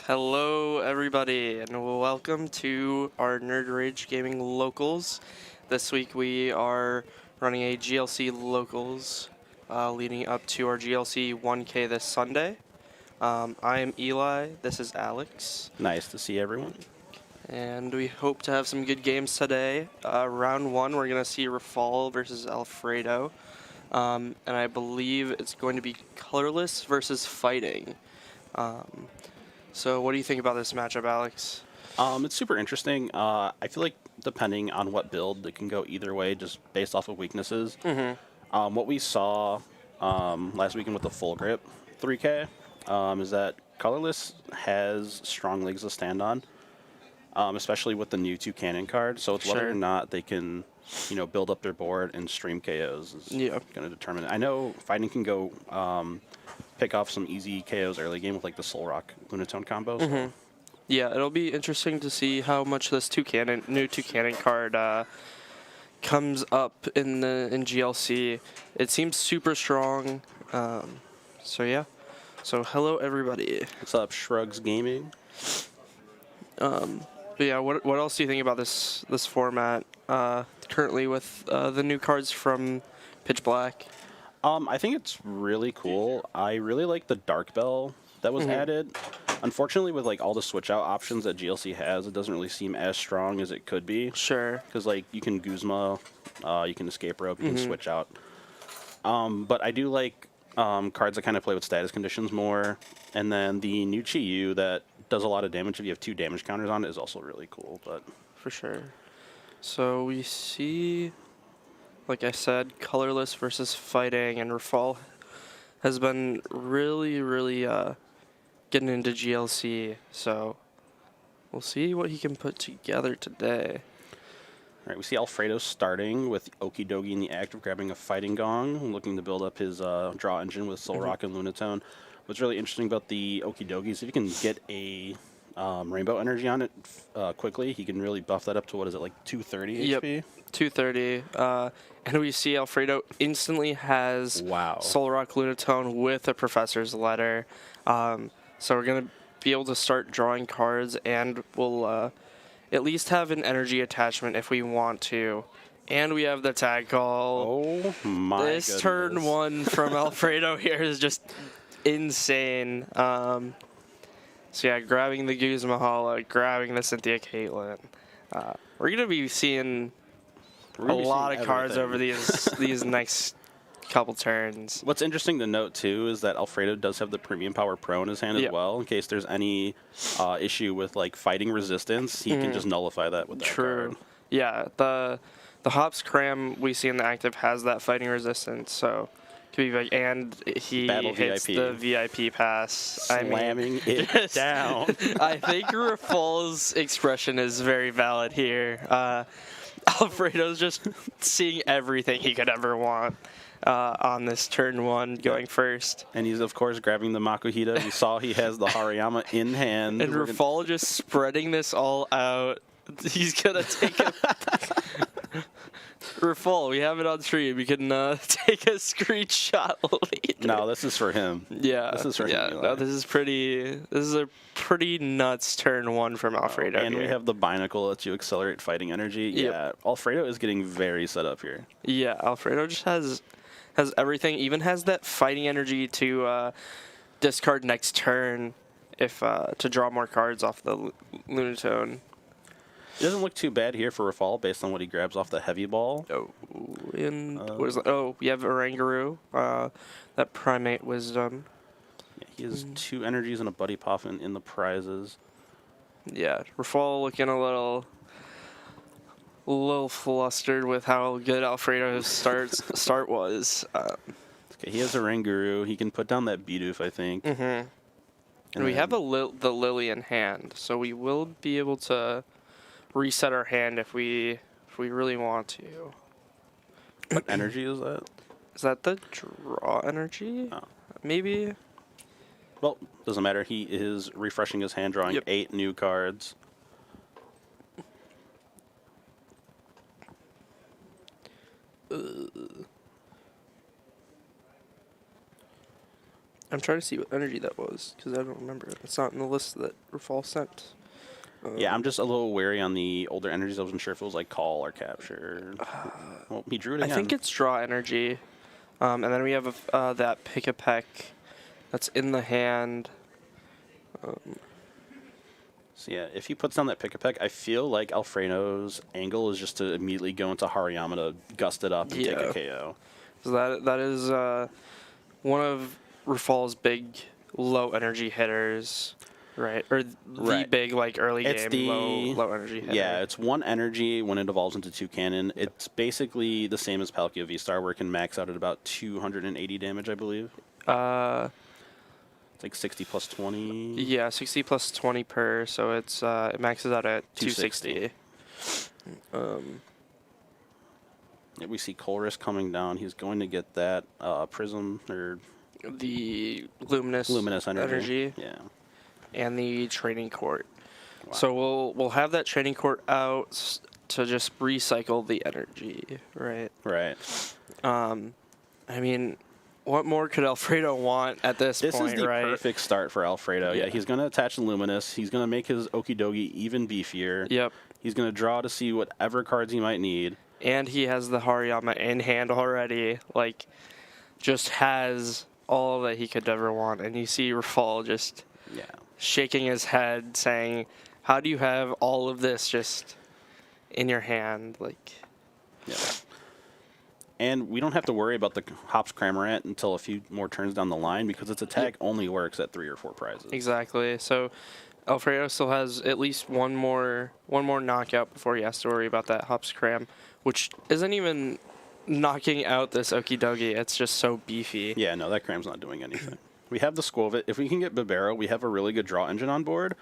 Hello, everybody, and welcome to our Nerd Rage Gaming Locals. This week we are running a GLC Locals leading up to our GLC 1K this Sunday. I am Eli, this is Alex, Nice to see everyone. and we hope to have some good games today. Round 1, we're going to see Rafal versus Alfredo, and I believe it's going to be colorless versus fighting. So what do you think about this matchup, Alex? It's super interesting. I feel like depending on what build, it can go either way, just based off of weaknesses. What we saw last weekend with the full grip 3K is that colorless has strong legs to stand on, especially with the new 2 cannon card. So it's whether or not they can, build up their board and stream KOs is going to determine it. I know fighting can go pick off some easy KOs early game with like the Soul Rock Lunatone combo. So. Yeah, it'll be interesting to see how much this new 2 cannon card comes up in GLC. It seems super strong. So yeah. So hello everybody. What's up, Shrugs Gaming? But yeah, what else do you think about this format currently with the new cards from Pitch Black? I think it's really cool. I really like the Dark Bell that was added. Unfortunately, with like all the switch out options that GLC has, it doesn't really seem as strong as it could be. Sure. Because like you can Guzma, you can escape rope, you can switch out. But I do like cards that kind of play with status conditions more. And then the new Chi-Yu that does a lot of damage if you have 2 damage counters on it is also really cool. But for sure. So we see, like I said, colorless versus fighting, and Rafal has been really getting into GLC, so we'll see what he can put together today. All right, we see Alfredo starting with Okie Dokie in the act of grabbing a fighting gong, looking to build up his draw engine with Soul Rock and Lunatone. What's really interesting about the Okie Dokie is if you can get a rainbow energy on it quickly, he can really buff that up to, what is it, like 230 HP? Yep, 230. And we see Alfredo instantly has Soul Rock Lunatone with a Professor's Letter. So we're going to be able to start drawing cards, and we'll at least have an energy attachment if we want to. And we have the tag call. Oh my goodness. This turn 1 from Alfredo here is just insane. So yeah, grabbing the Guz Mahala, grabbing the Cynthia Caitlyn. We're going to be seeing a lot of cards over these next couple turns. What's interesting to note too is that Alfredo does have the Premium Power Pro in his hand as well, in case there's any issue with like fighting resistance. He can just nullify that with that card. Yeah, the Hops Cram we see in the active has that fighting resistance, so could be and he hits the VIP pass, slamming it down. I think Rafal's expression is very valid here. Alfredo's just seeing everything he could ever want on this turn 1 going first. And he's, of course, grabbing the Makuhita. We saw he has the Hariyama in hand. And Rafal just spreading this all out. He's going to take a... Rafal, we have it on stream. You can take a screenshot later. No, this is for him. Yeah. This is for him. No, this is a pretty nuts turn 1 from Alfredo. And we have the Binacle that lets you accelerate fighting energy. Yep. Yeah, Alfredo is getting very set up here. Yeah, Alfredo just has everything. Even has that fighting energy to discard next turn if to draw more cards off the Lunatone. It doesn't look too bad here for Rafal based on what he grabs off the heavy ball. Oh, and what is that? Oh, you have Oranguru, that Primate Wisdom. Yeah, he has 2 energies and a Buddy Poffin in the prizes. Yeah, Rafal looking a little flustered with how good Alfredo's start was. Okay, he has Oranguru. He can put down that Bidoof, I think. And we have the Lily in hand, so we will be able to reset our hand if we really want to. What energy is that? Is that the draw energy? Oh. Maybe. Well, doesn't matter. He is refreshing his hand, drawing 8 new cards. I'm trying to see what energy that was because I don't remember. It's not in the list that Rafal sent. Yeah, I'm just a little wary on the older energies. I wasn't sure if it was like call or capture. Well, he drew it again. I think it's draw energy. And then we have that Pick-a-Peck that's in the hand. So yeah, if he puts down that Pick-a-Peck, I feel like Alfredo's angle is just to immediately go into Hariyama to gust it up and take a KO. So that is one of Rafal's big low energy hitters, right? Or the big like early game low energy hitter. Yeah, it's 1 energy when it evolves into 2 cannon. It's basically the same as Palkia V-Star, where it can max out at about 280 damage, I believe. It's like 60 plus 20. Yeah, 60 plus 20 per, so it's it maxes out at 260. Yeah, we see Colress coming down. He's going to get that Prism or the luminous energy. Yeah. And the training court. Wow. So we'll have that training court out to just recycle the energy, right? Right. I mean, what more could Alfredo want at this point, right? This is the perfect start for Alfredo. Yeah, he's going to attach the Luminous. He's going to make his Okidogi even beefier. Yep. He's going to draw to see whatever cards he might need. And he has the Hariyama in hand already. Like, just has all that he could ever want. And you see Rafal just shaking his head, saying, how do you have all of this just in your hand? Like, yeah. And we don't have to worry about the Hops Cramorant until a few more turns down the line because its attack only works at 3 or 4 prizes. Exactly. So Alfredo still has at least one more knockout before he has to worry about that Hops Cram, which isn't even knocking out this Okidogi. It's just so beefy. Yeah, no, that Cram's not doing anything. We have the Squovit. If we can get Bibero, we have a really good draw engine on board.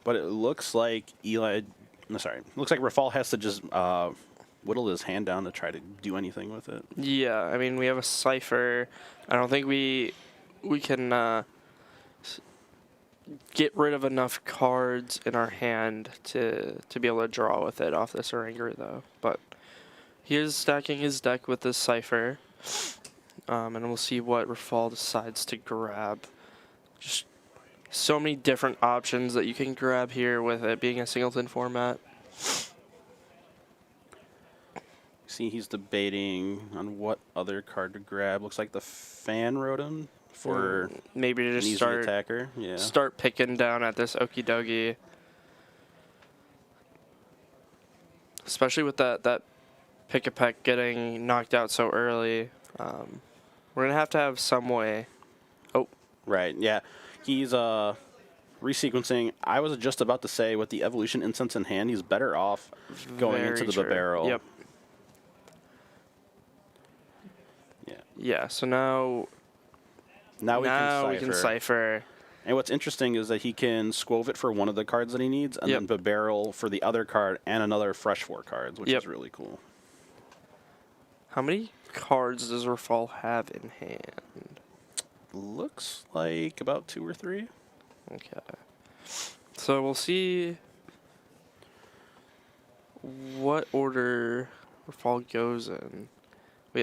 But it looks like looks like Rafal has to just whittle his hand down to try to do anything with it. Yeah, I mean, we have a Cypher. I don't think we can get rid of enough cards in our hand to be able to draw with it off this Oranger, though. But he is stacking his deck with this Cypher, and we'll see what Rafal decides to grab. Just so many different options that you can grab here with it being a singleton format. See, he's debating on what other card to grab. Looks like the Fan Rotom for maybe to just attacker. Yeah. Start picking down at this Okidogi. Especially with that Pick-a-Peck getting knocked out so early. We're going to have some way. Oh. Right, yeah. He's resequencing. I was just about to say, with the Evolution Incense in hand, he's better off going into the Bibero. Yep. Yeah, so now we can Cypher. And what's interesting is that he can Squovit for one of the cards that he needs, and then Bibero for the other card, and another fresh 4 cards, which is really cool. How many cards does Rafal have in hand? Looks like about 2 or 3. Okay. So we'll see what order Rafal goes in.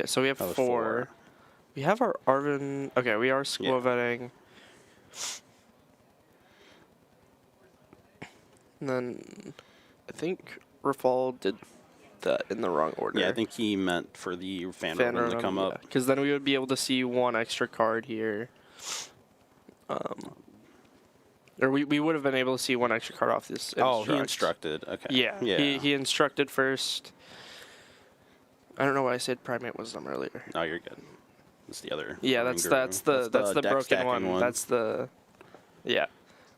So we have 4. We have our Arven. Okay, we are Squovetting. And then I think Rafal did that in the wrong order. Yeah, I think he meant for the Fan Rotom to come up. Because then we would be able to see 1 extra card here. Or we would have been able to see 1 extra card off this. Oh, he instructed. Okay. Yeah. He instructed first. I don't know why I said Primate Wisdom earlier. Oh, you're good. It's the other. Yeah, that's the broken one. That's the. Yeah.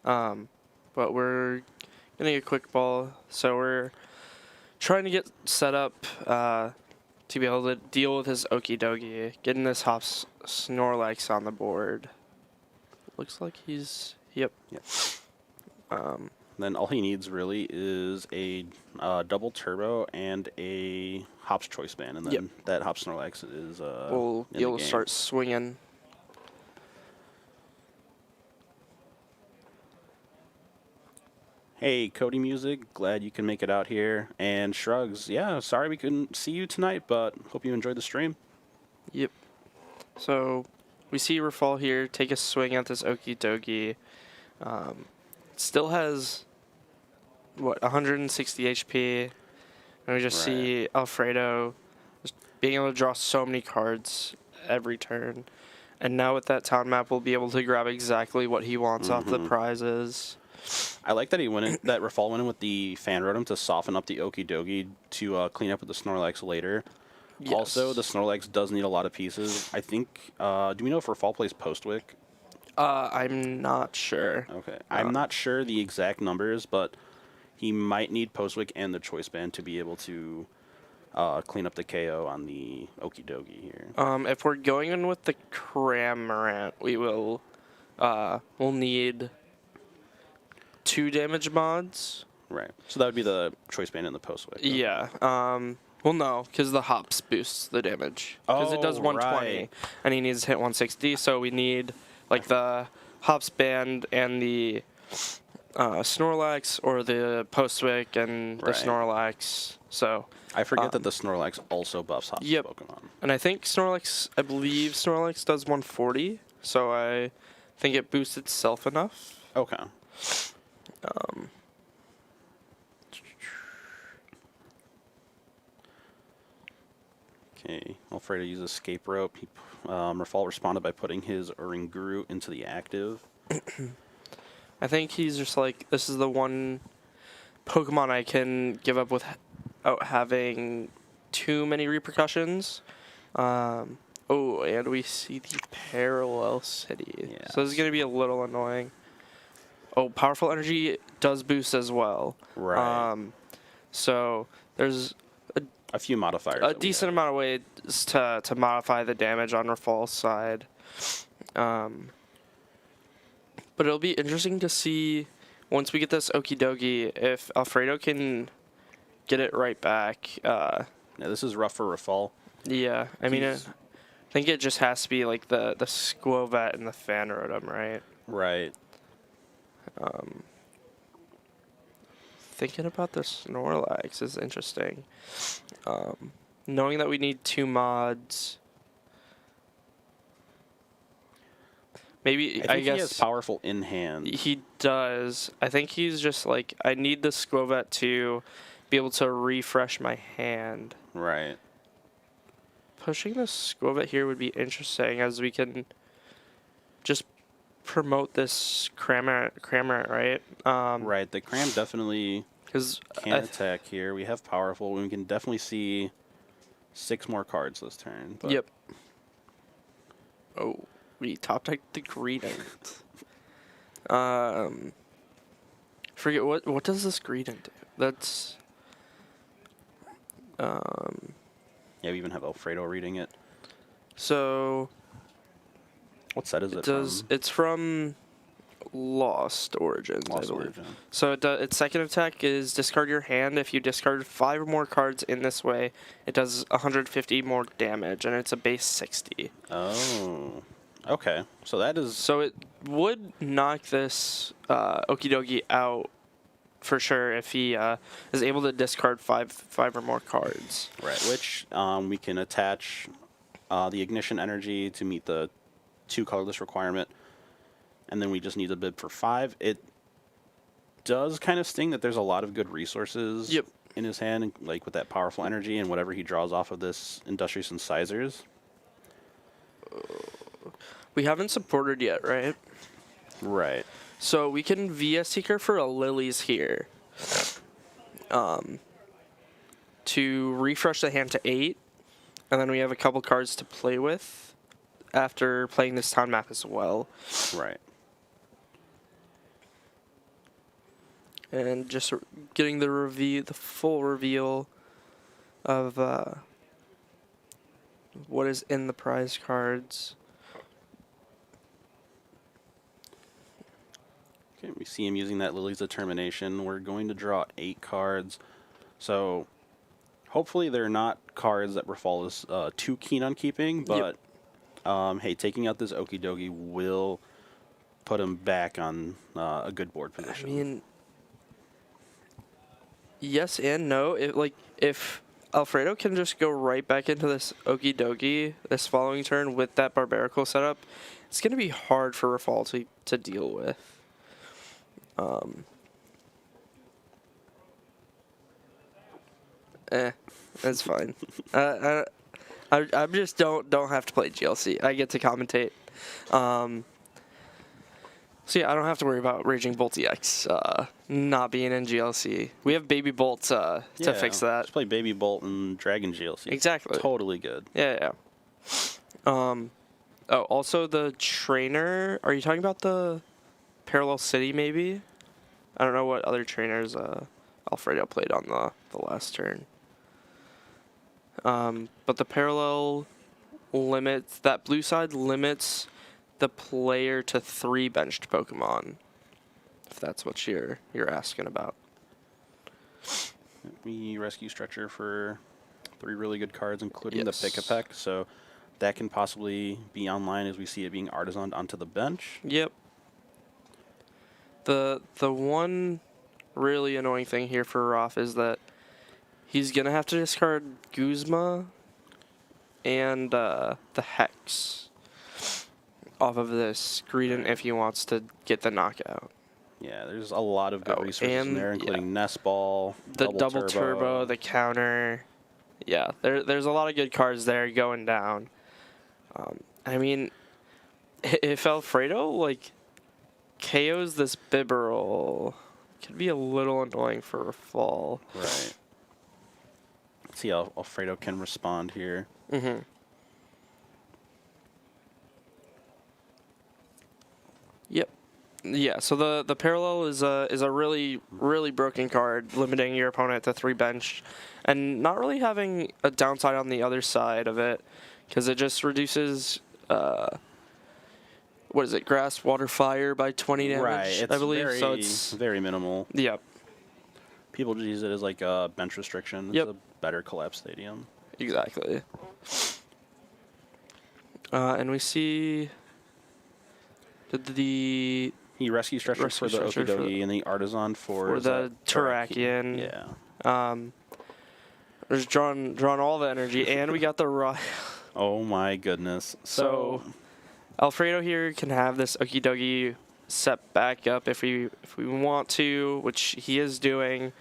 But we're getting a quick ball, so we're trying to get set up to be able to deal with his Okidogi, getting this Hops Snorlax on the board. Looks like he's Yep. Then all he needs really is a double turbo and a Hops Choice Band, and then that Hops Snorlax is you'll start swinging. Hey, Cody Music, glad you can make it out here. And Shrugs, yeah, sorry we couldn't see you tonight, but hope you enjoyed the stream. Yep. So we see Rafal here take a swing at this Okie Dokie. Still has, 160 HP. And we just see Alfredo just being able to draw so many cards every turn. And now with that town map, we'll be able to grab exactly what he wants off the prizes. I like that that Rafal went in with the Fan Rotom to soften up the Okie Dokie to clean up with the Snorlax later. Yes. Also, the Snorlax does need a lot of pieces. I think, do we know if Rafal plays Postwick? I'm not sure. Okay. I'm not sure the exact numbers, but he might need Postwick and the Choice Band to be able to clean up the KO on the Okie Dokie here. If we're going in with the Cramorant, we'll need 2 damage mods. Right. So that would be the Choice Band and the Postwick. Yeah. Well, no, because the Hops boosts the damage. Because it does 120, and he needs to hit 160, so we need, like, the Hops Band and the Snorlax, or the Postwick and the Snorlax, so... I forget that the Snorlax also buffs Hops Pokemon. And I believe Snorlax does 140, so I think it boosts itself enough. Okay. Okay, Alfredo uses Escape Rope. Rafal responded by putting his Oranguru into the active. I think he's just like, this is the one Pokemon I can give up without having too many repercussions. And we see the Parallel City. Yes. So this is going to be a little annoying. Oh, Powerful Energy does boost as well. Right. So there's a few modifiers. A decent amount of ways to modify the damage on Rafal's side. But it'll be interesting to see, once we get this Okie Dokie, if Alfredo can get it right back. Yeah, this is rough for Rafal. Yeah, I mean, I think it just has to be like the Squovet and the Fan Rotom, right? Right. Thinking about the Snorlax is interesting. Knowing that we need 2 mods, maybe I guess he has powerful in hand. He does. I think he's just like, I need the Squovet to be able to refresh my hand. Right. Pushing the Squovet here would be interesting, as we can just promote this Cramorant, right? Right. The Cram definitely can attack here. We have powerful. We can definitely see 6 more cards this turn. But. Yep. Oh, we top decked the Greedent. Forget what does this Greedent do? That's Yeah, we even have Alfredo reading it. So what set is it from? It's from Lost Origins, I believe. So its second attack is discard your hand. If you discard 5 or more cards in this way, it does 150 more damage, and it's a base 60. Oh, okay. So that is... So it would knock this Okie Dokie out for sure if he is able to discard 5 or more cards. Right, which we can attach the Ignition Energy to meet the 2 colorless requirement. And then we just need a bid for 5. It does kind of sting that there's a lot of good resources in his hand, like with that powerful energy and whatever he draws off of this Industrious Incisors. We haven't supported yet, right? Right. So we can VS Seeker for a Lilies here. To refresh the hand to 8. And then we have a couple cards to play with after playing this town map as well. Right. And just getting the full reveal of what is in the prize cards. Okay, we see him using that Lily's Determination. We're going to draw 8 cards. So hopefully they're not cards that Rafal is too keen on keeping, but hey, taking out this Okie Dokie will put him back on a good board position. I mean, yes and no. If Alfredo can just go right back into this Okie Dokie this following turn with that Barbarical setup. It's going to be hard for Rafal to deal with. That's fine. I just don't have to play GLC. I get to commentate. So yeah, I don't have to worry about Raging Bolt EX not being in GLC. We have Baby Bolt to fix that. Just play Baby Bolt and Dragon GLC. Exactly. Totally good. Yeah. Oh, also the trainer. Are you talking about the Parallel City, maybe? I don't know what other trainers Alfredo played on the last turn. But the Parallel limits, that blue side limits the player to 3 benched Pokemon, if that's what you're asking about. We rescue structure for 3 really good cards, including Yes. the Pick-a-Peck, so that can possibly be online as we see it being artisaned onto the bench. Yep. The one really annoying thing here for Roth is that he's gonna have to discard Guzma and the Hex off of this Greedent if he wants to get the knockout. Yeah, there's a lot of good resources in there, including Nest Ball, the double turbo, the counter. Yeah, there's a lot of good cards there going down. I mean, if Alfredo like KOs this Bibarel, it could be a little annoying for a fall. Right. Let's see how Alfredo can respond here. Mm-hmm. Yep. Yeah, so the Parallel is a really broken card, limiting your opponent to 3 bench, and not really having a downside on the other side of it, because it just reduces what is it, Grass, Water, Fire by 20 damage, Right, I believe. Very, so it's very minimal. Yep. People just use it as like a bench restriction. It's Yep. a better collapse stadium. Exactly. And we see the He rescue structure for the Okidogi and the Artisan for the Terrakion. Yeah. There's drawn all the energy, and we got the Oh my goodness. So Alfredo here can have this Okie Dokie set back up if we want to, which he is doing,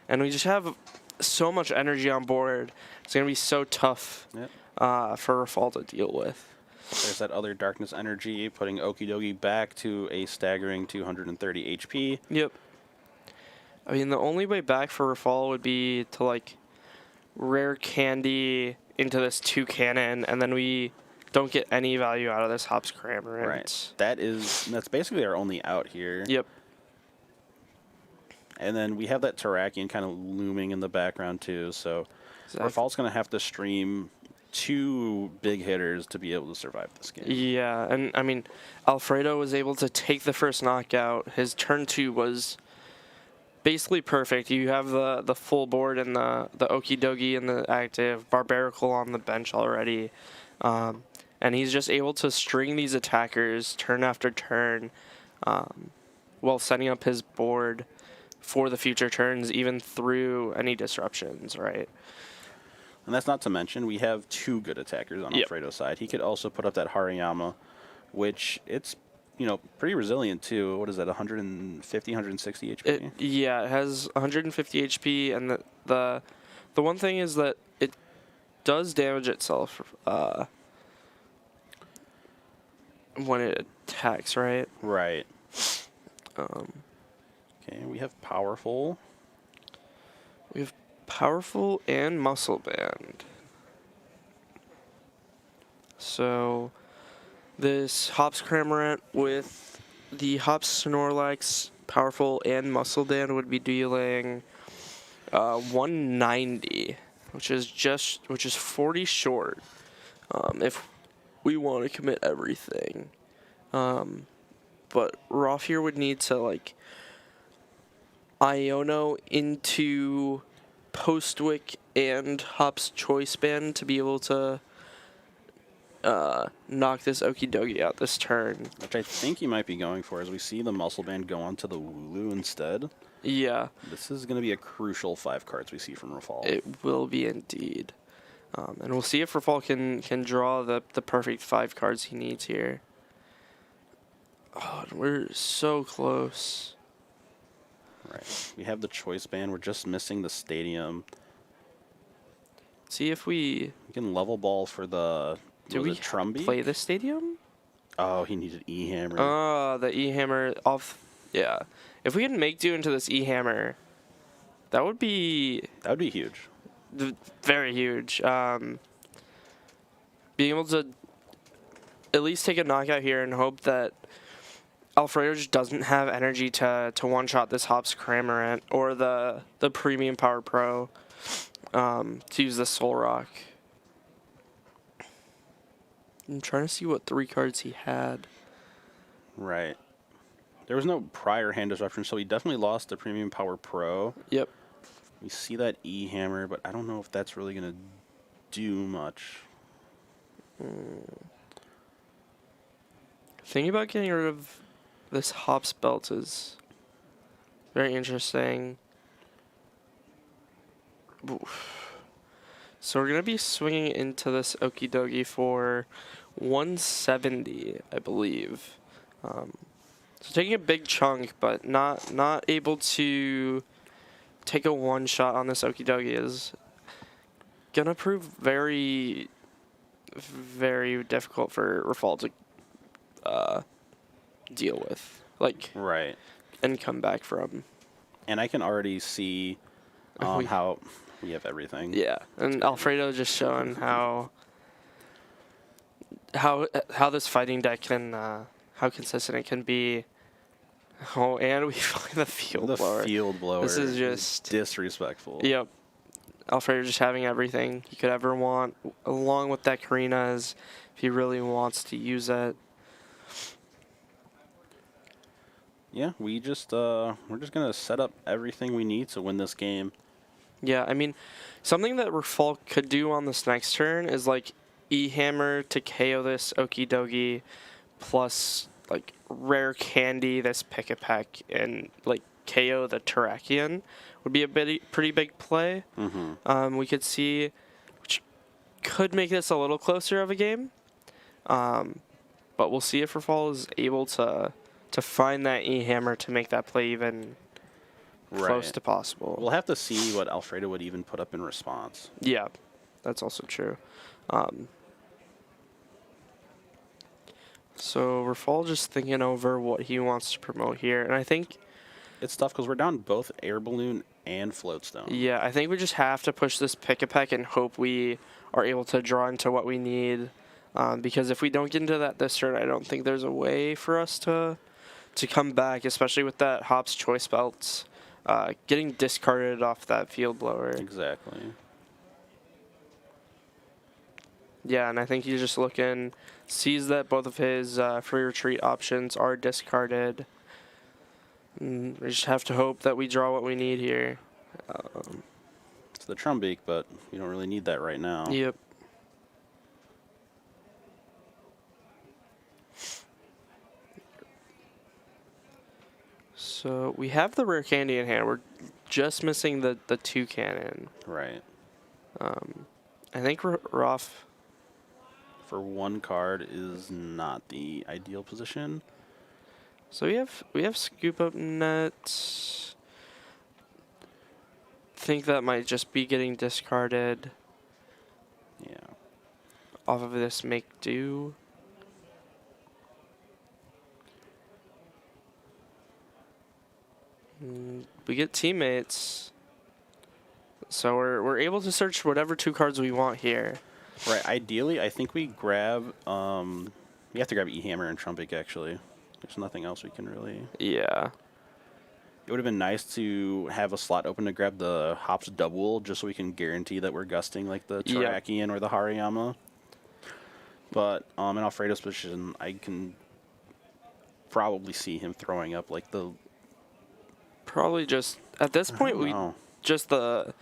and we just have so much energy on board. It's gonna be so tough for Rafal to deal with. There's that other Darkness Energy, putting Okie Dokie back to a staggering 230 HP. Yep. I mean, the only way back for Rafal would be to, like, rare candy into this 2 cannon, and then we don't get any value out of this Hops Cramorant. Right. That's basically our only out here. Yep. And then we have that Terrakion kind of looming in the background, too, so Rafal's going to have to stream 2 big hitters to be able to survive this game. Yeah, and I mean, Alfredo was able to take the first knockout. His turn 2 was basically perfect. You have the full board and the Okie Dokie and the active, Barbarical on the bench already. And he's just able to string these attackers turn after turn while setting up his board for the future turns, even through any disruptions, right? And that's not to mention, we have 2 good attackers on Alfredo's side. He could also put up that Hariyama, which it's, pretty resilient too. What is that, 150, 160 HP? It has 150 HP, and the one thing is that it does damage itself when it attacks, right? Right. Okay, we have Powerful. We have Powerful and Muscle Band. So this Hops Cramorant with the Hops Snorlax, Powerful and Muscle Band would be dealing 190, which is 40 short. If we want to commit everything, but Roth here would need to like Iono into Postwick and Hop's Choice Band to be able to knock this Okie Dokie out this turn. Which I think he might be going for, as we see the Muscle Band go on to the Wooloo instead. Yeah. This is going to be a crucial 5 cards we see from Rafal. It will be indeed. And we'll see if Rafal can draw the perfect 5 cards he needs here. Oh, we're so close. Right. We have the Choice Band. We're just missing the Stadium. See if we can level ball for the... Do we play the Stadium? Oh, he needed E-Hammer. Oh, the E-Hammer off... Yeah. If we can make do into this E-Hammer, that would be... That would be huge. Very huge. Being able to at least take a knockout here and hope that Alfredo just doesn't have energy to one-shot this Hops Cramorant or the Premium Power Pro to use the Soul Rock. I'm trying to see what 3 cards he had. Right. There was no prior hand disruption, so he definitely lost the Premium Power Pro. Yep. We see that E-Hammer, but I don't know if that's really going to do much. Thinking about getting rid of this Hops Belt is very interesting. Oof. So we're going to be swinging into this Okie Dokie for 170, I believe. So taking a big chunk, but not able to take a one-shot on this Okie Dokie is going to prove very, very difficult for Rafal to deal with. Right. And come back from. And I can already see how we have everything. Yeah, and Alfredo just showing how this fighting deck can, how consistent it can be. Oh, and we find the Field Blower. The Field Blower. This is just disrespectful. Yep. Alfredo just having everything he could ever want, along with that Karina's, if he really wants to use it. Yeah, we're just gonna set up everything we need to win this game. Yeah, I mean, something that Rafal could do on this next turn is like E-Hammer to KO this Okie Dokie, plus like Rare Candy this Pick-a-Peck, and like KO the Terrakion would be a pretty big play. Mm-hmm. We could see, which could make this a little closer of a game, but we'll see if Rafal is able to find that E-Hammer to make that play even close to possible. We'll have to see what Alfredo would even put up in response. Yeah, that's also true. So Rafal just thinking over what he wants to promote here, and I think it's tough because we're down both Air Balloon and Floatstone. Yeah, I think we just have to push this Pick-a-Peck and hope we are able to draw into what we need. Because if we don't get into that this turn, I don't think there's a way for us to come back, especially with that Hops Choice Belts getting discarded off that Field Blower. Exactly. Yeah, and I think he's just looking, sees that both of his free retreat options are discarded. We just have to hope that we draw what we need here. It's the Trumbeak, but we don't really need that right now. Yep. So we have the Rare Candy in hand. We're just missing the 2 cannon. Right. I think Roth for 1 card is not the ideal position. So we have Scoop Up Net. Think that might just be getting discarded. Yeah. Off of this Make Do. We get Teammates. So we're able to search whatever 2 cards we want here. Right. Ideally, I think we grab. We have to grab E-Hammer and Trumbeak, actually. There's nothing else we can really. Yeah. It would have been nice to have a slot open to grab the Hops Double, just so we can guarantee that we're gusting like the Terrakion or the Hariyama. But in Alfredo's position, I can probably see him throwing up like the. Probably just at this point just the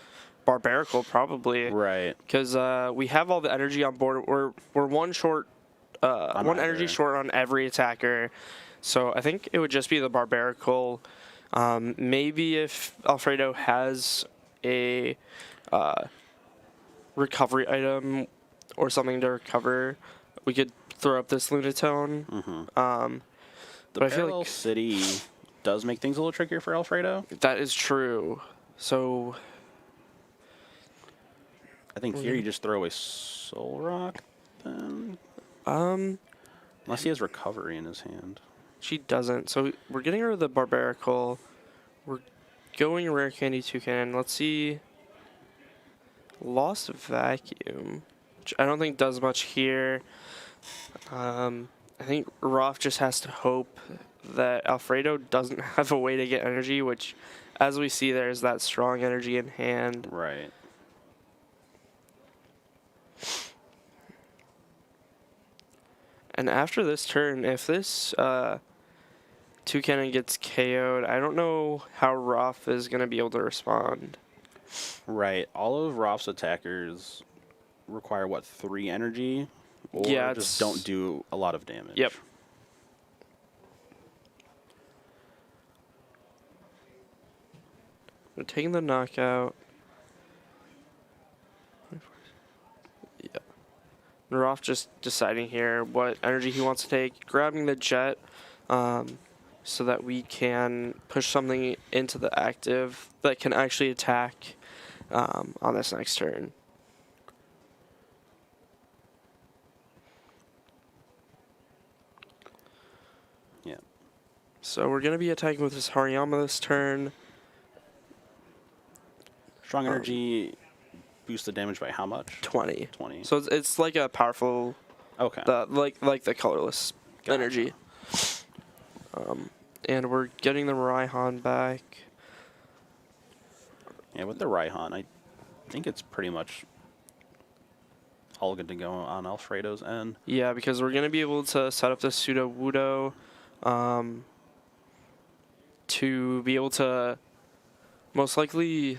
Barbarical probably. Right. Because we have all the energy on board. We're 1 short On energy either. short on every attacker. So I think it would just be the Barbarical. Maybe if Alfredo has a recovery item or something to recover, we could throw up this Lunatone. The But I feel Parallel like City does make things a little trickier for Alfredo. that is true. So I think here you just throw away Soul Rock, then. um, Unless he has recovery in his hand. she doesn't. So we're getting rid of the Barbarical. We're going Rare Candy Toucan. Let's see. Lost Vacuum, which I don't think does much here. I think Roth just has to hope that Alfredo doesn't have a way to get energy, which, as we see, there's that strong energy in hand. Right. And after this turn, if this Toucan gets KO'd, I don't know how Roth is going to be able to respond. Right. All of Roth's attackers require, what, 3 energy? Or Yeah, just don't do a lot of damage. Yep. We're taking the knockout. Yeah. Roth just deciding here what energy he wants to take, grabbing the jet so that we can push something into the active that can actually attack on this next turn. Yeah. So we're going to be attacking with this Hariyama this turn. Strong energy boosts the damage by how much? 20. 20. So it's like a powerful, Okay. like the colorless Gotcha. energy. And we're getting the Raihan back. Yeah, with the Raihan, I think it's pretty much all good to go on Alfredo's end. Yeah, because we're going to be able to set up the Pseudo Wudo to be able to most likely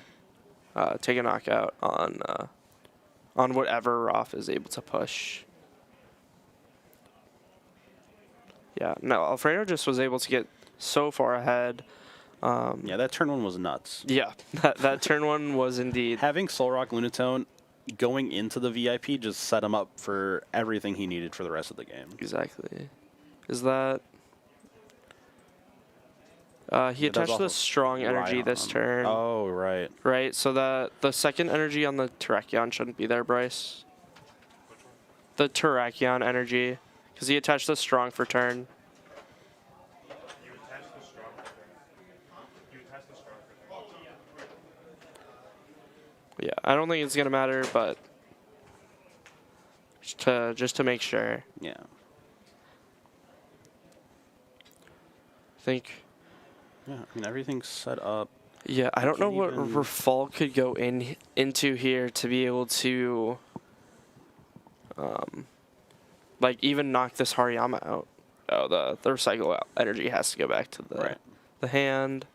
take a knockout on whatever Roth is able to push. Yeah, no, Alfredo just was able to get so far ahead. Yeah, that turn 1 was nuts. Yeah, that turn 1 was indeed. Having Soul Rock Lunatone going into the VIP just set him up for everything he needed for the rest of the game. Exactly. Is that... he It does attached the also strong energy this Raihan. turn. Oh, right. Right, so that the second energy on the Terrakion shouldn't be there, Bryce. The Terrakion energy. Because he attached the strong for turn. Yeah, I don't think it's going to matter, but just to make sure. Yeah. I think... Yeah, I mean, everything's set up. Yeah, I don't know can't what even- Rafal could go into here to be able to, like, even knock this Hariyama out. Oh, the recycle energy has to go back to the hand.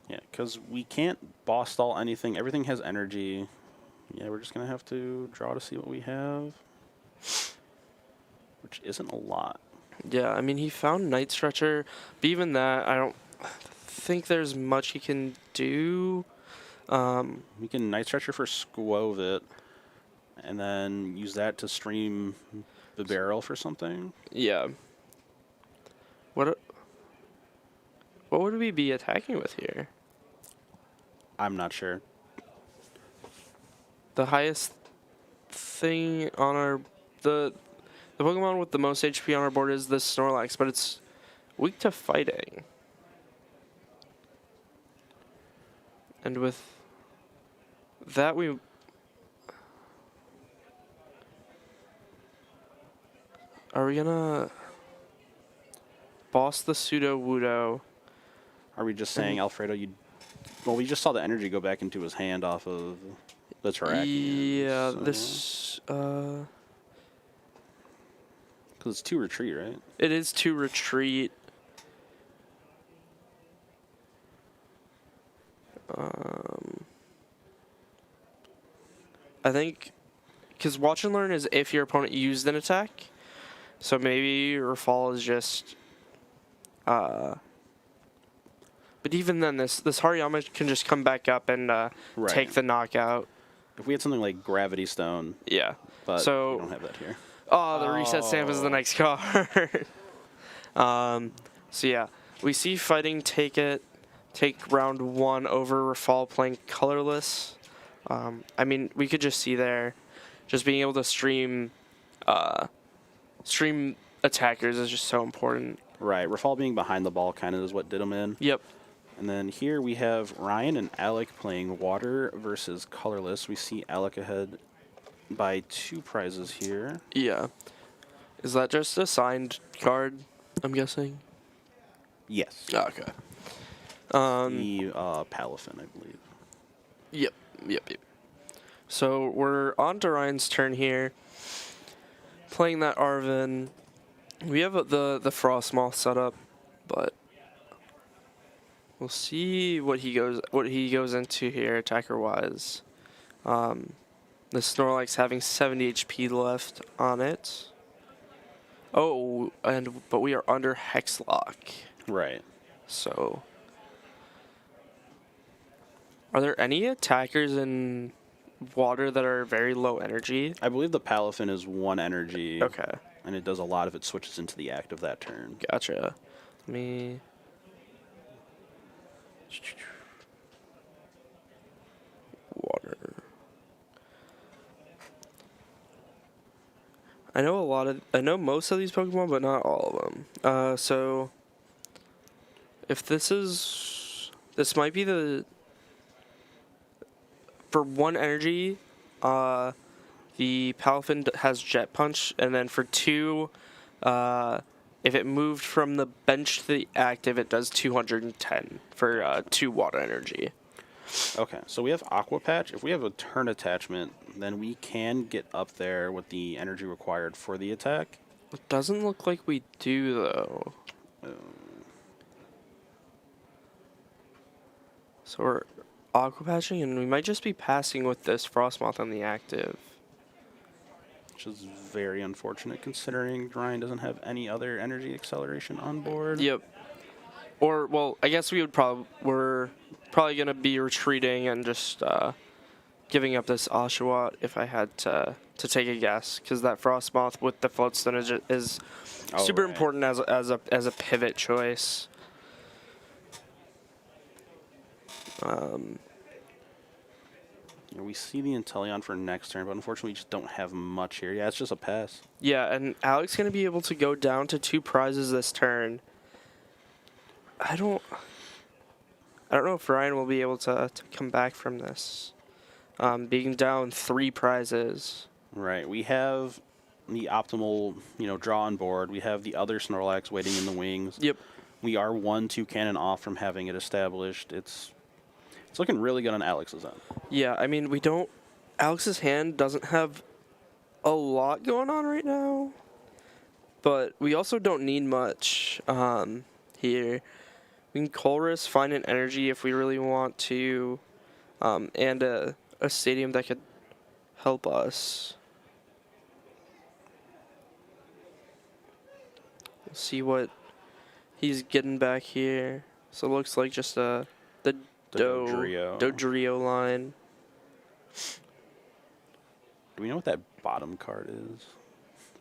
Yeah, because we can't boss stall anything. Everything has energy. Yeah, we're just going to have to draw to see what we have. Which isn't a lot. Yeah, I mean, he found Night Stretcher, but even that, I don't think there's much he can do. We can Night Stretcher for Squovit, and then use that to stream the barrel for something. Yeah. What would we be attacking with here? I'm not sure. The highest thing on our... The Pokemon with the most HP on our board is the Snorlax, but it's weak to fighting. And with that, we... Are we gonna boss the Pseudo Wudo? Are we just saying, Alfredo, you... Well, we just saw the energy go back into his hand off of the Terrakion. Yeah, so... this... Because it's 2 retreat, right? It is to retreat. I think... Because Watch and Learn is if your opponent used an attack. So maybe Rafal is just. But even then, this Hariyama can just come back up and take the knockout. If we had something like Gravity Stone. Yeah. But so we don't have that here. Oh, the reset stamp is the next card. So yeah, we see Fighting take round 1 over Rafal playing colorless. I mean, we could just see there, just being able to stream attackers is just so important. Right, Rafal being behind the ball kind of is what did him in. Yep. And then here we have Ryan and Alec playing water versus colorless. We see Alec ahead by 2 prizes here. Yeah. Is that just a signed card, I'm guessing? Yes. Oh, okay. The Palafin, I believe. Yep. So we're on to Ryan's turn here. Playing that Arvin. We have the Frostmoth set up, but we'll see what he goes into here attacker wise. The Snorlax having 70 HP left on it. Oh, but we are under Hexlock. Right. So, are there any attackers in water that are very low energy? I believe the Palafin is 1 energy. Okay. And it does a lot if it switches into the act of that turn. Gotcha. Let me... Water. I know most of these Pokemon, but not all of them. So if this might be for 1 energy, the Palafin has Jet Punch, and then for 2, if it moved from the bench to the active, it does 210 for 2 water energy. Okay, so we have Aqua Patch. If we have a turn attachment, then we can get up there with the energy required for the attack. It doesn't look like we do, though. So we're Aqua Patching, and we might just be passing with this Frostmoth on the active. Which is very unfortunate considering Ryan doesn't have any other energy acceleration on board. Yep. Or, well, I guess we're probably going to be retreating and just giving up this Oshawott if I had to take a guess, because that Frostmoth with the Floatstone is super important as a pivot choice. We see the Inteleon for next turn, but unfortunately we just don't have much here. Yeah, it's just a pass. Yeah, and Alec's going to be able to go down to 2 prizes this turn. I don't know if Ryan will be able to come back from this. Being down 3 prizes. Right. We have the optimal, draw on board. We have the other Snorlax waiting in the wings. Yep. We are 1-2 cannon off from having it established. It's looking really good on Alex's end. Yeah, I mean, Alex's hand doesn't have a lot going on right now, but we also don't need much here. We can Colress, find an energy if we really want to, and a stadium that could help us. We'll see what he's getting back here. So it looks like just the Dodrio line. Do we know what that bottom card is?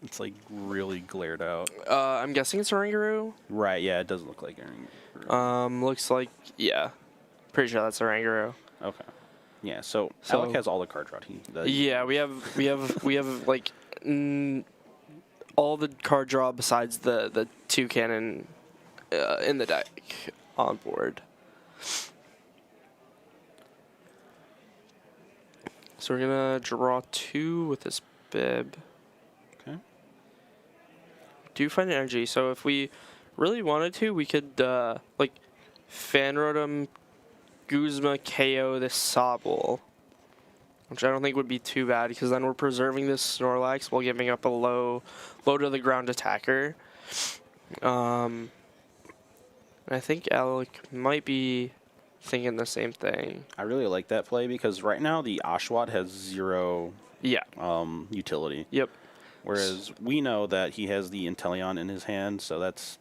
It's like really glared out. I'm guessing it's Oranguru. Right, yeah, it doesn't look like Oranguru. Looks like, yeah. Pretty sure that's Oranguru. Okay. Yeah, so Alec has all the card draw. Yeah, we have like all the card draw besides the 2 cannon in the deck on board. So we're gonna draw 2 with this Bib. Okay. Do find an energy. So if we really wanted to, we could like Fanrotom, Guzma, KO this Sobble, which I don't think would be too bad because then we're preserving this Snorlax while giving up a low to the ground attacker. I think Alec might be thinking the same thing. I really like that play because right now the Oshawott has 0 utility. Yep. Whereas we know that he has the Inteleon in his hand, so that's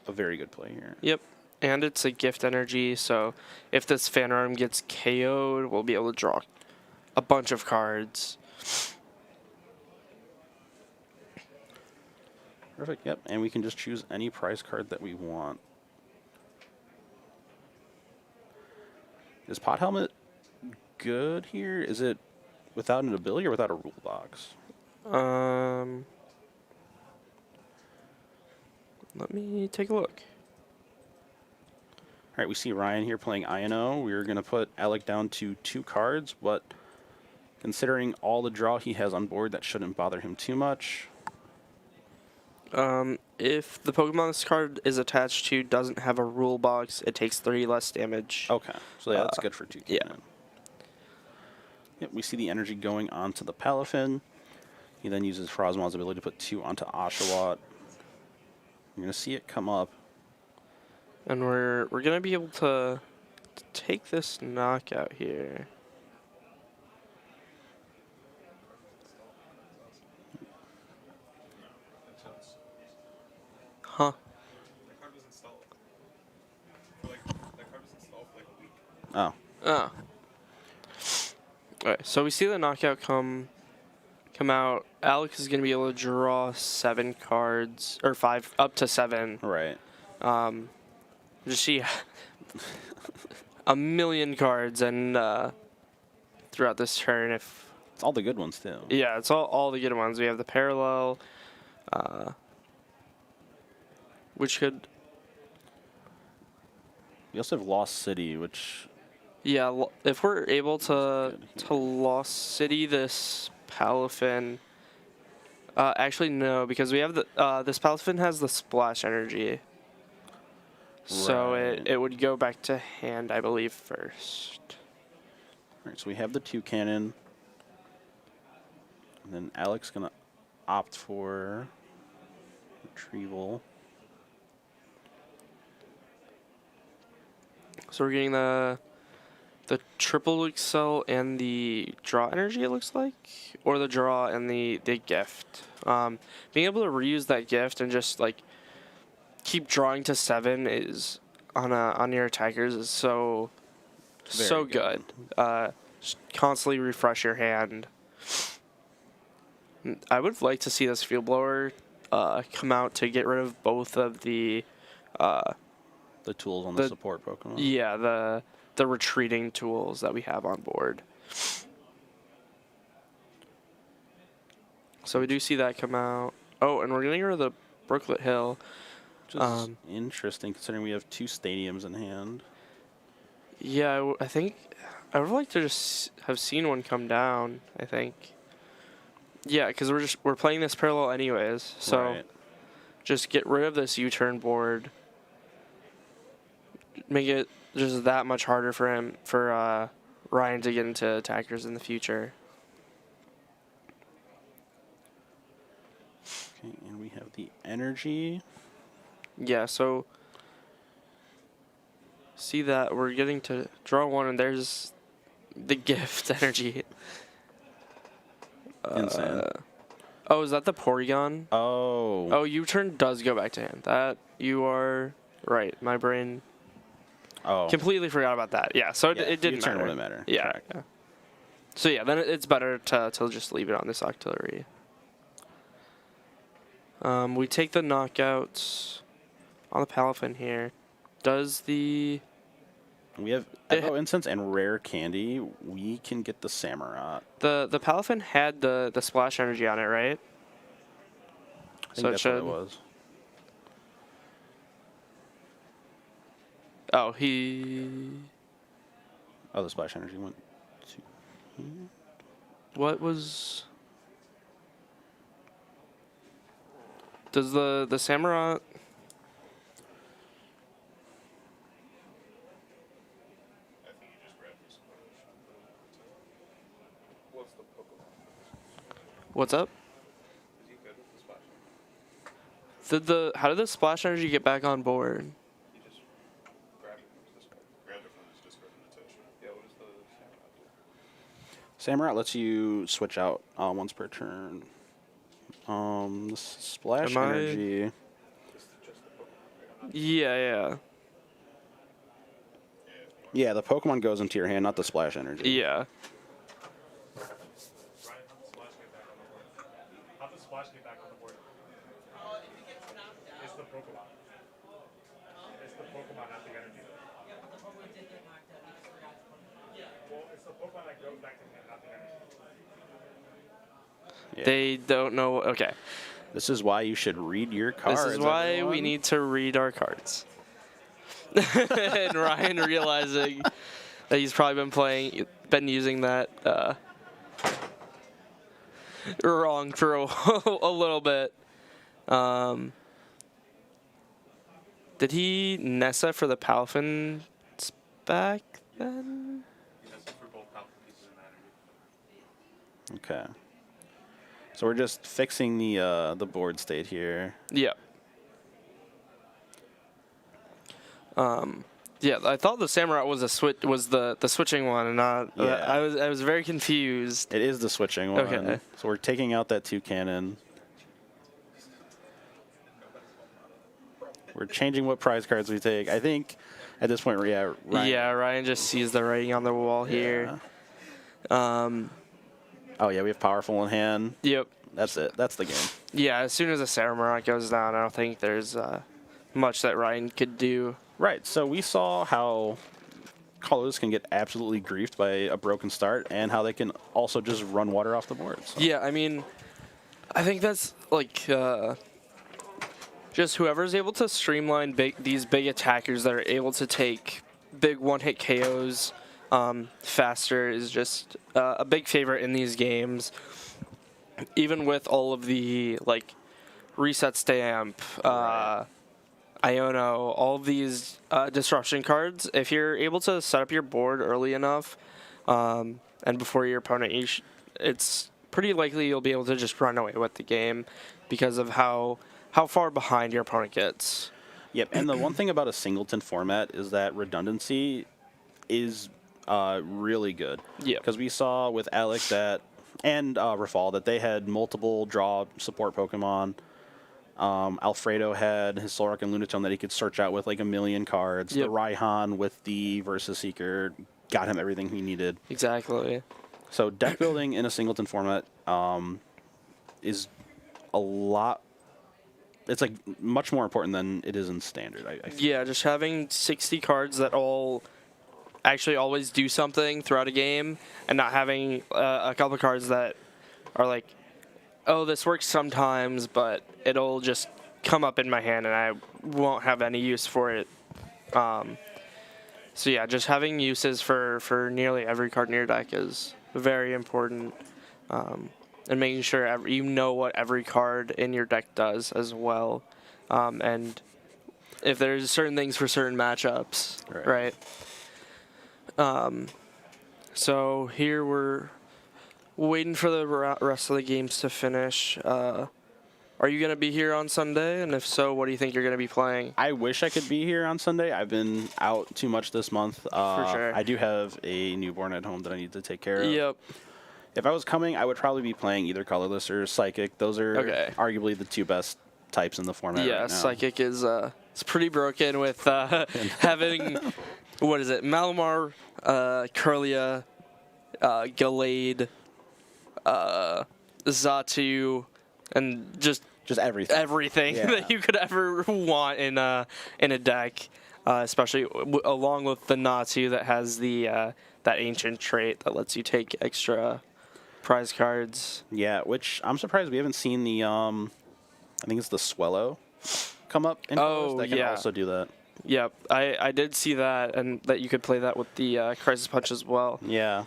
a very good play here. Yep. And it's a gift energy, so if this Fanarm gets KO'd, we'll be able to draw a bunch of cards. Perfect, yep. And we can just choose any prize card that we want. Is Pot Helmet good here? Is it without an ability or without a rule box? Let me take a look. All right, we see Ryan here playing INO. We're going to put Alec down to 2 cards, but considering all the draw he has on board, that shouldn't bother him too much. If the Pokemon this card is attached to doesn't have a rule box, it takes 3 less damage. Okay, so yeah, that's good for 2 Yeah. cannon. Yep, we see the energy going onto the Palafin. He then uses Frosmon's ability to put 2 onto Oshawott. You're going to see it come up. And we're gonna be able to take this knockout here. Huh. Oh. Oh. Alright, so we see the knockout come out. Alex is gonna be able to draw 7 cards, or 5, up to 7. Right. Just see a million cards and throughout this turn. If It's all the good ones, too. yeah, it's all the good ones. We have the parallel, which could We also have Lost City, which... yeah. If we're able to good. Lost City this Palafin, actually no, because we have the this Palafin has the splash energy. So Right. it would go back to hand, I believe, first. All right, so we have the 2 cannon. And then Alec's going to opt for retrieval. So we're getting the triple excel and the draw energy, it looks like, or the draw and the gift. Being able to reuse that gift and just like keep drawing to 7 is on your attackers is so Very good. Just constantly refresh your hand. I would like to see this field blower come out to get rid of both of the tools on the support Pokemon. yeah, the retreating tools that we have on board. So we do see that come out. Oh, and we're getting rid of the Brooklet Hill. Which is interesting, considering we have 2 stadiums in hand. Yeah, I think I would like to just have seen one come down. I think. Yeah, because we're playing this parallel anyways, so Right. just get rid of this U-turn board. Make it just that much harder for Ryan to get into attackers in the future. Okay, and we have the energy. Yeah, so see that we're getting to draw 1, and there's the gift energy. Insane. Oh, is that the Porygon? Oh. Oh, U-turn does go back to hand. That you are right. My brain completely forgot about that. Yeah, so Yeah, it didn't U-turn matter. wouldn't matter. Yeah. Correct. Yeah. So yeah, then it's better to just leave it on this Octillery. We take the knockouts on the Palafin here. Does the We have Echo Incense and Rare Candy. We can get the Samurott. the Palafin had the splash energy on it, right? I think that's what it was. Oh, he. Oh, the Splash Energy went to here. What was? Does the Samurott? What's up? How did the splash energy get back on board? Samurott lets you switch out once per turn. Splash Am I- Energy. Yeah. Yeah, the Pokemon goes into your hand, not the Splash Energy. Yeah. How does Splash get back on the board? It's the Pokemon. It's the Pokemon, not the energy. Well, it's the Pokemon that goes back to him, not the energy. Yeah. They don't know. Okay. This is why you should read your cards. This is why we everyone. need to read our cards. And Ryan realizing that he's probably been using that wrong for a little bit. Did he Nessa for the Palafin back then? Okay. So we're just fixing the board state here. Yep. Yeah, I thought the Samurai was the switching one, and not. Yeah. I was very confused. It is the switching one. Okay. So we're taking out that Toucannon. We're changing what prize cards we take. I think at this point, Ryan. Yeah, Ryan just sees the writing on the wall here. Oh yeah, we have Powerful in hand. Yep. That's it. That's the game. Yeah, as soon as the Samurai goes down, I don't think there's much that Ryan could do. Right. So we saw how colors can get absolutely griefed by a broken start, and how they can also just run water off the board. So. Yeah, I mean, I think that's like just whoever's able to streamline these big attackers that are able to take big one-hit KOs faster is just a big favorite in these games. Even with all of the like reset stamp, Iono, all of these disruption cards, if you're able to set up your board early enough and before your opponent, it's pretty likely you'll be able to just run away with the game because of how far behind your opponent gets. Yep, and the one thing about a singleton format is that redundancy is really good. Yeah. Because we saw with Alec and Rafal that they had multiple draw support Pokemon. Alfredo had his Solrock and Lunatone that he could search out with like a million cards. Yep. The Raihan with the Versus Seeker got him everything he needed. Exactly. So deck building in a singleton format is a lot. It's like much more important than it is in standard. I feel. Yeah, just having 60 cards that all actually always do something throughout a game, and not having a couple of cards that are like, oh, this works sometimes, but it'll just come up in my hand and I won't have any use for it. So yeah, just having uses for nearly every card in your deck is very important. And making sure you know what every card in your deck does as well. And if there's certain things for certain matchups, right? So here we're waiting for the rest of the games to finish. Are you going to be here on Sunday? And if so, what do you think you're going to be playing? I wish I could be here on Sunday. I've been out too much this month. For sure. I do have a newborn at home that I need to take care of. Yep. If I was coming, I would probably be playing either Colorless or Psychic. Those are arguably the two best types in the format right now. Psychic is it's pretty broken with having, what is it, Malamar, Curlia, Gallade, Xatu, and just everything. Everything that you could ever want in a deck, especially along with the Natu that has the that ancient trait that lets you take extra prize cards. Yeah, which I'm surprised we haven't seen the I think it's the Swellow come up in colors that can also do that. Yep, I did see that, and that you could play that with the Crisis Punch as well. Yeah.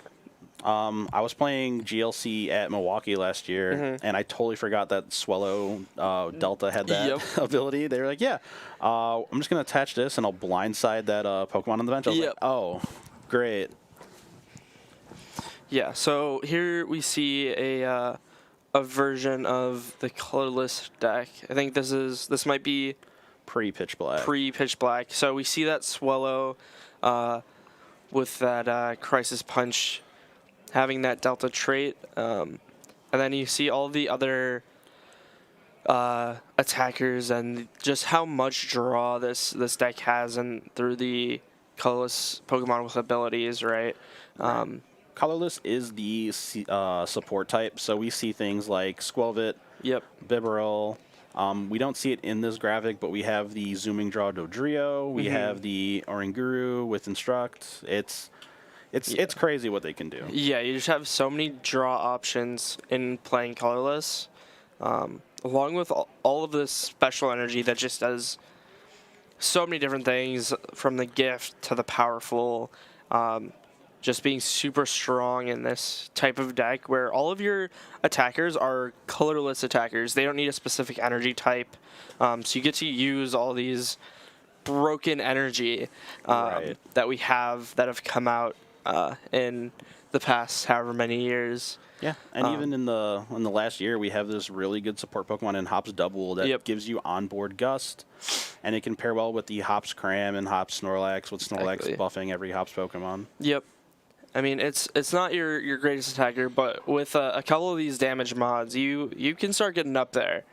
I was playing GLC at Milwaukee last year, and I totally forgot that Swellow Delta had that ability. They were like, I'm just going to attach this, and I'll blindside that Pokemon on the bench. I was like, oh, great. Yeah, so here we see a version of the colorless deck. I think this might be pre-Pitch Black. Pre-Pitch Black. So we see that Swellow with that Crisis Punch having that Delta trait, and then you see all the other attackers and just how much draw this deck has, and through the colorless Pokemon with abilities, right? Colorless is the support type, so we see things like Squelvit, Yep. Bibarel. We don't see it in this graphic, but we have the Zooming Draw Dodrio. We have the Oranguru with Instruct. It's crazy what they can do. Yeah, you just have so many draw options in playing colorless, along with all of this special energy that just does so many different things, from the gift to the powerful. Just being super strong in this type of deck where all of your attackers are colorless attackers. They don't need a specific energy type. So you get to use all these broken energy that we have that have come out in the past however many years. Yeah, and even in the last year, we have this really good support Pokemon in Hops Double that gives you onboard Gust, and it can pair well with the Hops Cram and Hops Snorlax, with Snorlax buffing every Hops Pokemon. Yep. I mean, it's not your greatest attacker, but with a couple of these damage mods, you can start getting up there.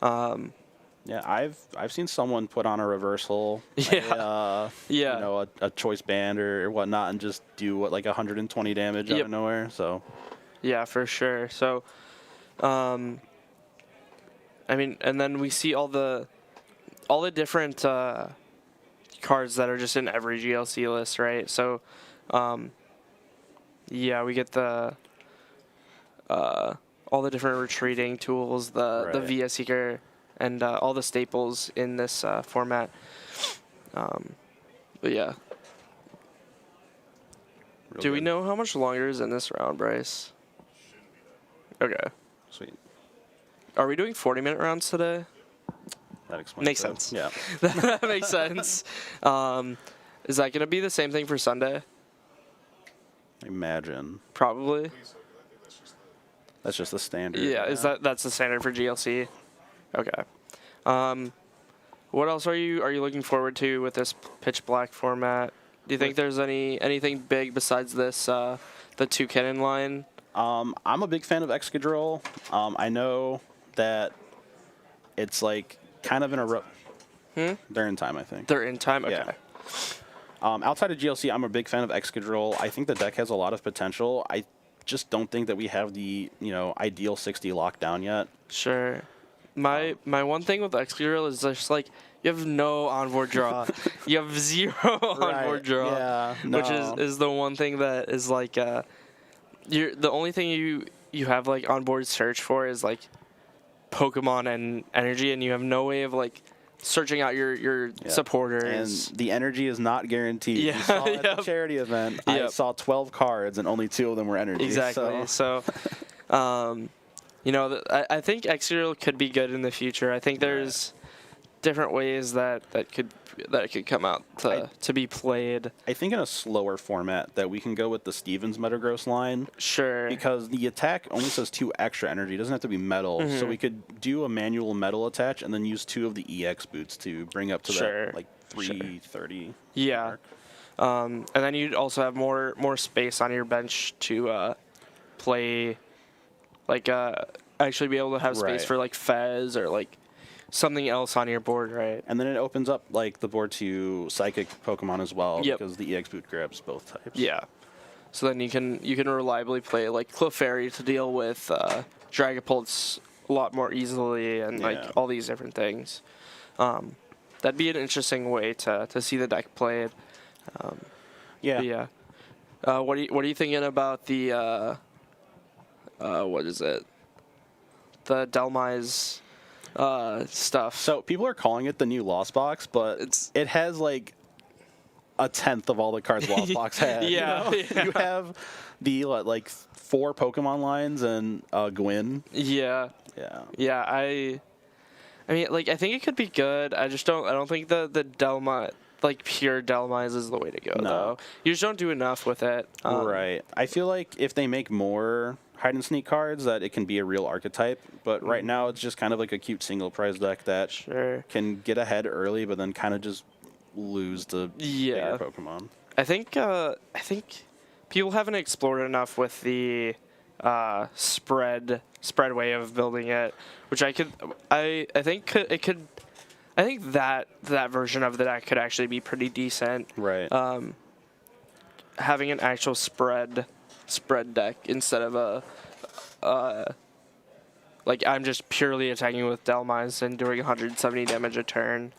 Yeah, I've seen someone put on a reversal, a choice band or whatnot, and just do like 120 damage out of nowhere. So. Yeah, for sure. So, I mean, and then we see all the different cards that are just in every GLC list, right? So, yeah, we get the all the different retreating tools, the Via Seeker, and all the staples in this format. But yeah. Do we know how much longer is in this round, Bryce? Okay. Sweet. Are we doing 40-minute rounds today? That explains Makes it. sense. Yeah. That makes sense. Is that going to be the same thing for Sunday? Imagine. Probably. That's just the standard. Yeah, that's the standard for GLC? Okay. What else are you looking forward to with this Pitch Black format? Do you think there's anything big besides this the 2 cannon line? I'm a big fan of Excadrill. I know that it's like kind of in a They're in time, I think. They're in time? Okay. Yeah. Outside of GLC, I'm a big fan of Excadrill. I think the deck has a lot of potential. I just don't think that we have the ideal 60 lockdown yet. Sure. My one thing with Excadrill is just like you have no onboard draw. You have 0 onboard draw, which is the one thing that is like the only thing you have like onboard search for is like Pokemon and energy, and you have no way of like searching out your supporters. And the energy is not guaranteed. Yeah. You saw at the charity event, I saw 12 cards and only 2 of them were energy. Exactly. So I think Excadrill could be good in the future. I think there's different ways that could come out to be played. I think in a slower format that we can go with the Stevens Metagross line. Sure. Because the attack only says 2 extra energy. It doesn't have to be metal. So we could do a manual metal attach and then use 2 of the EX boots to bring up to that like 330. Yeah. And then you'd also have more space on your bench to play, like actually be able to have space for like Fez or like something else on your board, right? And then it opens up like the board to Psychic Pokemon as well, because the EX boot grabs both types. Yeah. So then you can reliably play like Clefairy to deal with Dragapults a lot more easily, and like all these different things. That'd be an interesting way to see the deck played. Yeah. What are you thinking about the what is it? The Delmise stuff. So people are calling it the new Lost Box, but it has like 1/10 of all the cards Lost Box had. You have the like 4 Pokemon lines and Gwyn. Yeah. I mean, like, I think it could be good. I don't think the Delmise, like pure Delmise, is the way to go. Though you just don't do enough with it. Right. I feel like if they make more hide and sneak cards, that it can be a real archetype. But right now, it's just kind of like a cute single prize deck that can get ahead early, but then kind of just lose to bigger Pokemon. I think people haven't explored enough with the spread way of building it, which I think I think that version of the deck could actually be pretty decent. Right. Having an actual spread deck instead of like I'm just purely attacking with Delmines and doing 170 damage a turn.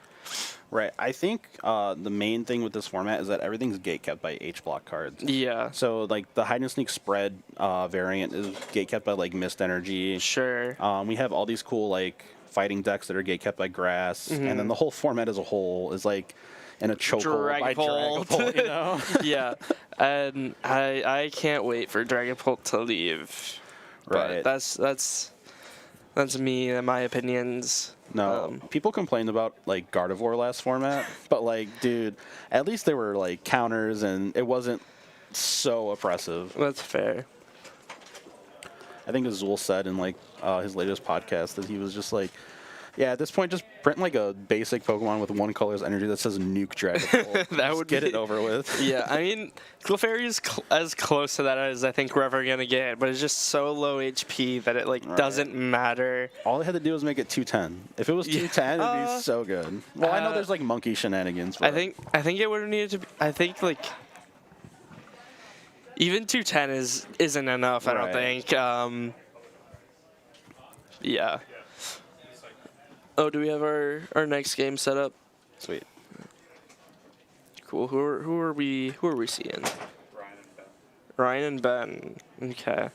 Right. I think the main thing with this format is that everything's gate-kept by H-block cards. Yeah. So, like, the hide and sneak spread variant is gate-kept by, like, Mist Energy. Sure. We have all these cool, like, fighting decks that are gate-kept by Grass. Mm-hmm. And then the whole format as a whole is, like, in a chokehold by Dragapult. Dragapult, you know? Yeah. And I can't wait for Dragapult to leave. Right. But that's me and my opinions. No, people complained about, like, Gardevoir last format, but, like, dude, at least there were, like, counters, and it wasn't so oppressive. That's fair. I think Azul said in, like, his latest podcast that he was just like, yeah, at this point, just print, like, a basic Pokemon with one color's energy that says Nuke Dragapult. That would get it over with. Yeah, I mean, Clefairy is as close to that as I think we're ever going to get, but it's just so low HP that it, like, doesn't matter. All they had to do was make it 210. If it was 210, it'd be so good. Well, I know there's, like, monkey shenanigans. But I think it would have needed to be, I think, like, even 210 isn't enough, I don't think. Yeah. Oh, do we have our next game set up? Sweet. Cool. Who are we seeing? Ryan and Ben. Okay.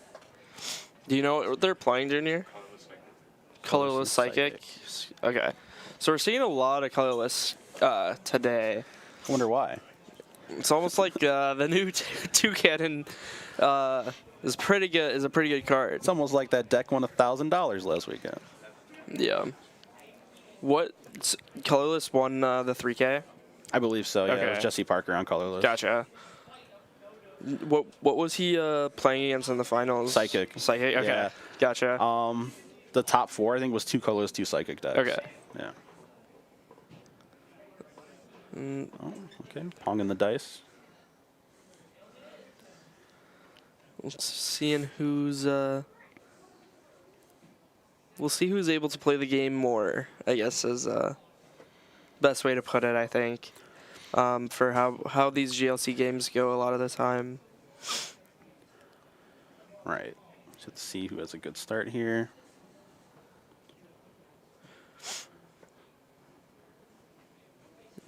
Do you know what they're playing, Junior? Colorless Psychic. Okay. So we're seeing a lot of colorless today. I wonder why. It's almost like the new Toucannon is pretty good. Is a pretty good card. It's almost like that deck won $1,000 last weekend. Yeah. What colorless won the 3K? I believe so. Yeah, Okay. it was Jesse Parker on colorless. Gotcha. What was he playing against in the finals? Psychic. Okay. Yeah. Gotcha. The top four, I think, was 2 colorless, 2 psychic decks. Okay. Yeah. Oh, okay. Ponging the dice. Seeing who's we'll see who's able to play the game more, I guess, is best way to put it, I think, for how these GLC games go a lot of the time. Right. Let's see who has a good start here.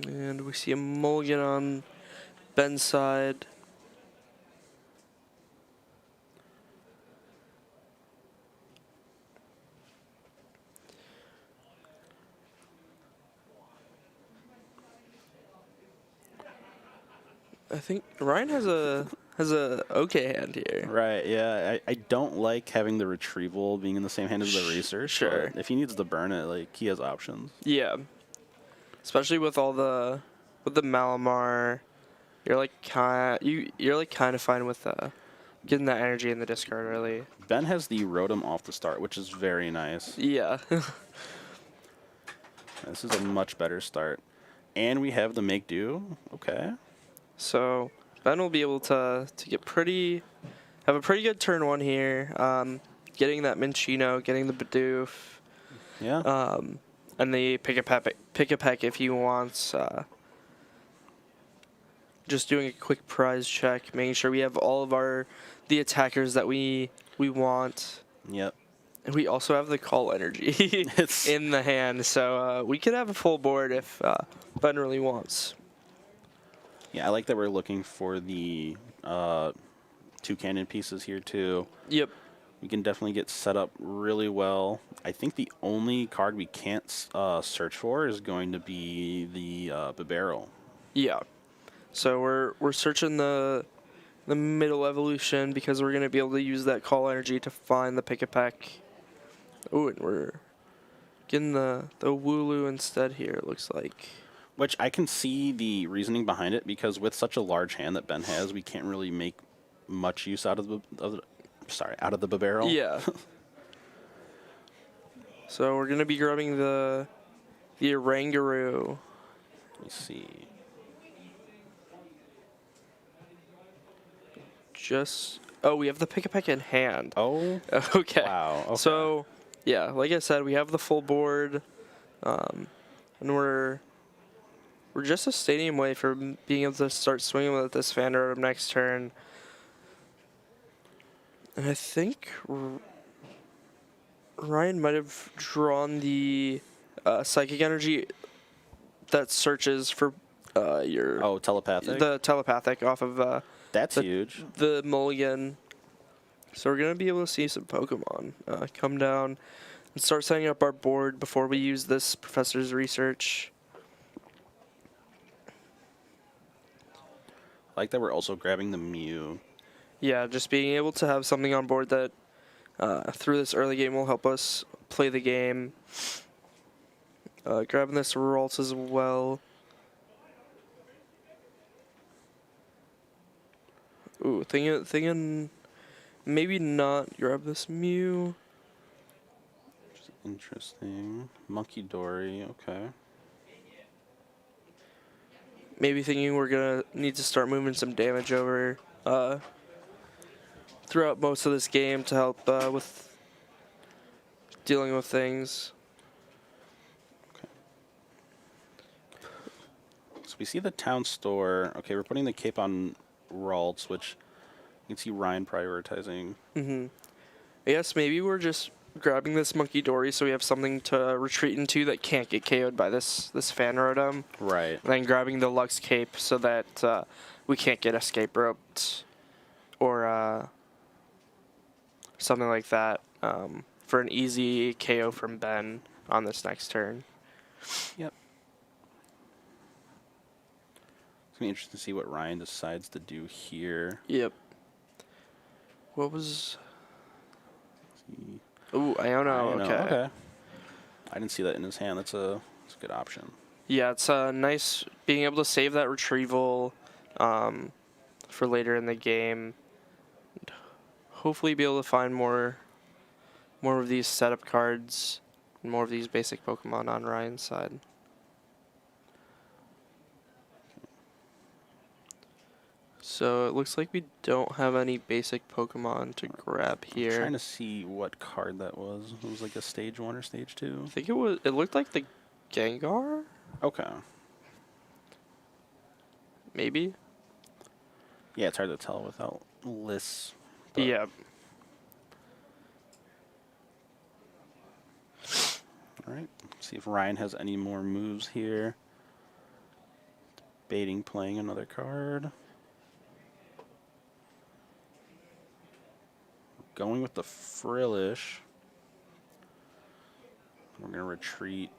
And we see a mulligan on Ben's side. I think Ryan has a okay hand here. Right, yeah. I don't like having the retrieval being in the same hand as the research. Sure. If he needs to burn it, like, he has options. Yeah. Especially with all the Malamar, you're like kind of fine with getting that energy in the discard early. Ben has the Rotom off the start, which is very nice. Yeah. This is a much better start. And we have the Make Do. Okay. So Ben will be able to have a pretty good turn one here. Getting that Minchino, getting the Bidoof. Yeah. And the pick a peck if he wants. Just doing a quick prize check, making sure we have all of the attackers that we want. Yep. And we also have the call energy in the hand, so we could have a full board if Ben really wants. Yeah, I like that we're looking for the 2 cannon pieces here too. Yep. We can definitely get set up really well. I think the only card we can't search for is going to be the Bibarel. Yeah. So we're searching the middle evolution because we're gonna be able to use that call energy to find the pick a peck. Oh, and we're getting the Wooloo instead here. It looks like. Which I can see the reasoning behind it, because with such a large hand that Ben has, we can't really make much use out of the Bibarel. Yeah. So we're gonna be grabbing the Oranguru. Let me see. Just Oh, we have the Pick-a-Peck in hand. Oh. Okay. Wow. Okay. So, yeah, like I said, we have the full board, and we're just a stadium away from being able to start swinging with this fan rotom next turn. And I think Ryan might have drawn the psychic energy that searches for your telepathic. the telepathic off of That's huge. the mulligan. So we're gonna be able to see some Pokemon come down and start setting up our board before we use this professor's research. I like that we're also grabbing the Mew. Yeah, just being able to have something on board that through this early game will help us play the game. Grabbing this Ralts as well. Ooh, thinking maybe not grab this Mew. Interesting. Monkey Dory, okay. Maybe thinking we're gonna need to start moving some damage over throughout most of this game to help with dealing with things. Okay. So we see the town store. Okay, we're putting the cape on Ralts, which you can see Ryan prioritizing. Mm-hmm. I guess maybe we're just grabbing this Monkey Dory so we have something to retreat into that can't get KO'd by this fan rotom. Right. And then grabbing the Lux Cape so that we can't get escape roped or something like that for an easy KO from Ben on this next turn. Yep. It's going to be interesting to see what Ryan decides to do here. Yep. What was... Ooh, Iono, okay. I didn't see that in his hand. That's a good option. Yeah, it's nice being able to save that retrieval for later in the game. Hopefully be able to find more of these setup cards and more of these basic Pokemon on Ryan's side. So it looks like we don't have any basic Pokemon to grab here. I'm trying to see what card that was. It was like a stage 1 or stage 2. I think it looked like the Gengar? Okay. Maybe? Yeah, it's hard to tell without lists. Yeah. All right. See if Ryan has any more moves here. Debating playing another card. Going with the Frillish. We're going to retreat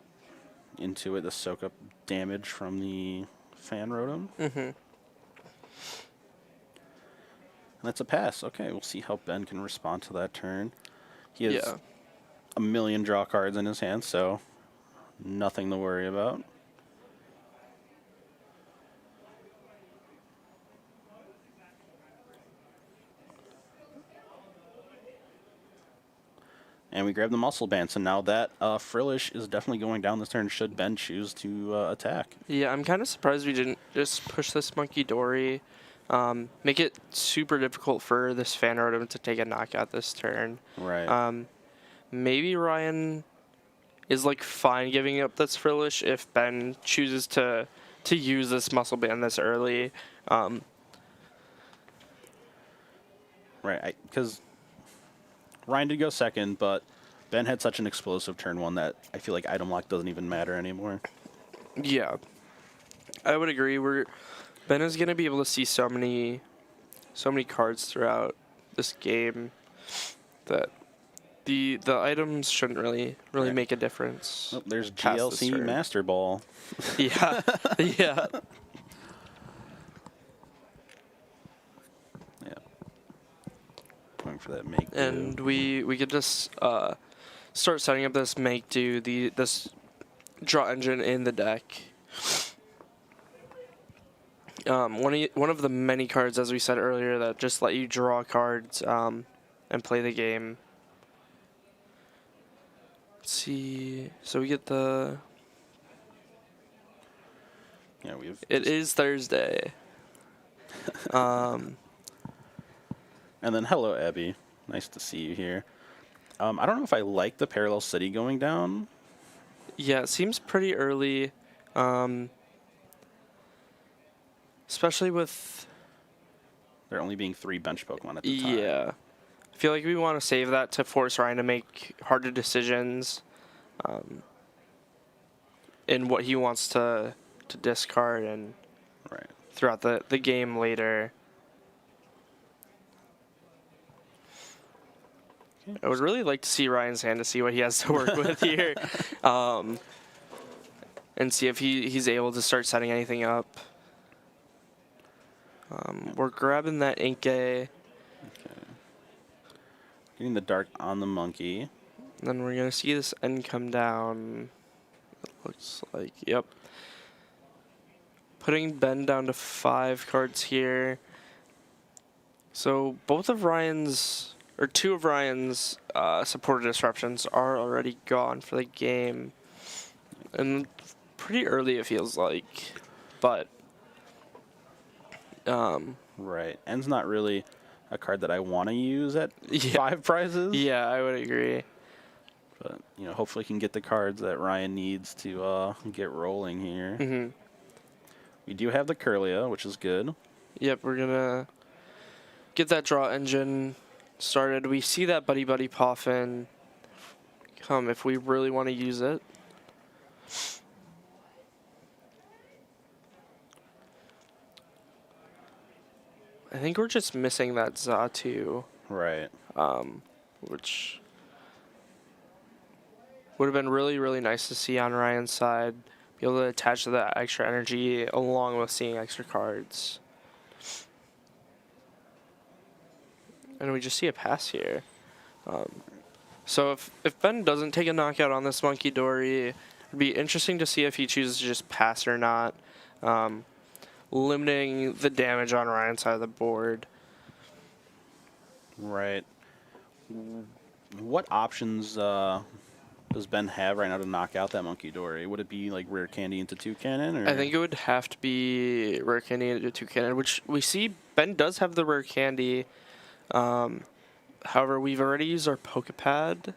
into it to soak up damage from the fan rotom. Mm-hmm. And that's a pass. Okay, we'll see how Ben can respond to that turn. He has a million draw cards in his hand, so nothing to worry about. And we grab the Muscle Band, so now that Frillish is definitely going down this turn should Ben choose to attack. Yeah, I'm kind of surprised we didn't just push this Monkey Dory. Make it super difficult for this fan rotom to take a knockout this turn. Right. Maybe Ryan is like fine giving up this Frillish if Ben chooses to use this Muscle Band this early. Right, because Ryan did go second, but Ben had such an explosive turn 1 that I feel like item lock doesn't even matter anymore. Yeah, I would agree. Ben is gonna be able to see so many cards throughout this game that the items shouldn't really Right. make a difference. Oh, there's past this GLC turn. Master Ball. Yeah, yeah. Yeah. Going for that make. And do. we could just start setting up this make do this draw engine in the deck. One of the many cards, as we said earlier, that just let you draw cards and play the game. Let's see. So we get the. Yeah, we have. It is Thursday. And then hello, Abby. Nice to see you here. I don't know if I like the parallel city going down. Yeah, it seems pretty early, especially with There only being 3 bench Pokemon at the time. yeah. I feel like we want to save that to force Ryan to make harder decisions, in what he wants to discard and Right. throughout the game later. Okay. I would really like to see Ryan's hand to see what he has to work with here, and see if he's able to start setting anything up. We're grabbing that Inkay, Getting the dark on the monkey. and then we're gonna see this end come down. It looks like, yep. Putting Ben down to 5 cards here. So both of Ryan's, or 2 of Ryan's supported disruptions are already gone for the game. And pretty early it feels like. But Right. End's not really a card that I want to use at Yeah. 5 prizes. yeah, I would agree. But, hopefully can get the cards that Ryan needs to get rolling here. hmm We do have the Curlia, which is good. Yep, we're gonna get that draw engine started. We see that Buddy Buddy Poffin come if we really want to use it. I think we're just missing that Zatu, Right. which would have been really, really nice to see on Ryan's side. Be able to attach to that extra energy along with seeing extra cards. And we just see a pass here. So if Ben doesn't take a knockout on this Monkey Dory, it'd be interesting to see if he chooses to just pass or not, limiting the damage on Ryan's side of the board. Right. What options does Ben have right now to knock out that Monkey Dory? Would it be like Rare Candy into 2 Cannon? Or? I think it would have to be Rare Candy into 2 Cannon, which we see Ben does have the Rare Candy. However, we've already used our Pokepad,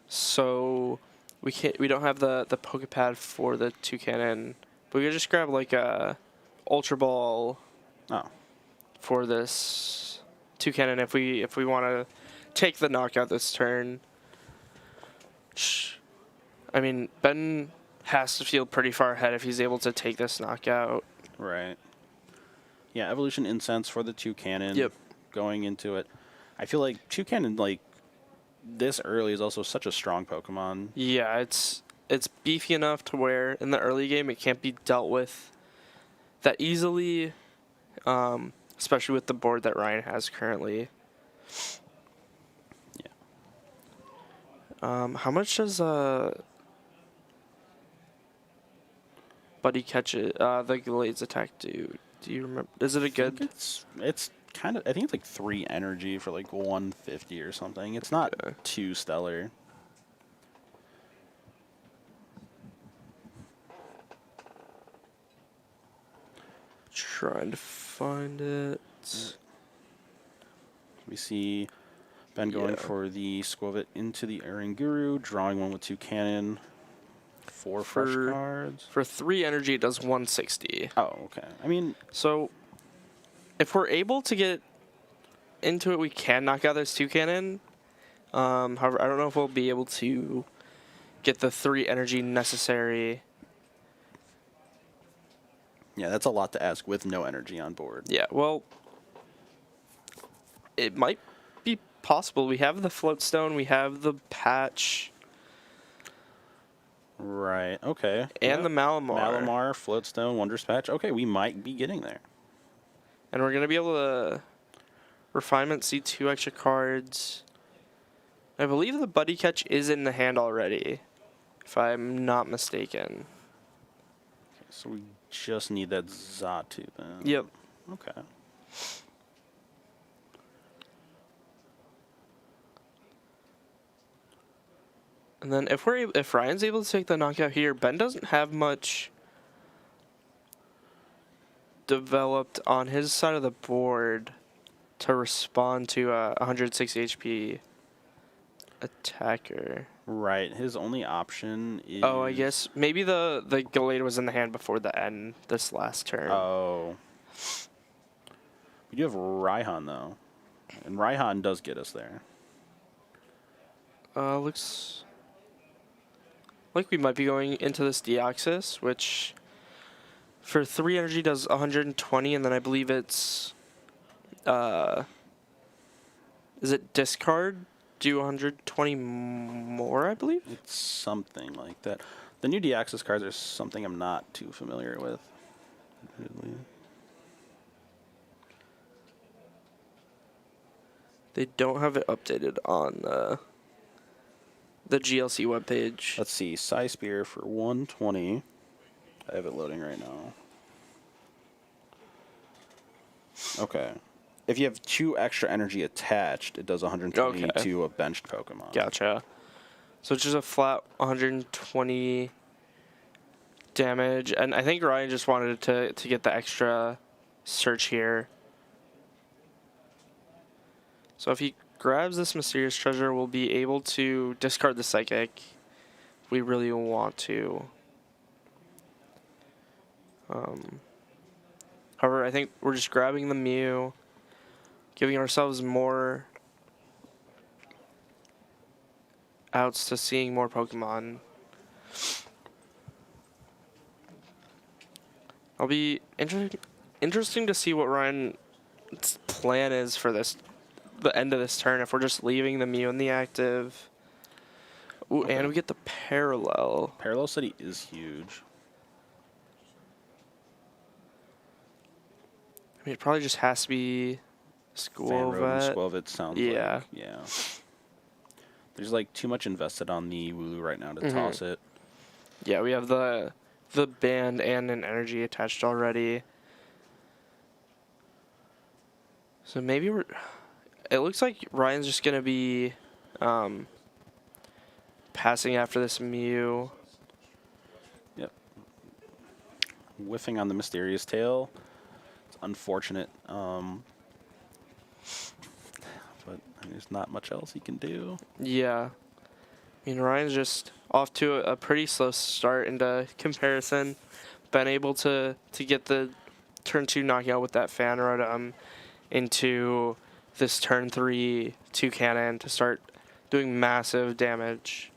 so we don't have the Pokepad for the 2 Cannon. But we could just grab like a Ultra Ball for this 2 Cannon if we want to take the knockout this turn. I mean, Ben has to feel pretty far ahead if he's able to take this knockout. Right. Yeah, Evolution Incense for the 2 Cannon. Yep. Going into it. I feel like 2 Cannon, like, this early is also such a strong Pokemon. Yeah, it's beefy enough to where in the early game it can't be dealt with that easily, especially with the board that Ryan has currently. Yeah. How much does Buddy Catch it? The Glades attack do? Do you remember? Is it a good? It's kind of. I think it's like 3 energy for like 150 or something. It's not too stellar. Trying to find it. We see Ben going for the Squovit into the Oranguru, drawing one with 2 Cannon. 4 fresh cards. For 3 energy, it does 160. Oh, okay. I mean, so if we're able to get into it, we can knock out this 2 Cannon. However, I don't know if we'll be able to get the 3 energy necessary. yeah, that's a lot to ask with no energy on board. Yeah, well, it might be possible. We have the Floatstone, we have the Patch, Right, okay. and the Malamar. Malamar, Floatstone, Wondrous Patch. Okay, we might be getting there. And we're going to be able to Refinement, see 2 extra cards. I believe the Buddy Catch is in the hand already, if I'm not mistaken. So we just need that Zatu then. Yep. Okay. And then if Ryan's able to take the knockout here, Ben doesn't have much developed on his side of the board. to respond to a 160 HP attacker. Right. His only option is. Oh, I guess maybe the Gallade was in the hand before the end this last turn. Oh. We do have Raihan, though. And Raihan does get us there. Looks like we might be going into this Deoxys, which for 3 energy does 120, and then I believe it's is it discard? Do 120 more, I believe? It's something like that. The new Deoxys cards are something I'm not too familiar with. Really. They don't have it updated on the GLC webpage. Let's see. Psy Spear for 120. I have it loading right now. Okay. If you have 2 extra energy attached, it does 120 to a benched Pokemon. Gotcha. So it's just a flat 120 damage, and I think Ryan just wanted to get the extra search here. So if he grabs this mysterious treasure, we'll be able to discard the Psychic if we really want to. However, I think we're just grabbing the Mew, giving ourselves more outs to seeing more Pokemon. I'll be interesting to see what Ryan's plan is for the end of this turn, if we're just leaving the Mew in the active. Ooh, okay. And we get the Parallel. Parallel City is huge. I mean, it probably just has to be Squirvet. Squirvet sounds like. Yeah. There's like too much invested on the Wooloo right now to toss it. Yeah, we have the band and an energy attached already. So maybe it looks like Ryan's just going to be passing after this Mew. Yep. Whiffing on the Mysterious Tail. It's unfortunate. But there's not much else he can do. Yeah. I mean, Ryan's just off to a pretty slow start into comparison. Been able to get the turn 2 knockout with that Fan Rotom into this turn 3 Toucannon to start doing massive damage.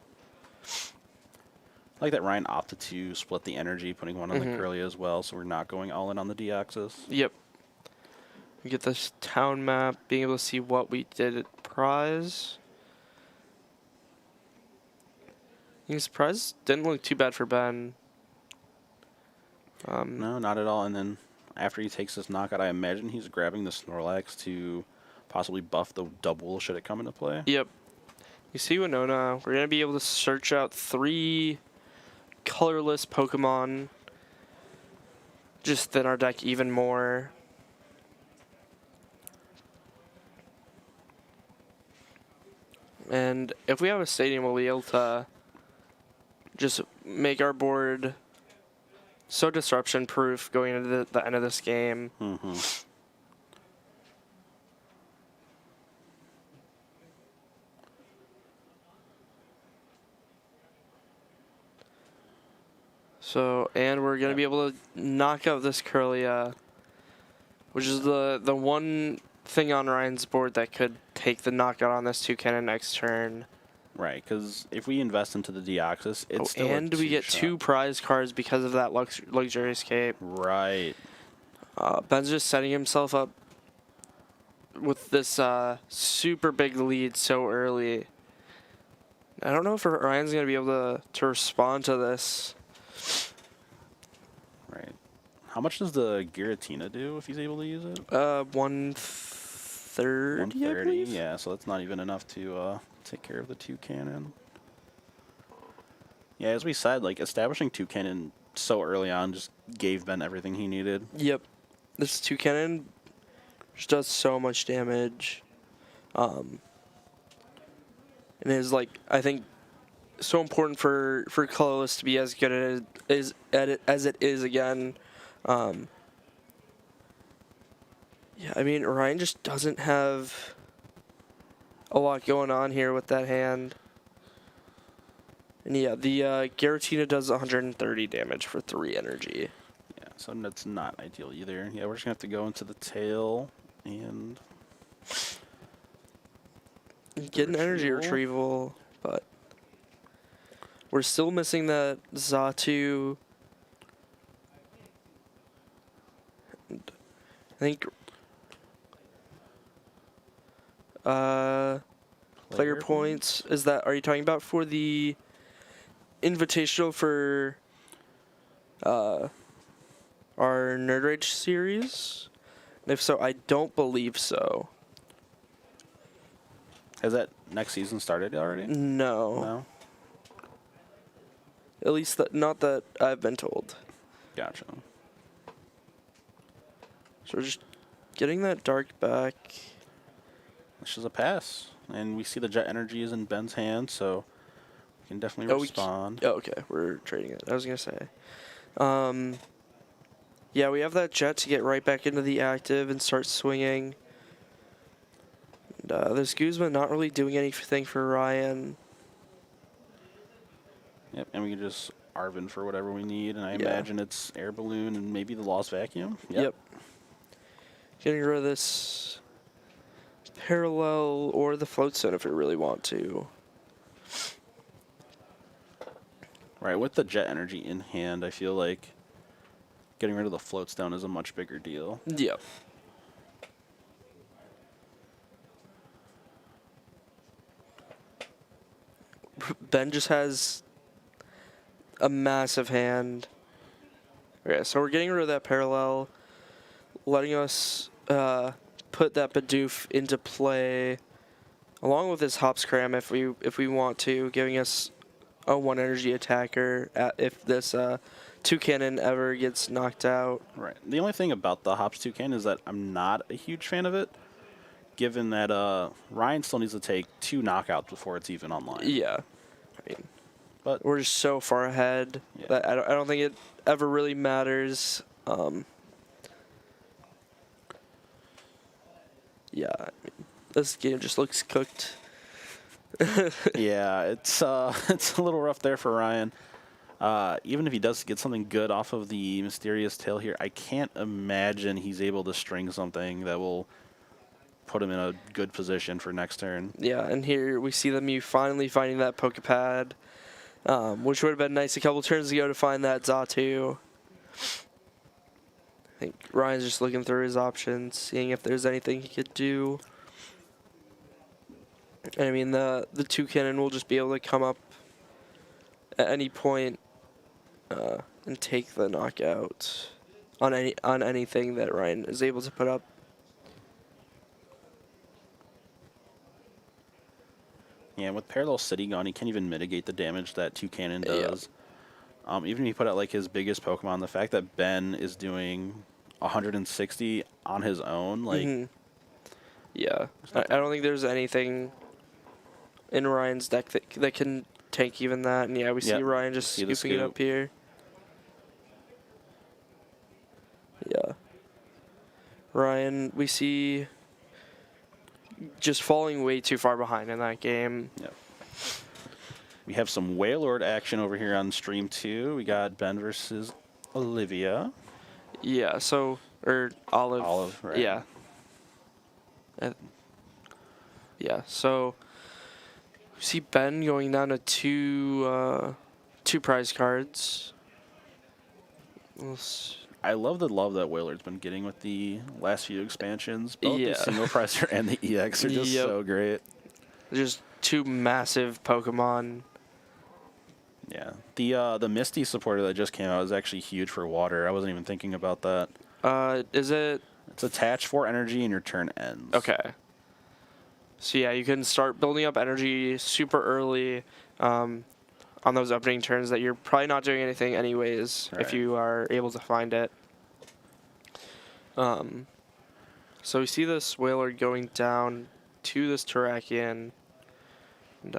I like that Ryan opted to split the energy, putting one on the Curlia as well, so we're not going all in on the Deoxys. Yep. We get this town map, being able to see what we did at prize. His prize didn't look too bad for Ben. No, not at all. And then after he takes this knockout, I imagine he's grabbing the Snorlax to possibly buff the double should it come into play. Yep. You see Winona, we're going to be able to search out 3 colorless Pokemon. Just thin our deck even more. And if we have a stadium, we'll be able to just make our board so disruption proof going into the end of this game. So, and we're going to be able to knock out this Curlia, which is the one thing on Ryan's board that could take the knockout on this Toucannon next turn. Right, because if we invest into the Deoxys, it's still and we get 2 prize cards because of that Luxurious Cape. Right. Ben's just setting himself up with this super big lead so early. I don't know if Ryan's going to be able to respond to this. Right. How much does the Giratina do if he's able to use it? 130, 130, yeah, so that's not even enough to take care of the Toucannon. Yeah, as we said, like, establishing Toucannon so early on just gave Ben everything he needed. Yep. This Toucannon just does so much damage. And is, like, I think, so important for colorless to be as good as it is again. Yeah, I mean, Ryan just doesn't have a lot going on here with that hand. And yeah, the Giratina does 130 damage for 3 energy. Yeah, so that's not ideal either. Yeah, we're just going to have to go into the tail and Get an energy retrieval, but we're still missing that Xatu. And I think player points is that, are you talking about for the invitational for our Nerd Rage series? And if so, I don't believe so. Has that next season started already? No. No? At least not that I've been told. Gotcha. So we're just getting that dark back. This is a pass. And we see the jet energy is in Ben's hand, so we can definitely respond. Okay, we're trading it. I was going to say. Yeah, we have that jet to get right back into the active and start swinging. And, this Guzman not really doing anything for Ryan. Yep, and we can just Arvin for whatever we need, and I imagine it's air balloon and maybe the lost vacuum. Yep. Getting rid of this parallel or the float zone if we really want to. Right, with the jet energy in hand, I feel like getting rid of the float stone is a much bigger deal. Yep. Ben just has a massive hand. Okay, so we're getting rid of that parallel, letting us put that Bidoof into play, along with his Hops Cram if we want to, giving us a 1 energy attacker if this Toucannon ever gets knocked out. Right. The only thing about the Hops Toucan is that I'm not a huge fan of it, given that Ryan still needs to take 2 knockouts before it's even online. Yeah. I mean, but we're just so far ahead that I don't think it ever really matters. Yeah, I mean, this game just looks cooked. Yeah, it's a little rough there for Ryan. Even if he does get something good off of the mysterious tail here, I can't imagine he's able to string something that will put him in a good position for next turn. Yeah, and here we see the Mew finally finding that Pokepad, which would have been nice a couple turns ago to find that Xatu. I think Ryan's just looking through his options, seeing if there's anything he could do. And I mean, the Toucannon will just be able to come up at any point and take the knockout on anything that Ryan is able to put up. Yeah, with Parallel City gone, he can't even mitigate the damage that Toucannon does. Yeah. Even if he put out like his biggest Pokemon, the fact that Ben is doing 160 on his own, like... Yeah, I don't think there's anything in Ryan's deck that can tank even that. And yeah, we see Ryan just scooping it up here. Yeah. Ryan, we see just falling way too far behind in that game. Yep. We have some Wailord action over here on stream 2. We got Ben versus Olivia. Yeah, so, or Olive. Olive, right. Yeah. Yeah, so we see Ben going down to two prize cards. I love the love that Wailord's been getting with the last few expansions. Both the single prizer and the EX are just so great. Just 2 massive Pokemon. Yeah. The Misty supporter that just came out is actually huge for water. I wasn't even thinking about that. Is it? It's attached 4 energy and your turn ends. Okay. So yeah, you can start building up energy super early on those opening turns that you're probably not doing anything anyways if you are able to find it. So we see this Wailord going down to this Terrakion. And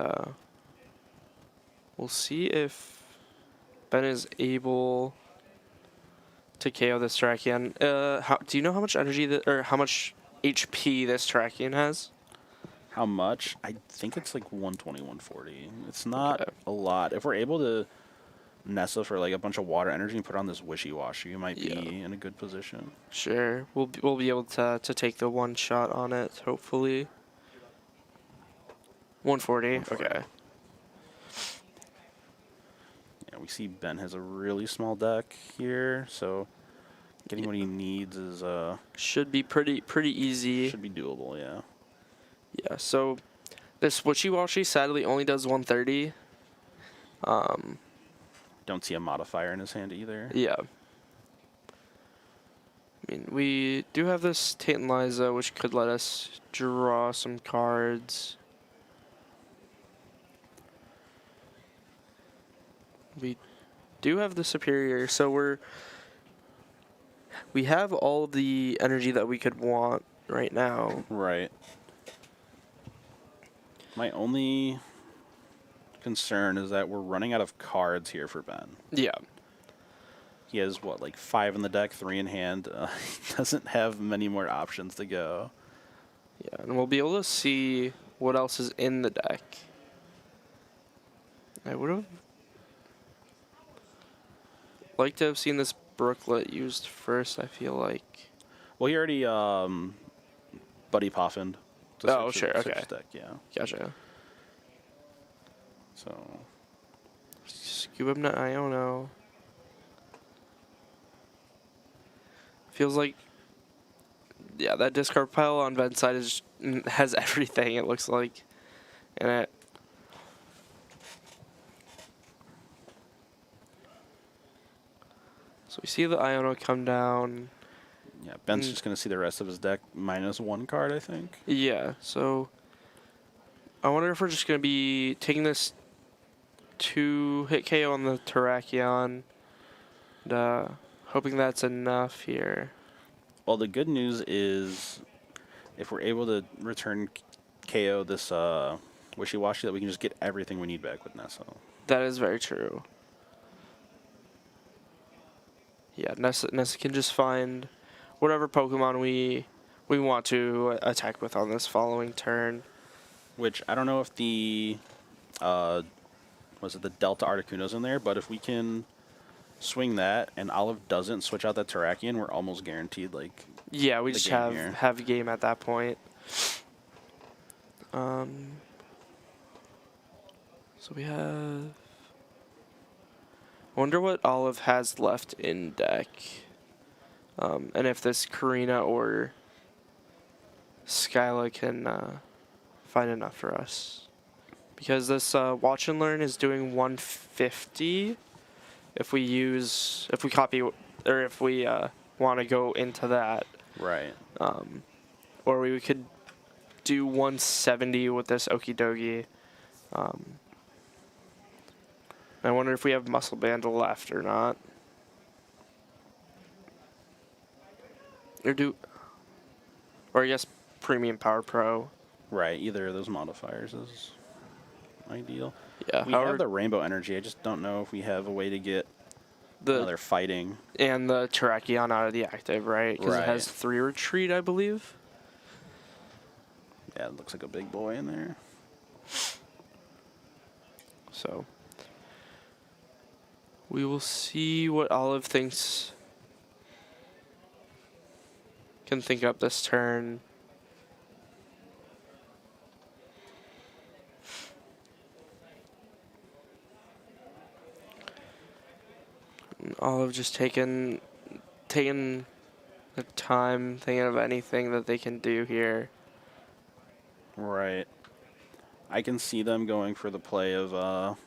we'll see if Ben is able to KO this Terrakion. Do you know how much energy or how much HP this Terrakion has? How much? I think it's like 120, 140. It's not Okay. a lot. If we're able to Nessa for like a bunch of water energy and put on this wishy-washy, you might be in a good position. Sure. We'll be able to take the one shot on it, hopefully. 140. 140. Okay. Yeah, we see Ben has a really small deck here, so getting what he needs is should be pretty easy. should be doable, yeah. Yeah, so this Wishy-Washy sadly only does 130. Don't see a modifier in his hand either. Yeah. I mean, we do have this Tantaliza, which could let us draw some cards. We do have the Superior, so we have all the energy that we could want right now. Right. My only concern is that we're running out of cards here for Ben. Yeah. He has, what, like 5 in the deck, 3 in hand. He doesn't have many more options to go. Yeah, and we'll be able to see what else is in the deck. I would have liked to have seen this Brooklet used first, I feel like. Well, he already Buddy Poffined. Oh, sure, okay. His deck, yeah. Gotcha. So Scubabnet Iono. Feels like, yeah, that discard pile on Ben's side has everything, it looks like, in it. So we see the Iono come down. yeah, Ben's just going to see the rest of his deck minus 1 card, I think. Yeah, so I wonder if we're just going to be taking this 2-hit KO on the Terrakion, and hoping that's enough here. Well, the good news is if we're able to return KO this Wishy-Washy, that we can just get everything we need back with Nessa. That is very true. Yeah, Nessa can just find whatever Pokemon we want to attack with on this following turn. Which, I don't know if the, was it the Delta Articuno's in there, but if we can swing that and Olive doesn't switch out that Terrakion, we're almost guaranteed, like, yeah, we the just game here. have a game at that point. So we have... I wonder what Olive has left in deck. And if this Karina or Skyla can find enough for us. Because this Watch and Learn is doing 150 if we copy, or if we want to go into that. Right. Or we could do 170 with this Okidogi. I wonder if we have Muscle Band left or not. Or I guess Premium Power Pro. Right, either of those modifiers is ideal. Yeah, We have the Rainbow Energy, I just don't know if we have a way to get another fighting. And the Terrakion out of the active, right? Because Right. it has 3 retreat, I believe. Yeah, it looks like a big boy in there. So we will see what Olive can think up this turn. And Olive just taking the time, thinking of anything that they can do here. Right. I can see them going for the play of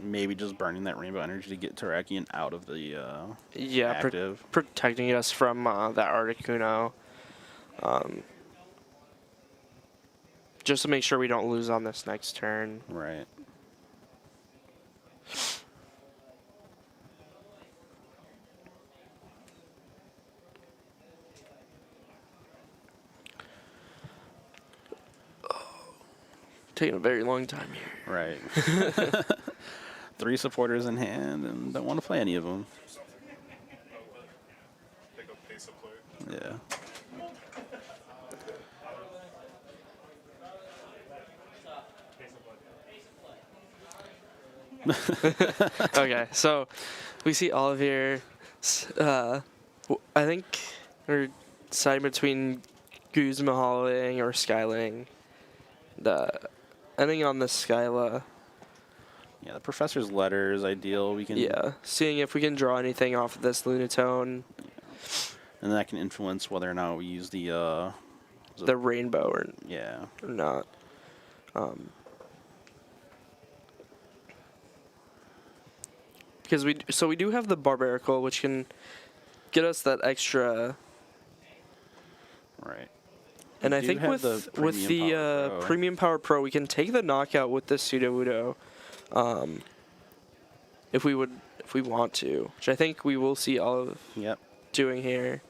maybe just burning that Rainbow Energy to get Terrakion out of the active. Protecting us from that Articuno. Just to make sure we don't lose on this next turn. Right. Taking a very long time here. Right. 3 supporters in hand and don't want to play any of them. Okay, so we see Olive here. I think we're deciding between Guzmahaling or Skyling. Ending on the Skyla. Yeah, the professor's letter is ideal. We can Seeing if we can draw anything off of this Lunatone. And that can influence whether or not we use the rainbow or not. Because we do have the Barbarical, which can get us that extra. Right. And I think with the Premium Power Pro, we can take the knockout with the Sudowoodo, if we want to, which I think we will see Olive doing here.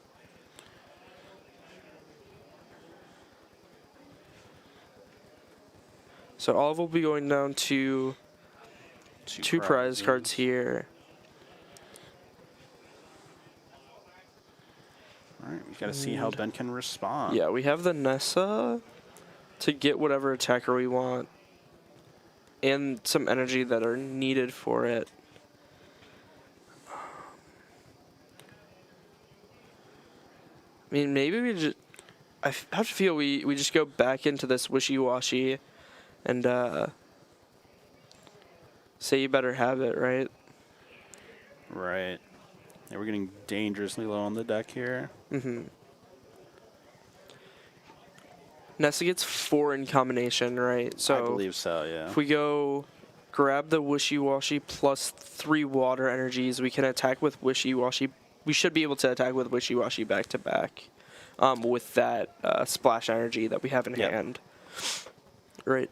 So Olive will be going down to two prize cards here. All right, we got to see how Ben can respond. Yeah, we have the Nessa to get whatever attacker we want and some energy that are needed for it. I mean, maybe we just... I have to feel we just go back into this wishy-washy and say you better have it, right? Right. Yeah, we're getting dangerously low on the deck here. Mm-hmm. Nessa gets 4 in combination, right? So I believe so, yeah. If we go grab the Wishy-Washy plus 3 water energies, we can attack with Wishy-Washy. We should be able to attack with Wishy-Washy back-to-back with that splash energy that we have in hand. Right,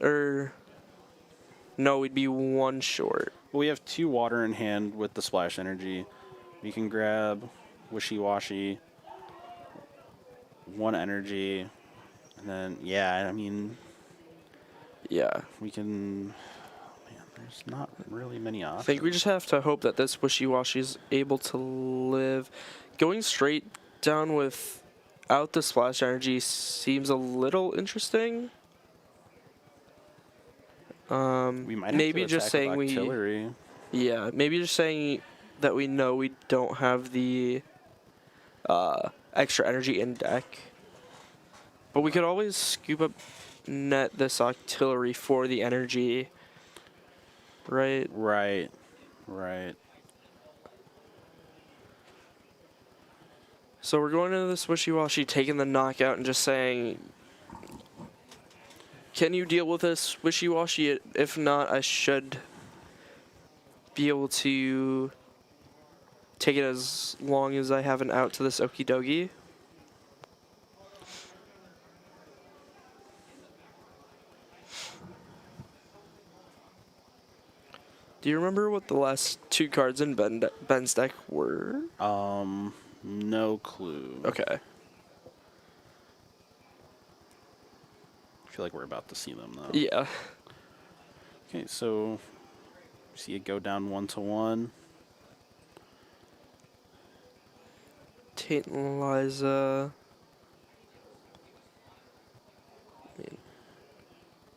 no, we'd be 1 short. Well, we have 2 water in hand with the splash energy. We can grab Wishy-Washy, 1 energy, and then, I mean... Yeah. We can... Man, there's not really many options. I think we just have to hope that this Wishy-Washy is able to live. Going straight down without the splash energy seems a little interesting. We might have maybe to just attack saying with artillery. Maybe just saying that we know we don't have the extra energy in deck. But we could always scoop up net this artillery for the energy. Right? Right. So we're going into this Wishy-Washy, taking the knockout and just saying, can you deal with this Wishy-Washy? If not, I should be able to take it as long as I have an out to this Okie Dokie. Do you remember what the last 2 cards in Ben's deck were? No clue. Okay. I feel like we're about to see them, though. Yeah. Okay, so see it go down 1-1. Tate and Liza. I mean,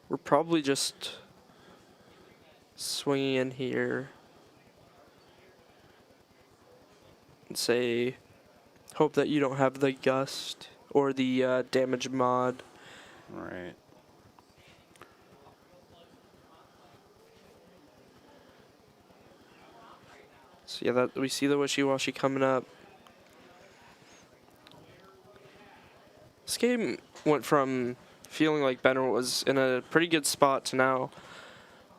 we're probably just swinging in here and say, hope that you don't have the gust or the damage mod. Right. So yeah, that we see the Wishy-Washy coming up. This game went from feeling like Ben was in a pretty good spot to now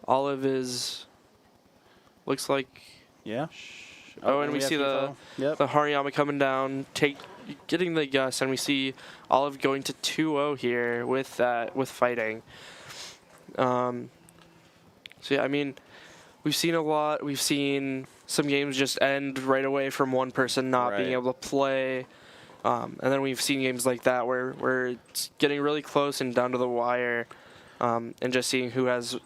Olive looks like... Yeah. And we see the Hariyama coming down, getting the gust, and we see Olive going to 2-0 here with fighting. So yeah, I mean, we've seen a lot. We've seen some games just end right away from one person not being able to play. And then we've seen games like that where it's getting really close and down to the wire, and just seeing who is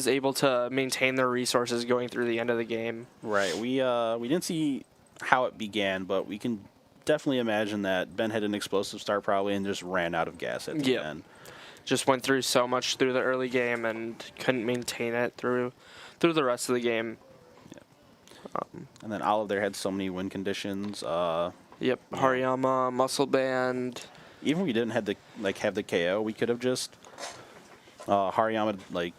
able to maintain their resources going through the end of the game. Right. We didn't see how it began, but we can definitely imagine that Ben had an explosive start probably and just ran out of gas at the end. Just went through so much through the early game and couldn't maintain it through through the rest of the game. And then Olive there had so many win conditions. Yep, Hariyama, Muscle Band. Even if we didn't have the KO, we could have just Hariyama like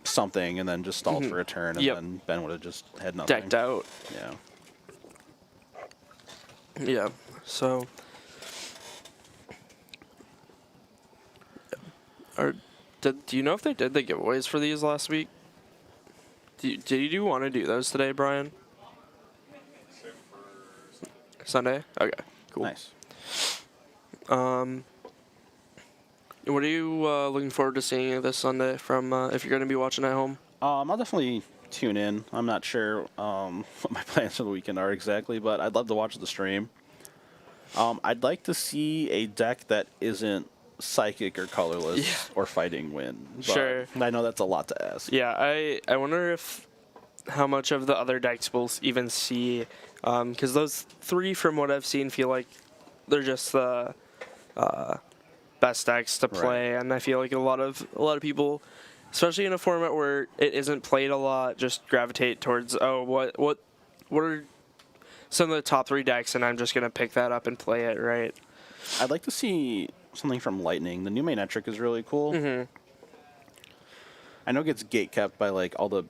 something and then just stalled for a turn, and then Ben would have just had nothing. Decked out. Yeah. Yeah. So. Do you know if they did the giveaways for these last week? Did you want to do those today, Brian? Sunday? Okay, cool. Nice. What are you looking forward to seeing this Sunday from if you're going to be watching at home? I'll definitely tune in. I'm not sure what my plans for the weekend are exactly, but I'd love to watch the stream. I'd like to see a deck that isn't psychic or colorless or fighting win. But sure. I know that's a lot to ask. Yeah, I wonder how much of the other decks we'll even see, because those three, from what I've seen, feel like they're just the best decks to play, and I feel like a lot of people, especially in a format where it isn't played a lot, just gravitate towards what are some of the top 3 decks, and I'm just gonna pick that up and play it, right? I'd like to see something from Lightning. The new Manetric is really cool. I know it gets gate kept by like all the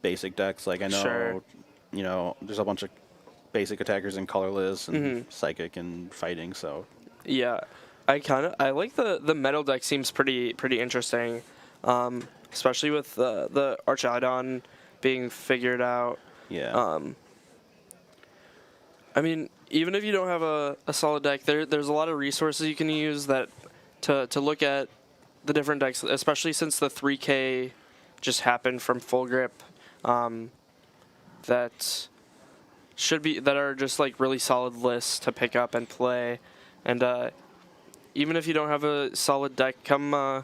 basic decks. Like I know, you know, there's a bunch of basic attackers in colorless and psychic and fighting. So yeah, I like the metal deck. Seems pretty interesting, especially with the Archidon being figured out. Yeah. I mean, even if you don't have a solid deck, there's a lot of resources you can use that to look at the different decks, especially since the 3K just happened from Full Grip, that are just like really solid lists to pick up and play. And even if you don't have a solid deck, come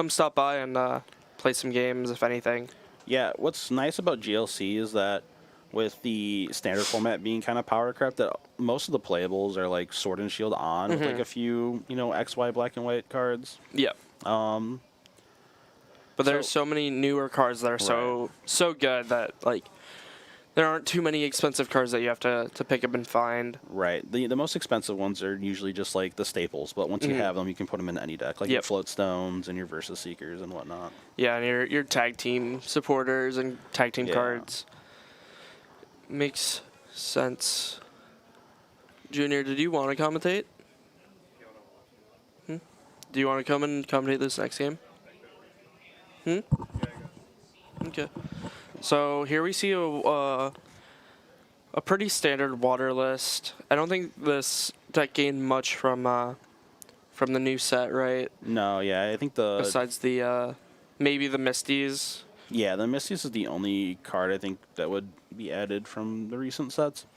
stop by and play some games, if anything. Yeah, what's nice about GLC is that with the standard format being kind of power crept, that most of the playables are like Sword and Shield on with like a few, you know, XY black and white cards. Yeah. But there's so many newer cards that are so good that like there aren't too many expensive cards that you have to pick up and find. Right. The most expensive ones are usually just like the staples, but once you have them, you can put them in any deck, like your Float Stones and your Versus Seekers and whatnot. Yeah, and your tag team supporters and tag team cards. Makes sense. Junior, did you want to commentate? Do you want to come and commentate this next game? Okay. So here we see a pretty standard water list. I don't think this deck gained much from the new set, right? No, yeah, I think besides the maybe the Misties. Yeah, the Misties is the only card I think that would be added from the recent sets.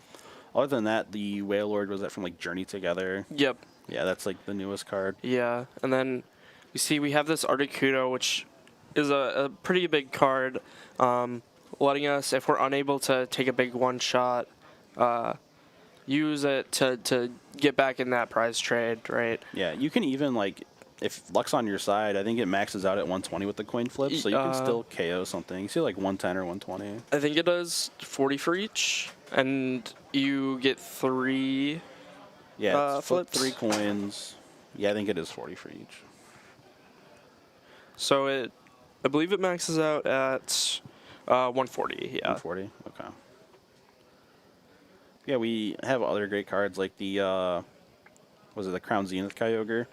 Other than that, the Whale Lord was that from like Journey Together. Yep. Yeah, that's like the newest card. Yeah, and then we have this Articuno, which is a pretty big card, letting us, if we're unable to take a big one shot, use it to get back in that prize trade, right? Yeah, you can even like, if luck's on your side, I think it maxes out at 120 with the coin flip, so you can still KO something. You see like 110 or 120. I think it does 40 for each, and you get 3. Yeah, flip flips. 3 coins. Yeah, I think it is 40 for each. So I believe it maxes out at 140. Yeah. 140. Okay. Yeah, we have other great cards like the the Crown Zenith Kyogre.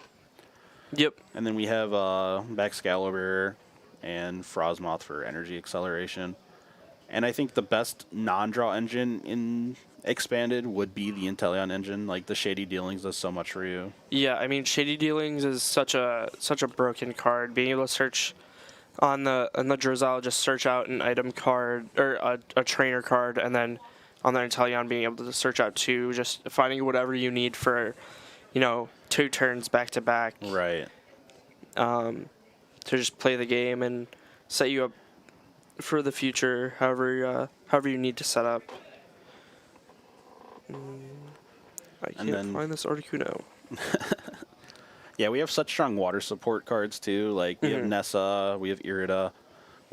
Yep. And then we have Baxcalibur and Frostmoth for energy acceleration. And I think the best non-draw engine in Expanded would be the Inteleon engine. Like the Shady Dealings does so much for you. Yeah, I mean Shady Dealings is such a broken card. Being able to search on the Drizzile, just search out an item card or a trainer card, and then on the Inteleon being able to search out 2, just finding whatever you need for, 2 turns back to back. Right. To just play the game and set you up for the future, however you need to set up. I can't find this Articuno. Yeah, we have such strong water support cards too. Like we have Nessa, we have Irida,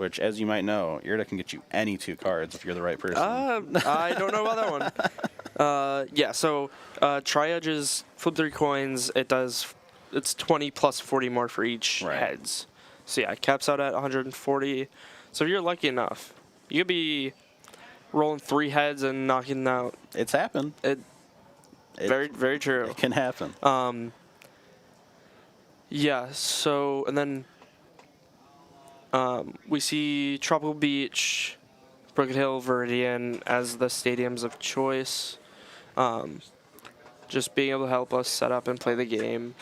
which, as you might know, Irida can get you any 2 cards if you're the right person. I don't know about that one. Yeah, so Tri-Edges, flip 3 coins. It's 20 plus 40 more for each heads. So yeah, it caps out at 140. So if you're lucky enough, you could be rolling 3 heads and knocking out. It's happened. Very, very true. It can happen. Yeah, so, and then we see Tropical Beach, Broken Hill, Viridian as the stadiums of choice. Just being able to help us set up and play the game.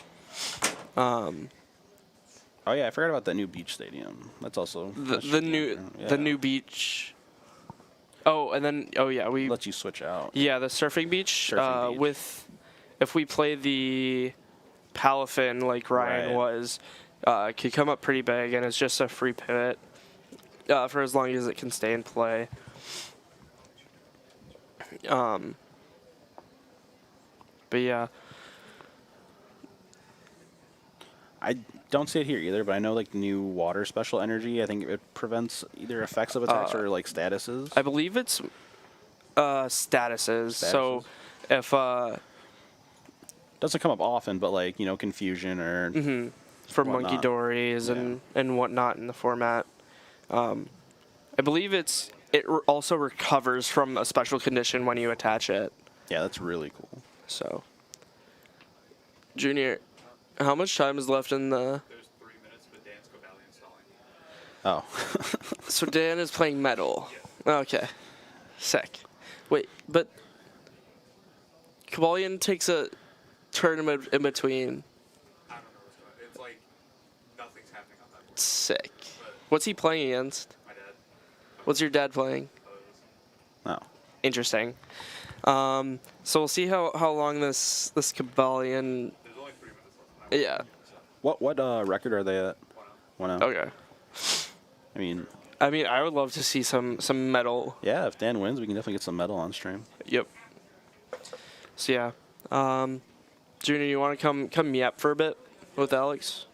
Oh yeah, I forgot about that new beach stadium. That's also the new beach. Oh, and then we let you switch out. Yeah, the surfing beach. With if we play the Palafin like Ryan was, could come up pretty big, and it's just a free pivot for as long as it can stay in play. But yeah. I don't see it here either, but I know like the new water special energy, I think it prevents either effects of attacks or like statuses. I believe it's statuses. So if doesn't come up often, but like, you know, confusion or for Monkey Dories and whatnot in the format. I believe it also recovers from a special condition when you attach it. Yeah, that's really cool. So, Junior, how much time is left in the... There's 3 minutes, but Dan's Cobally installing. Oh. So Dan is playing metal. Yeah. Okay. Sick. Wait, but Kabalion takes a tournament in between. I don't know what's going on. It's like nothing's happening on that board. Sick. But what's he playing against? My dad. What's your dad playing? Oh. Interesting. So we'll see how long this Kabalion... There's only 3 minutes left. Yeah. What record are they at? 1-0. Okay. I mean, I would love to see some metal. Yeah, if Dan wins, we can definitely get some metal on stream. Yep. So yeah, Junior, you want to come me up for a bit with Alex?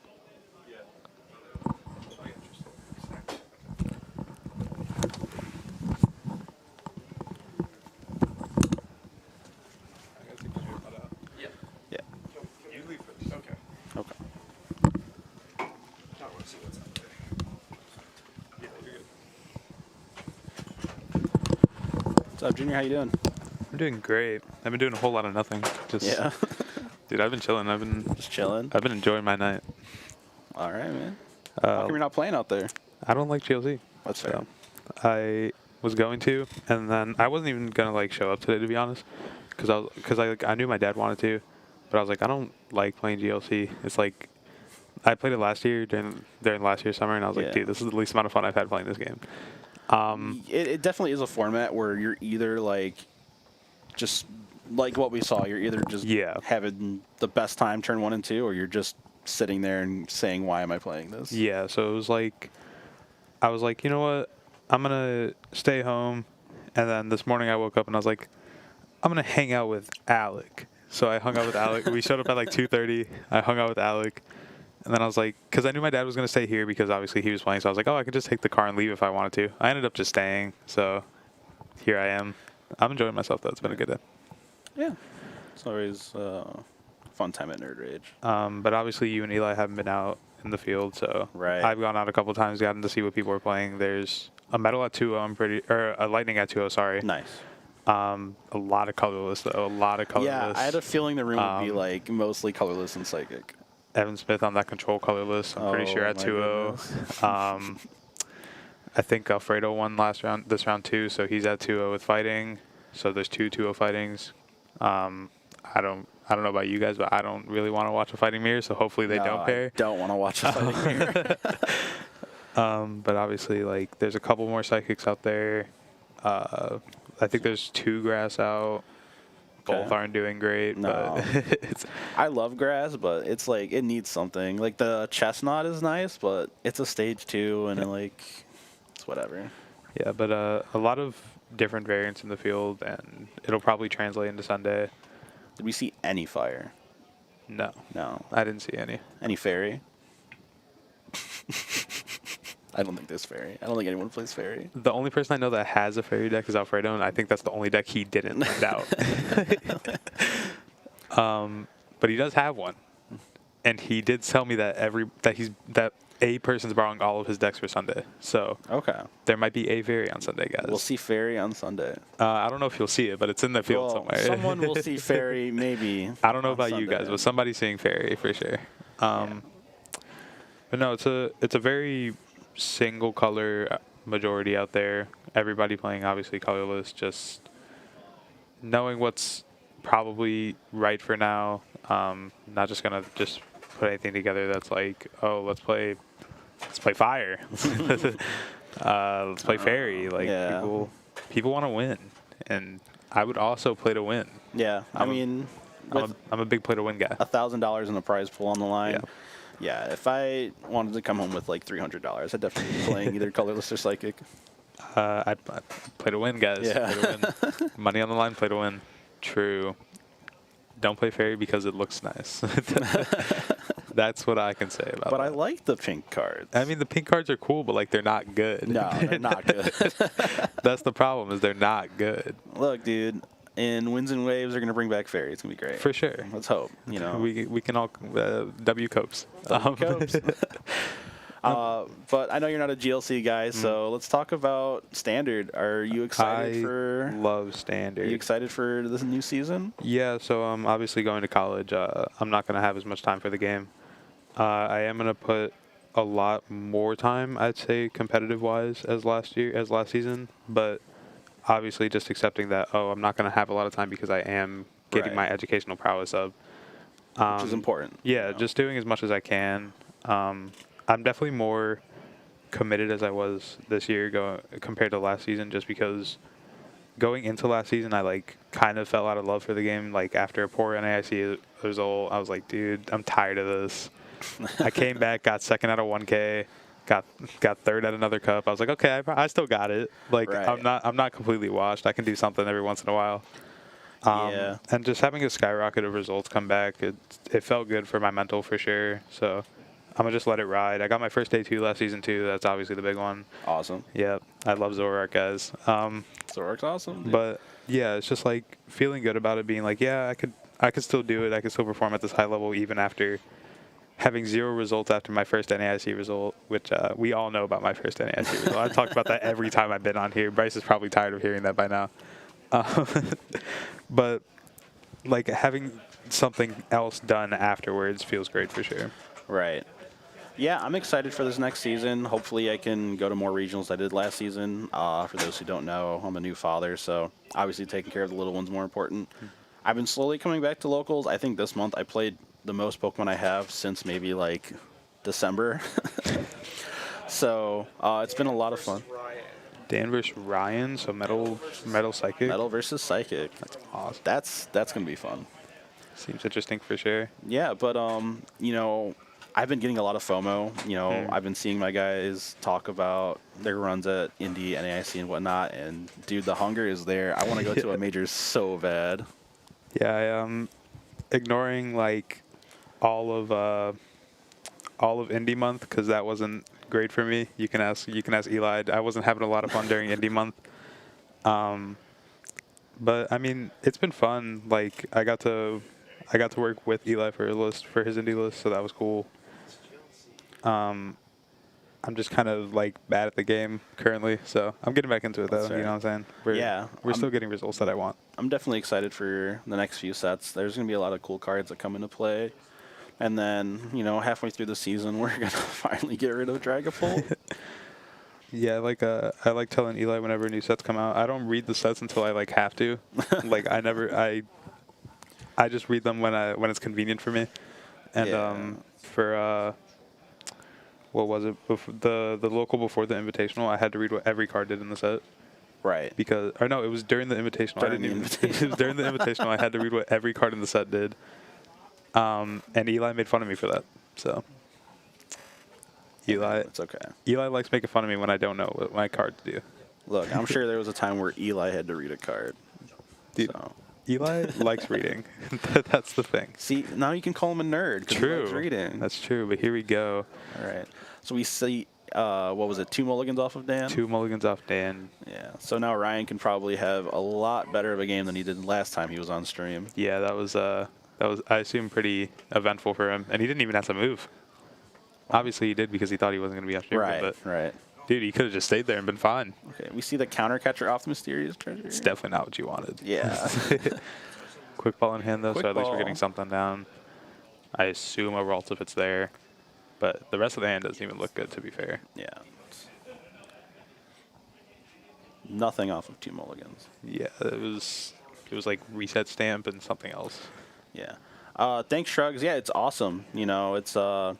What's up, Junior? How you doing? I'm doing great. I've been doing a whole lot of nothing. Dude, I've been chilling. Just chilling. I've been enjoying my night. All right, man. How come you're not playing out there? I don't like GLC. That's fair. I was going to, and then I wasn't even gonna like show up today, to be honest, because I knew my dad wanted to, but I was like, I don't like playing GLC. It's like I played it last year during last year's summer, and I was like, dude, this is the least amount of fun I've had playing this game. It definitely is a format where you're either like, just like what we saw, you're either just having the best time turn 1 and 2, or you're just sitting there and saying, why am I playing this? Yeah, so it was like, I was like, you know what, I'm going to stay home. And then this morning I woke up and I was like, I'm going to hang out with Alec. So I hung out with Alec. We showed up at like 2:30. I hung out with Alec. And then I was like, because I knew my dad was going to stay here because obviously he was playing. So I was like, oh, I could just take the car and leave if I wanted to. I ended up just staying. So here I am. I'm enjoying myself, though. It's been a good day. Yeah. It's always a fun time at Nerd Rage. But obviously you and Eli haven't been out in the field. So I've gone out a couple times, gotten to see what people are playing. There's a metal at 2-0, or a lightning at 2-0, sorry. Nice. A lot of colorless, though. A lot of colorless. Yeah, I had a feeling the room would be like mostly colorless and psychic. Evan Smith on that control colorless, I'm pretty sure at 2-0. I think Alfredo won this round too, so he's at 2-0 with fighting. So there's 2 fightings. I don't know about you guys, but I don't really want to watch a fighting mirror, so hopefully they don't pair. I don't want to watch a fighting mirror. But obviously, like, there's a couple more psychics out there. I think there's 2 grass out. Both aren't doing great. No. But I love grass, but it's like it needs something. Like the chestnut is nice, but it's a stage 2, and it's whatever. Yeah, but a lot of different variants in the field, and it'll probably translate into Sunday. Did we see any fire? No. No. I didn't see any. Any fairy? I don't think there's fairy. I don't think anyone plays fairy. The only person I know that has a fairy deck is Alfredo, and I think that's the only deck he didn't lend out. But he does have one, and he did tell me that that a person's borrowing all of his decks for Sunday. So Okay. there might be a fairy on Sunday, guys. We'll see fairy on Sunday. I don't know if you'll see it, but it's in the field somewhere. Someone will see fairy, maybe. I don't know on about you Sunday. guys, but somebody's seeing fairy for sure. But no, it's a very single color majority out there. Everybody playing obviously colorless, just knowing what's probably right for now. Not just gonna just put anything together that's like, oh, let's play fire. Let's play fairy. Like people want to win, and I would also play to win. Yeah, I'm a big play to win guy. $1,000 in the prize pool on the line. Yeah, if I wanted to come home with like $300, I'd definitely be playing either colorless or psychic. I play to win, guys. Yeah. Play to win. Money on the line, play to win. True. Don't play fairy because it looks nice. That's what I can say about But that. I like the pink cards. I mean, the pink cards are cool, but like they're not good. No, they're not good. That's the problem, is they're not good. Look, dude, in Winds and Waves, they're going to bring back fairy. It's going to be great. For sure. Let's hope, you know. We can all W Copes. Copes. But I know you're not a GLC guy, so let's talk about Standard. Are you excited I love Standard. Are you excited for this new season? Yeah, so I'm obviously going to college. I'm not going to have as much time for the game. I am going to put a lot more time, I'd say, competitive-wise as last season, but obviously just accepting that, I'm not going to have a lot of time because I am getting my educational prowess up. Which is important. Yeah, just doing as much as I can. I'm definitely more committed as I was this year compared to last season, just because going into last season, I like kind of fell out of love for the game. Like after a poor NAIC result, I was like, dude, I'm tired of this. I came back, got second out of 1K, got third at another cup. I was like, okay, I still got it. Like I'm not completely washed. I can do something every once in a while. And just having a skyrocket of results come back, it felt good for my mental for sure. So I'm gonna just let it ride. I got my first day 2 last season too. That's obviously the big one. Awesome. Yeah, I love Zoroark, guys. Zoroark's awesome. Dude. But yeah, it's just like feeling good about it, being like, yeah, I could still do it. I could still perform at this high level even after having 0 results after my first NAIC result, which we all know about my first NAIC result. I talk about that every time I've been on here. Bryce is probably tired of hearing that by now. But like having something else done afterwards feels great for sure. Right. Yeah, I'm excited for this next season. Hopefully I can go to more regionals I did last season. For those who don't know, I'm a new father, so obviously taking care of the little one's more important. I've been slowly coming back to locals. I think this month I played the most Pokemon I have since maybe like December. So it's been a lot of fun. Dan versus Ryan, so Metal Psychic. Metal versus Psychic. That's awesome. That's gonna be fun. Seems interesting for sure. Yeah, but you know, I've been getting a lot of FOMO. You know, I've been seeing my guys talk about their runs at Indy, NAIC, and whatnot. And dude, the hunger is there. I want to go to a major so bad. Yeah, I am ignoring like all of Indie month because that wasn't great for me. You can ask Eli. I wasn't having a lot of fun during Indie month. But I mean, it's been fun. Like I got to work with Eli for his Indie list, so that was cool. I'm just kind of like bad at the game currently, so I'm getting back into it though. You know what I'm saying? We're still getting results that I want. I'm definitely excited for the next few sets. There's gonna be a lot of cool cards that come into play, and then you know halfway through the season we're gonna finally get rid of Dragapult. Yeah, I like telling Eli whenever new sets come out. I don't read the sets until I like have to. Like I just read them when it's convenient for me. And for what was it? The local before the invitational, I had to read what every card did in the set. Right. It was during the invitational. It was during the invitational. I had to read what every card in the set did. And Eli made fun of me for that. So Eli, it's okay. Eli likes making fun of me when I don't know what my cards do. Look, I'm sure there was a time where Eli had to read a card. Dude, so. Eli likes reading. That's the thing. See, now you can call him a nerd because he likes reading. That's true, but here we go. All right. So we see what was it, 2 mulligans off of Dan? 2 mulligans off Dan. Yeah. So now Ryan can probably have a lot better of a game than he did last time he was on stream. Yeah, that was I assume pretty eventful for him, and he didn't even have to move. Obviously he did because he thought he wasn't going to be on stream. Right. But Right. dude, he could have just stayed there and been fine. Okay. We see the counter catcher off the mysterious treasure. It's definitely not what you wanted. Yeah. Quick ball in hand though, Quick so at least we're ball. getting something down. I assume a Ralts if it's there, but the rest of the hand doesn't even look good, to be fair. Yeah. Nothing off of 2 mulligans. Yeah, it was like reset stamp and something else. Yeah. Thanks, Shrugs. Yeah, it's awesome. It's the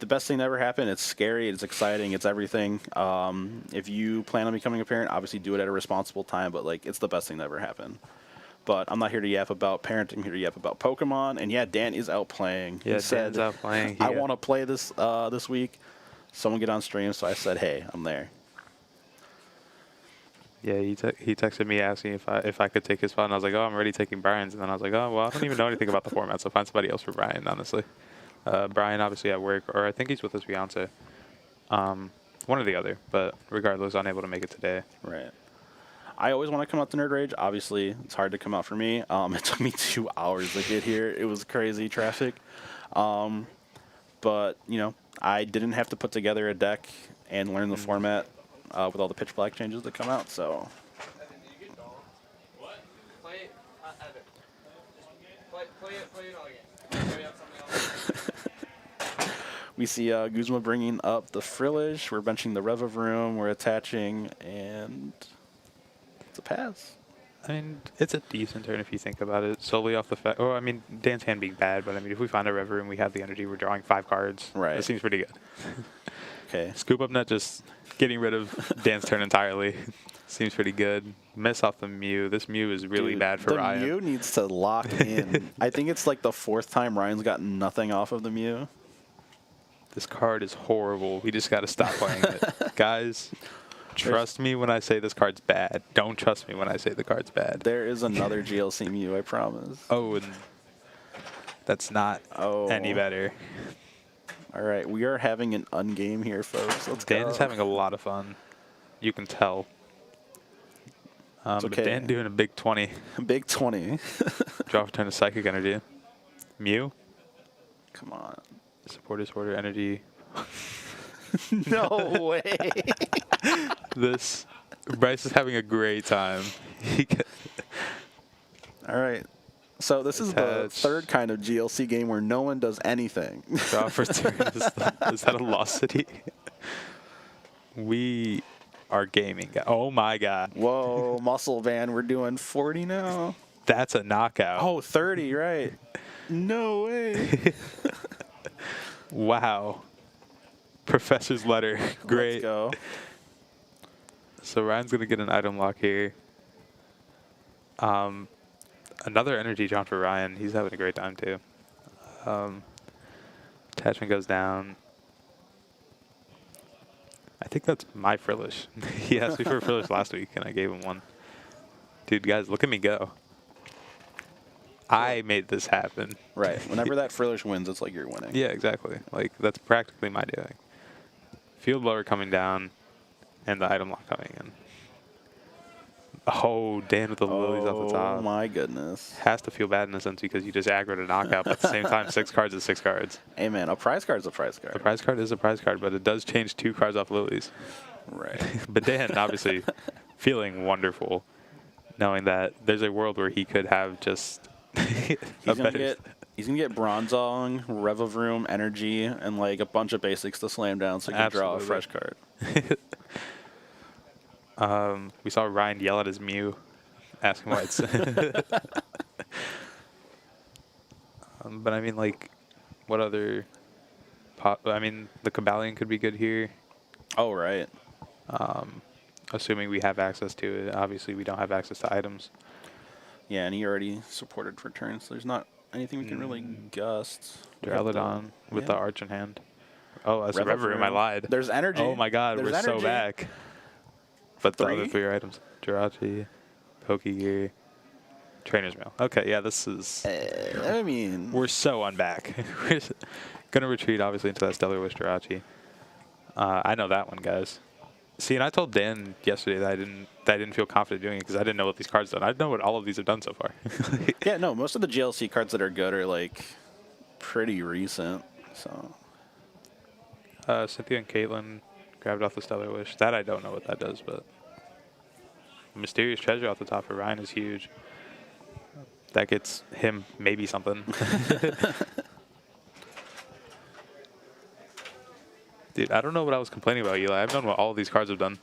best thing that ever happened. It's scary. It's exciting. It's everything. If you plan on becoming a parent, obviously do it at a responsible time. But it's the best thing that ever happened. But I'm not here to yap about parenting. I'm here to yap about Pokemon. And yeah, Dan is out playing. Yeah, he said, Dan's out playing. I want to play this week. Someone get on stream. So I said, hey, I'm there. Yeah, he texted me asking if I could take his spot, and I was like, oh, I'm already taking Brian's, and then I was like, oh, well, I don't even know anything about the format, so find somebody else for Brian, honestly. Brian obviously at work, or I think he's with his fiance. One or the other, but regardless, unable to make it today. Right. I always want to come out to Nerd Rage. Obviously, it's hard to come out for me. It took me 2 hours to get here. It was crazy traffic. But, I didn't have to put together a deck and learn the format with all the pitch black changes that come out, so. What? Play it. Play it all again. Maybe have something else. We see Guzma bringing up the Frillish. We're benching the Revavroom. We're attaching, and it's a pass. I mean, it's a decent turn if you think about it, solely off the fact. Oh, I mean, Dan's hand being bad, but I mean, if we find a Rever and we have the energy, we're drawing 5 cards. Right. It seems pretty good. Okay. Scoop up net, just getting rid of Dan's turn entirely. Seems pretty good. Miss off the Mew. This Mew is really Dude, bad for Ryan. The Mew needs to lock in. I think it's like the 4th time Ryan's gotten nothing off of the Mew. This card is horrible. We just got to stop playing it. Guys, trust me when I say this card's bad. Don't trust me when I say the card's bad. There is another GLC Mew, I promise. Oh, and that's not any better. All right, we are having an ungame here, folks. Let's go. Dan is having a lot of fun. You can tell. It's okay. But Dan doing a big 20. Big 20. Draw for turn of Psychic Energy. Mew. Come on. Supporter Energy. No way. This Bryce is having a great time. All right. So this is the 3rd kind of GLC game where no one does anything. Draw for turn. Is that a lost city? We are gaming. Oh my god. Whoa, Muscle Van. We're doing 40 now. That's a knockout. Oh, 30, right. No way. Wow. Professor's letter. Great. Let's go. So Ryan's going to get an item lock here. Another energy drawn for Ryan. He's having a great time too. Attachment goes down. I think that's my Frillish. He asked me for a Frillish last week, and I gave him one. Dude, guys, look at me go. I made this happen. Right. Whenever that Frillish wins, it's like you're winning. Yeah, exactly. Like, that's practically my doing. Field blower coming down, and the item lock coming in. Oh, Dan with the lilies off the top. Oh, my goodness. Has to feel bad in a sense because you just aggroed a knockout, but at the same time, 6 cards is 6 cards. Hey, man, a prize card is a prize card. A prize card is a prize card, but it does change 2 cards off lilies. Right. But Dan, obviously, feeling wonderful, knowing that there's a world where he could have just He's gonna get Bronzong, Revavroom, Energy, and like a bunch of basics to slam down so he can draw a fresh card. We saw Ryan yell at his Mew, asking why it's. But I mean, like, what other? I mean, the Cabalion could be good here. Oh right. Assuming we have access to it. Obviously, we don't have access to items. Yeah, and he already supported for turns, so there's not anything we can really gust. Duraludon with the Arch in hand. Oh, that's a Revavroom. I lied. There's energy. Oh my god, we're so back. But the other 3 items. Jirachi, Pokegear. Trainer's mail. Okay, yeah, this is. I mean, We're so unback. We're gonna retreat obviously into that Stellar Wish Jirachi. I know that one, guys. See, and I told Dan yesterday that I didn't feel confident doing it because I didn't know what these cards done. I know what all of these have done so far. yeah, no, most of the GLC cards that are good are like pretty recent. So Cynthia and Caitlin grabbed off the Stellar Wish. That I don't know what that does, but Mysterious Treasure off the top for Ryan is huge. That gets him maybe something. Dude, I don't know what I was complaining about, Eli. I've known what all of these cards have done.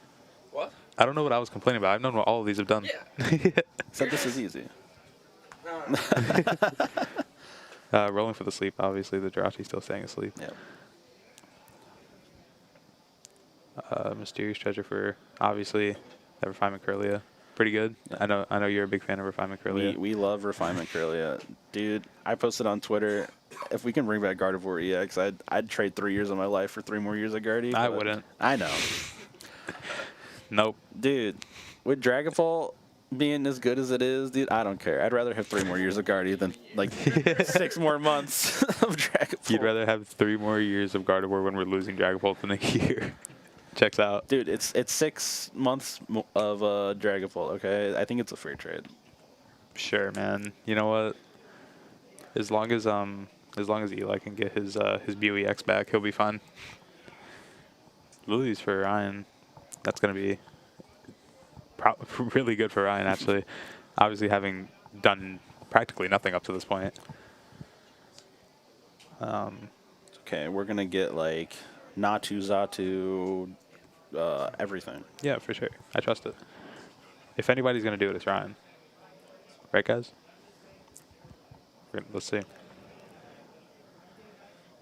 What? I don't know what I was complaining about. I've known what all of these have done. Yeah. so this is easy. Rolling for the sleep, obviously. The Jirachi's still staying asleep. Yeah. Mysterious Treasure for, obviously, that Refinement Curlia. Pretty good. Yeah. I know you're a big fan of Refinement Curlia. We love Refinement Curlia. Dude, I posted on Twitter, if we can bring back Gardevoir EX, I'd trade 3 years of my life for 3 more years of Guardy. I wouldn't. I know. Nope. Dude, with Dragapult being as good as it is, dude, I don't care. I'd rather have 3 more years of Guardy than like 6 more months of Dragapult. You'd rather have 3 more years of Gardevoir when we're losing Dragapult than a year. Checks out. Dude, it's 6 months of Dragapult, okay? I think it's a fair trade. Sure, man. You know what? As long as Eli can get his BUEX back, he'll be fine. Lilies for Ryan. That's gonna be really good for Ryan, actually. Obviously, having done practically nothing up to this point. Okay, we're gonna get like Natu, Zatu, everything. Yeah, for sure. I trust it. If anybody's gonna do it, it's Ryan. Right, guys? Let's see.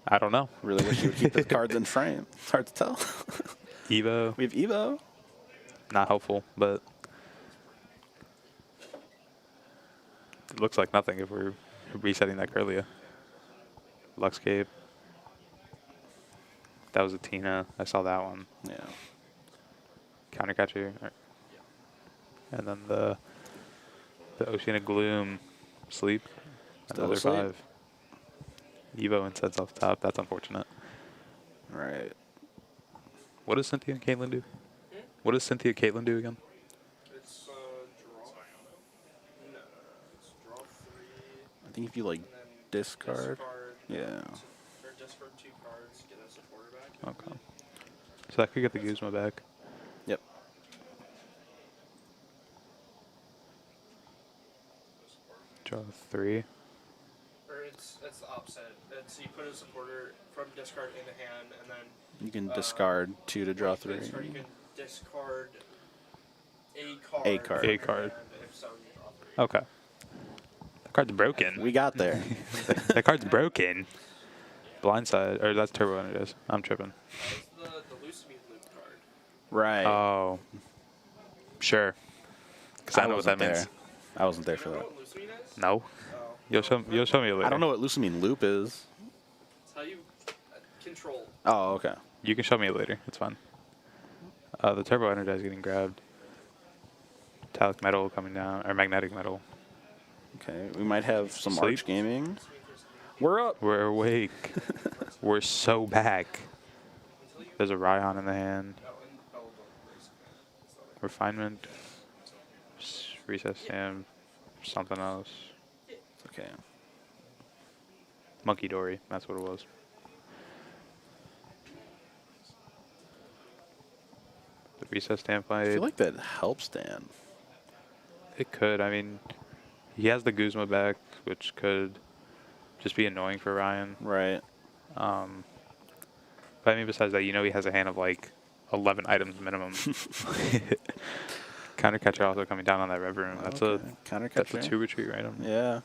I don't know. Really wish you would keep his cards in frame. It's hard to tell. Evo. We have Evo. Not helpful, but it looks like nothing if we're resetting that Curlia. Luxcape. That was a Tina. I saw that one. Yeah. Countercatcher. And then the Ocean of Gloom. Sleep. Still Another asleep? 5. Evo insets off the top. That's unfortunate. Right. What does Cynthia and Caitlin do? What does Cynthia Caitlin do again? It's draw. No. It's draw 3. I think if you like And then discard. Yeah. Or discard 2 cards, get a supporter back. Okay. So that could get the Guzma back. Yep. Draw 3. Or it's the opposite. It's you put a supporter from discard in the hand, and then You can discard 2 to draw when 3. you discard, you can discard a card. A card. A card. And if so, you draw 3. Okay. That card's broken. We got there. That card's broken. Blindside. Or that's Turbo Energize. I'm tripping. That's the Lucamine loop card. Right. Oh. Sure. Because I know what that wasn't means. there. I wasn't there You for know that. what Lucamine is? No. Oh. You'll show me later. I don't know what Lucamine loop is. It's how you control. Oh, okay. You can show me it later. It's fine. The Turbo Energize getting grabbed. Metallic Metal coming down. Or Magnetic Metal. Okay. We might have some Sleep? Arch Gaming. We're up. We're awake. We're so back. There's a Raihan in the hand. Refinement. Recess Stam. Something else. Okay. Monkey Dory. That's what it was. The Recess Stam I played. feel like that helps Dan. It could. I mean, he has the Guzma back, which could just be annoying for Ryan. Right. But I mean, besides that, you know he has a hand of like 11 items minimum. Countercatcher also coming down on that Rev Room. That's Okay. a Countercatcher. 2 retreat item. Yeah.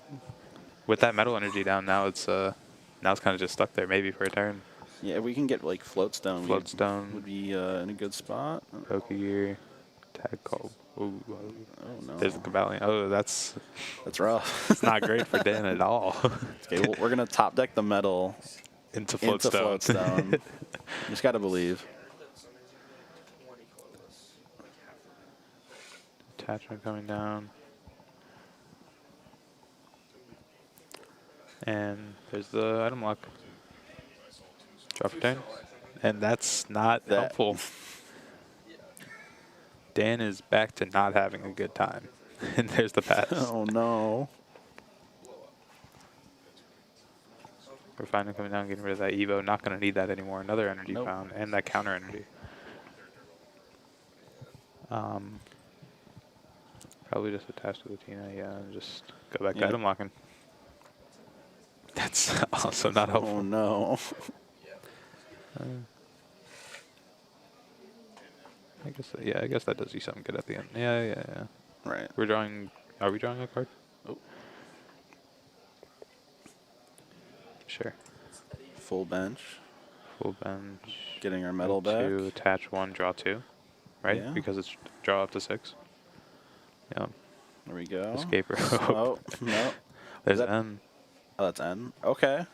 With that metal energy down, now it's kind of just stuck there maybe for a turn. Yeah, if we can get like Floatstone. Floatstone. Would be in a good spot. Pokegear. Tag call. Ooh, Oh no. there's the Cabalion. Oh, that's That's rough. it's not great for Dan at all. Okay, well, we're gonna top deck the metal Into into Floatstone. Floatstone. Just gotta believe. Attachment coming down. And there's the item lock. Drop return. And that's not helpful. Dan is back to not having a good time. And there's the pass. Oh, no. We're finally coming down, getting rid of that Evo. Not going to need that anymore. Another energy Nope. pound and that counter energy. Probably just attached to the Tina, yeah, and just go back to item locking. That's also not helpful. Oh, no. I guess, yeah, I guess that does you something good at the end. Yeah. Right. We're drawing, are we drawing a card? Oh. Sure. Full bench. Full bench. Getting our metal back. 2, attach 1, draw 2. Right? Yeah. Because it's draw up to 6. Yeah. There we go. Escape rope. Oh, no. There's that- N. Oh, that's N. Okay.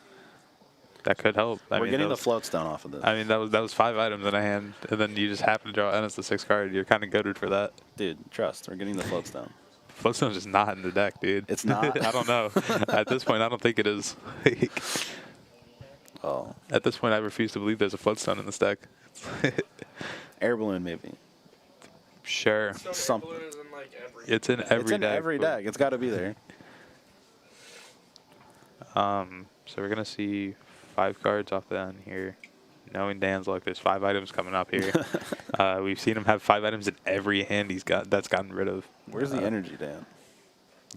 That could help. We're getting the floats down off of this. I mean, that was 5 items in a hand, and then you just happen to draw N as the 6th card. You're kind of goated for that. Dude, trust. We're getting the floats down. Floatstone's just not in the deck, dude. It's not? I don't know. At this point, I don't think it is. Oh. At this point, I refuse to believe there's a floatstone in this deck. Air balloon, maybe. Sure. Something. It's in every It's in deck. every but- deck. It's got to be there. So we're going to see 5 cards off the end here. Knowing Dan's luck, there's 5 items coming up here. We've seen him have 5 items in every hand that's gotten rid of. Where's the energy, Dan?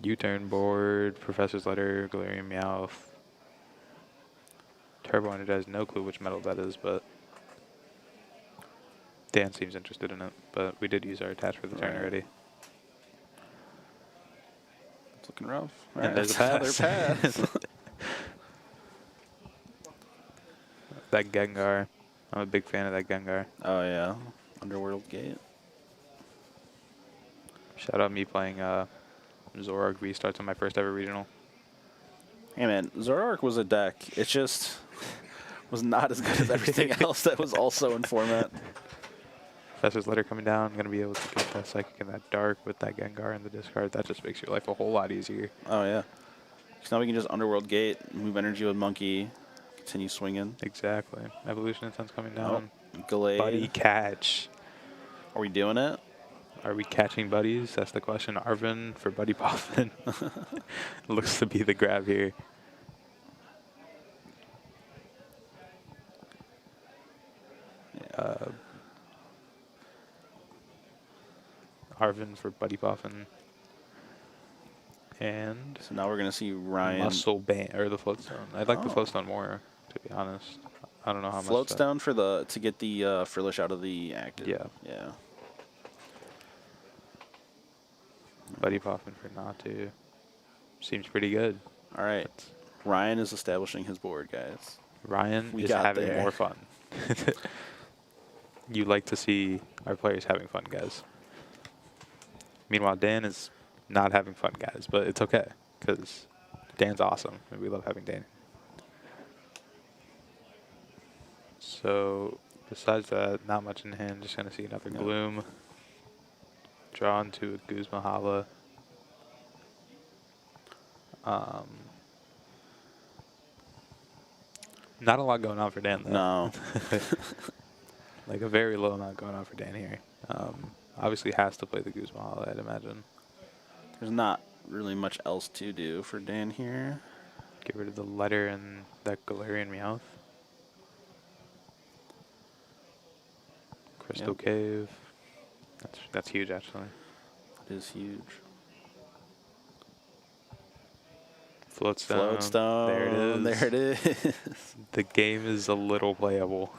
U-turn board, Professor's Letter, Galarian Meowth. Turbo Energized, no clue which metal that is, but Dan seems interested in it. But we did use our attach for the turn Right. already. It's looking rough. And there's a Another pass. pass. That Gengar. I'm a big fan of that Gengar. Oh, yeah. Underworld Gate. Shout out me playing Zoroark V-Starts on my first ever regional. Hey, man. Zoroark was a deck. It just was not as good as everything else that was also in format. Professor's Letter coming down. I'm going to be able to get that Psychic in that Dark with that Gengar in the discard. That just makes your life a whole lot easier. Oh, yeah. So now we can just Underworld Gate, move energy with Monkey, continue swinging. Exactly. Evolution Intense coming down. Glade. Buddy catch. Are we doing it? Are we catching buddies? That's the question. Arvin for Buddy Poffin. Looks to be the grab here. Arvin for Buddy Poffin. And So now we're going to see Ryan. Muscle Band, or the Floatstone. I'd like the Oh. Floatstone more, to be honest. I don't know how much. Floats down for to get the Frillish out of the active. Yeah. Yeah. Buddy Poffin for Natu. Seems pretty good. All right. Ryan is establishing his board, guys. Ryan We is got having there. more fun. You like to see our players having fun, guys. Meanwhile, Dan is not having fun, guys, but it's okay because Dan's awesome and we love having Dan. So besides that, not much in hand. Just gonna see another No. Gloom. Draw into a Guzma Hala. Not a lot going on for Dan though. No. Like a very low amount going on for Dan here. Obviously has to play the Guzma Hala, I'd imagine. There's not really much else to do for Dan here. Get rid of the letter and that Galarian Meowth. Crystal Yep. Cave. That's huge actually. It is huge. Floatstone. Floatstone. There it is. There it is. The game is a little playable.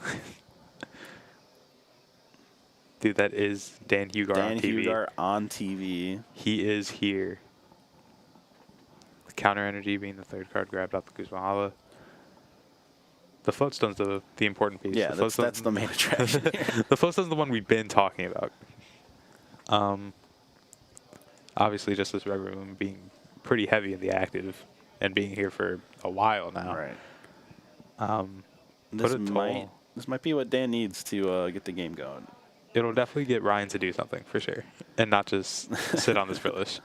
Dude, that is Dan Hugar Dan on TV. Hugar on TV. He is here. The counter energy being the 3rd card grabbed off the Guzma Hala. The Floatstone's the important piece. Yeah, the that's the main attraction here. The Floatstone's the one we've been talking about. Obviously, just this Red Room being pretty heavy in the active and being here for a while now. Right. Put it tall. This might be what Dan needs to get the game going. It'll definitely get Ryan to do something for sure, and not just sit on this Frillish.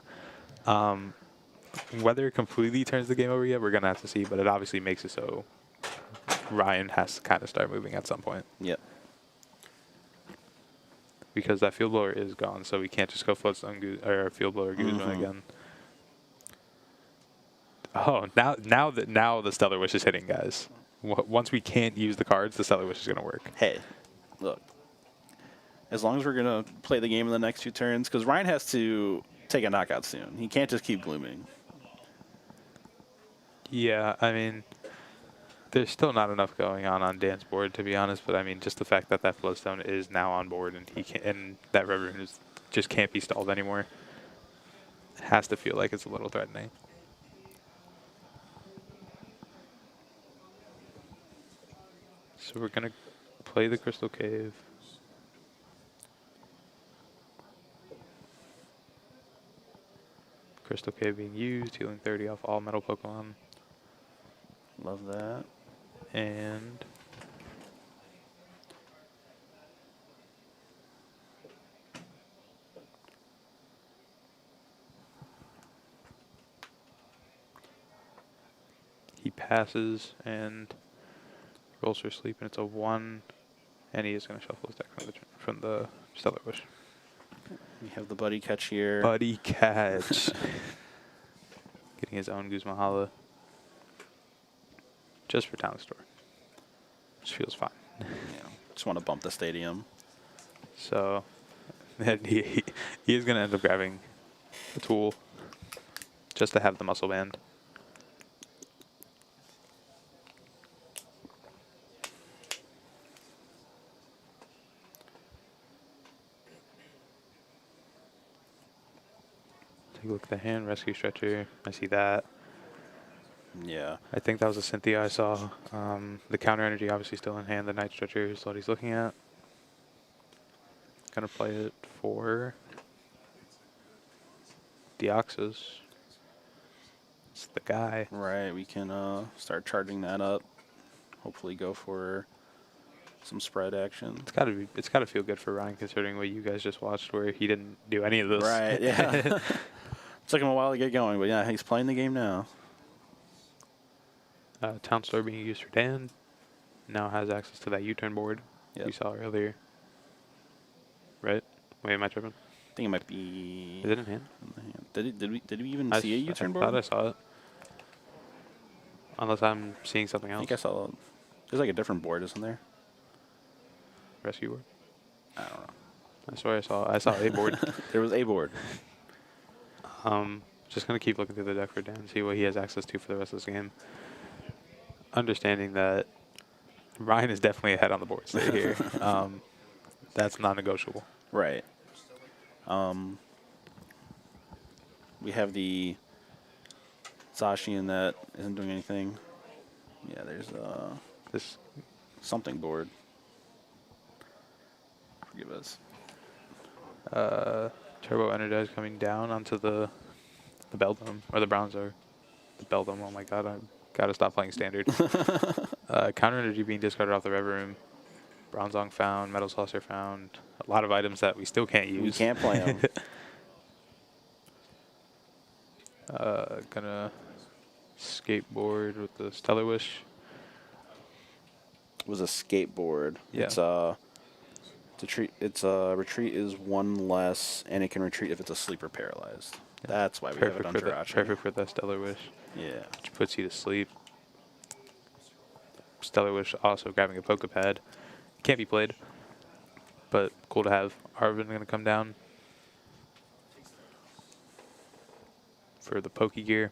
Whether it completely turns the game over yet, we're going to have to see, but it obviously makes it so Ryan has to kind of start moving at some point. Yep. Because that field blower is gone, so we can't just go Floodstone or field blower Guzman again. Oh, now the Stellar Wish is hitting, guys. Once we can't use the cards, the Stellar Wish is going to work. Hey, look. As long as we're going to play the game in the next 2 turns, because Ryan has to take a knockout soon. He can't just keep glooming. Yeah, I mean, there's still not enough going on Dan's board, to be honest. But I mean, just the fact that Floodstone is now on board and he can, and that Red Rune just can't be stalled anymore, has to feel like it's a little threatening. So we're gonna play the Crystal Cave. Crystal Cave being used, healing 30 off all metal Pokemon. Love that. And he passes and rolls for sleep, and it's a 1, and he is going to shuffle his deck from the Stellar Wish. We have the Buddy Catch here. Buddy Catch. Getting his own Guzmahala. Just for Town Store. Which feels fine. Yeah, just want to bump the stadium. So, and he is going to end up grabbing a tool just to have the muscle band. Take a look at the hand, Rescue Stretcher. I see that. Yeah. I think that was a Cynthia I saw. The counter energy obviously still in hand. The Night Stretcher is what he's looking at. Gonna play it for Deoxys. It's the guy. Right, we can start charging that up. Hopefully go for some spread action. It's gotta feel good for Ryan considering what you guys just watched where he didn't do any of this. Right, yeah. Took him a while to get going, but yeah, he's playing the game now. Town Store being used for Dan. Now has access to that U-turn board we saw earlier. Right? Wait, am I tripping? I think it might be. Is it in hand? Did we even see a U-turn board? I thought I saw it. Unless I'm seeing something else. I think I saw. There's like a different board, isn't there? Rescue board. I don't know. I swear I saw a board. There was a board. Just gonna keep looking through the deck for Dan, see what he has access to for the rest of this game. Understanding that Ryan is definitely ahead on the board state here. That's non-negotiable. Right. We have the Zacian that isn't doing anything. Yeah, there's This something board. Forgive us. Turbo Energize coming down onto the Beldome, or the Bronzor. The Beldome, oh my god, I gotta stop playing Standard. Counter Energy being discarded off the Rev Room. Bronzong found, Metal Saucer found. A lot of items that we still can't use. We can't play them. Gonna skateboard with the Stellar Wish. It was a skateboard. Yeah. Its retreat is 1 less, and it can retreat if it's asleep or paralyzed. Yeah. That's why we have it on Jirachi. Perfect for the Stellar Wish. Yeah. Which puts you to sleep. Stellar Wish also grabbing a Pokepad. Can't be played, but cool to have. Arvin going to come down for the Poke Gear.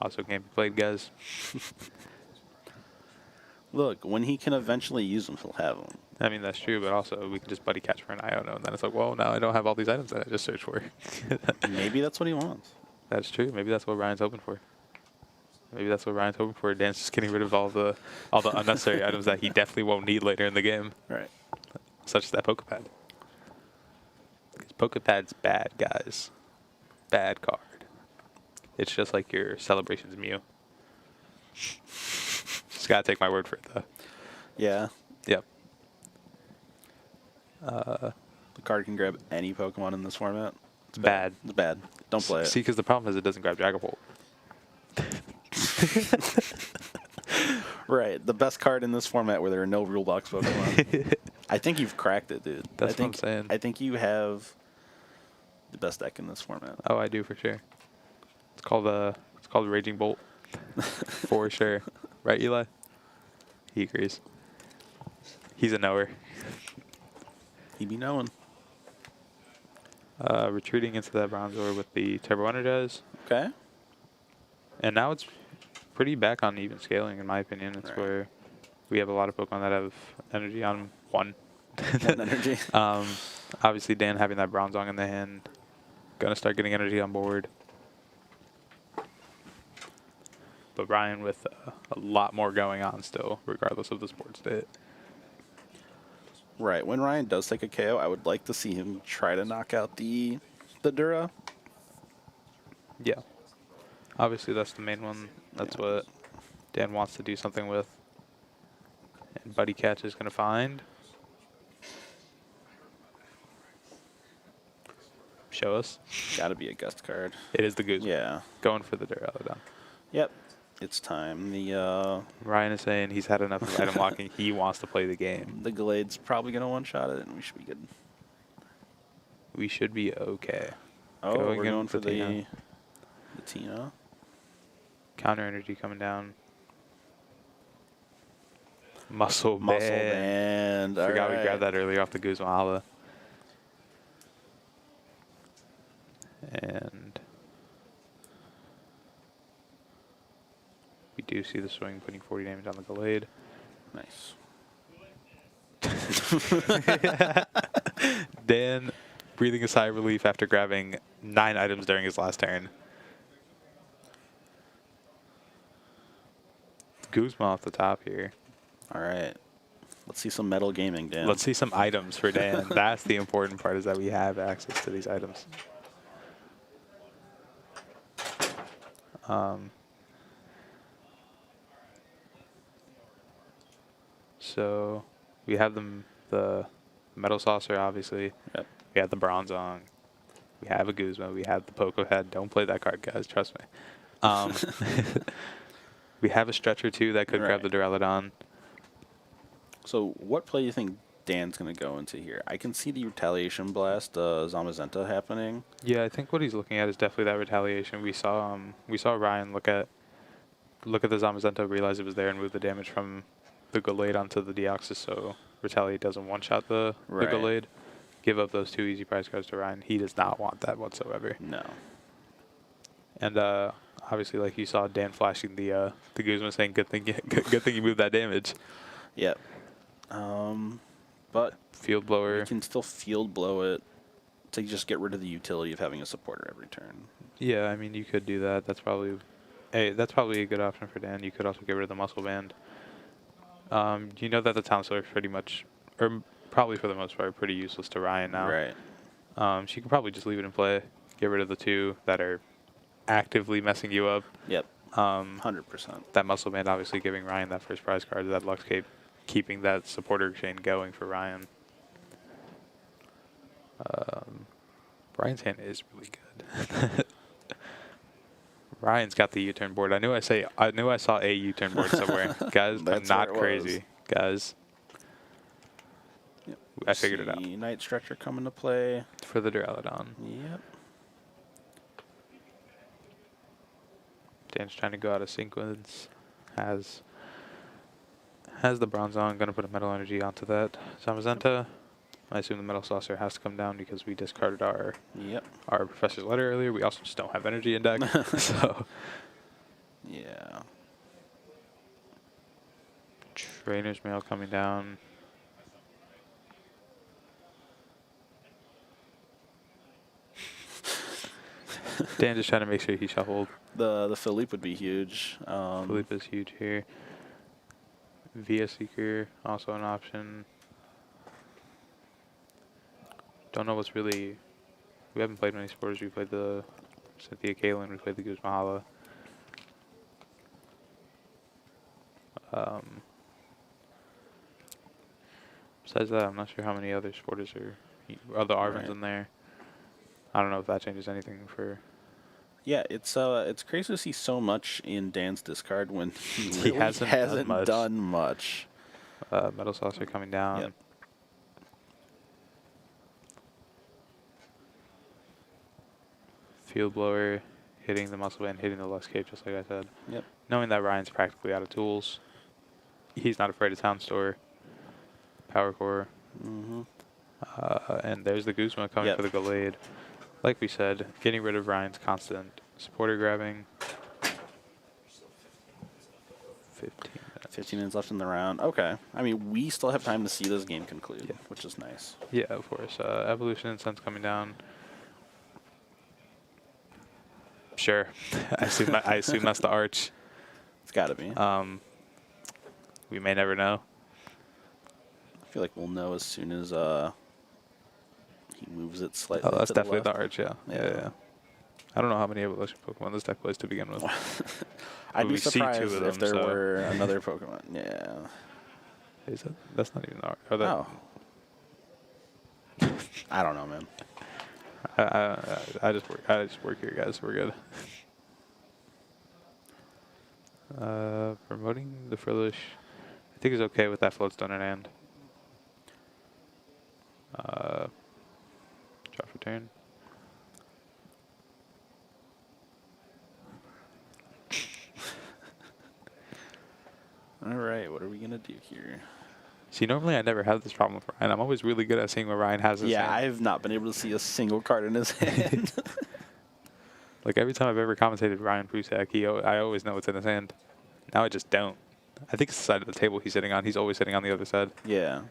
Also can't be played, guys. Look, when he can eventually use them, he'll have them. I mean, that's true, but also we can just buddy catch for an Iono, and then it's like, well, now I don't have all these items that I just searched for. Maybe that's what he wants. That's true. Maybe that's what Ryan's hoping for. Maybe that's what Ryan's hoping for. Dan's just getting rid of all the unnecessary items that he definitely won't need later in the game. Right. Such as that Pokepad. Because Pokepad's bad, guys. Bad card. It's just like your Celebrations Mew. Just gotta take my word for it, though. Yeah. Yep. The card can grab any Pokemon in this format. It's bad. It's bad. Don't play it. See, because the problem is it doesn't grab Dragapult. Right, the best card in this format where there are no rule box Pokemon. I think you've cracked it, dude. That's what I'm saying. I think you have the best deck in this format. Oh, I do for sure. It's called Raging Bolt. For sure. Right, Eli? He agrees. He's a knower. He be knowing. Retreating into that Bronzor with the Turbo Energize. Okay. And now it's pretty back on even scaling, in my opinion. It's Right. where we have a lot of Pokemon that have energy on one. One energy. Obviously, Dan having that Bronzong in the hand. Gonna start getting energy on board. But Ryan with a lot more going on still, regardless of the sports state. Right. When Ryan does take a KO, I would like to see him try to knock out the Dura. Yeah. Obviously, that's the main one. That's what Dan wants to do something with. And Buddy Catch is going to find. Show us. Gotta be a gust card. It is the Goose. Yeah. Going for the Duraludon. Yep. It's time. Ryan is saying he's had enough of item locking. He wants to play the game. The Glade's probably gonna one-shot it, and we should be good. We should be okay. Oh, Going we're in going for with the Tina. the Tina. Counter energy coming down. Muscle Band. All Forgot we right. grabbed that earlier off the Guzma. And we do see the swing putting 40 damage on the Gallade. Nice. Dan breathing a sigh of relief after grabbing 9 items during his last turn. Guzma off the top here. All right. Let's see some metal gaming, Dan. Let's see some items for Dan. That's the important part, is that we have access to these items. So we have the Metal Saucer, obviously. Yep. We have the Bronzong. We have a Guzma. We have the Poco Head. Don't play that card, guys. Trust me. We have a Stretcher, too, that could grab the Duraludon. So what play do you think Dan's going to go into here? I can see the Retaliation Blast, Zamazenta happening. Yeah, I think what he's looking at is definitely that Retaliation. We saw Ryan look at the Zamazenta, realize it was there, and move the damage from the Gallade onto the Deoxys, so Retaliate doesn't one-shot the Gallade. Give up those 2 easy prize cards to Ryan. He does not want that whatsoever. No. And obviously, like you saw Dan flashing the Guzma, saying, good thing you moved that damage. Yep. But Field Blower. you can still Field Blow it to just get rid of the utility of having a supporter every turn. Yeah, I mean, you could do that. That's probably a good option for Dan. You could also get rid of the Muscle Band. You know that the Town Solar is pretty much, or probably for the most part, pretty useless to Ryan now. Right. So you can probably just leave it in play, get rid of the 2 that are actively messing you up. Yep. 100%. That Muscle Band obviously giving Ryan that first prize card, that Lux Cape, keeping that supporter chain going for Ryan. Ryan's hand is really good. Ryan's got the U-turn board. I knew I saw a U-turn board somewhere. Guys, I'm not crazy. Guys. Yep. I figured it out. Night Stretcher come into play. For the Duraludon. Yep. Dan's trying to go out of sequence. Has the Bronzong, going to put a Metal Energy onto that Zamazenta. I assume the Metal Saucer has to come down because we discarded our Professor's Letter earlier. We also just don't have energy in deck. So yeah. Trainer's Mail coming down. Dan just trying to make sure he shuffled. The Philippe would be huge. Philippe is huge here. Via Seeker, also an option. Don't know what's really... We haven't played many sporters. We played the Cynthia Kalen. We played the Guzmahala. Besides that, I'm not sure how many other sporters are... Other Arvins in there. I don't know if that changes anything for Yeah, it's crazy to see so much in Dan's discard when he He really hasn't done much. done much. Metal Saucer coming down. Yep. Field Blower, hitting the Muscle Band, hitting the Lux Cape, just like I said. Yep. Knowing that Ryan's practically out of tools, he's not afraid of Town Store. Power Core. Mm-hmm. And there's the Guzma coming Yep. for the Gallade. Like we said, getting rid of Ryan's constant supporter grabbing. 15 minutes. 15 minutes left in the round. Okay. I mean, we still have time to see this game conclude, Yeah. which is nice. Yeah, of course. Evolution and Sense coming down. Sure. I assume that's the Arch. It's got to be. We may never know. I feel like we'll know as soon as he moves it slightly. Oh, that's to definitely the left. Arch, yeah. Yeah. Yeah. I don't know how many evolution Pokemon this deck plays to begin with. I'd be we see two surprised of if them, there so- were another Pokemon. Yeah. Is it? That's not even the Arch. Or that, Oh. I don't know, man. I just work here, guys. We're good. Promoting the Frillish. I think is okay with that Floatstone in hand. Drop return. All right, what are we gonna do here? See, normally I never have this problem with Ryan. I'm always really good at seeing what Ryan has in his Yeah, hand. I've not been able to see a single card in his hand. Like every time I've ever commentated Ryan Prusak, I always know what's in his hand. Now I just don't. I think it's the side of the table he's sitting on. He's always sitting on the other side. Yeah.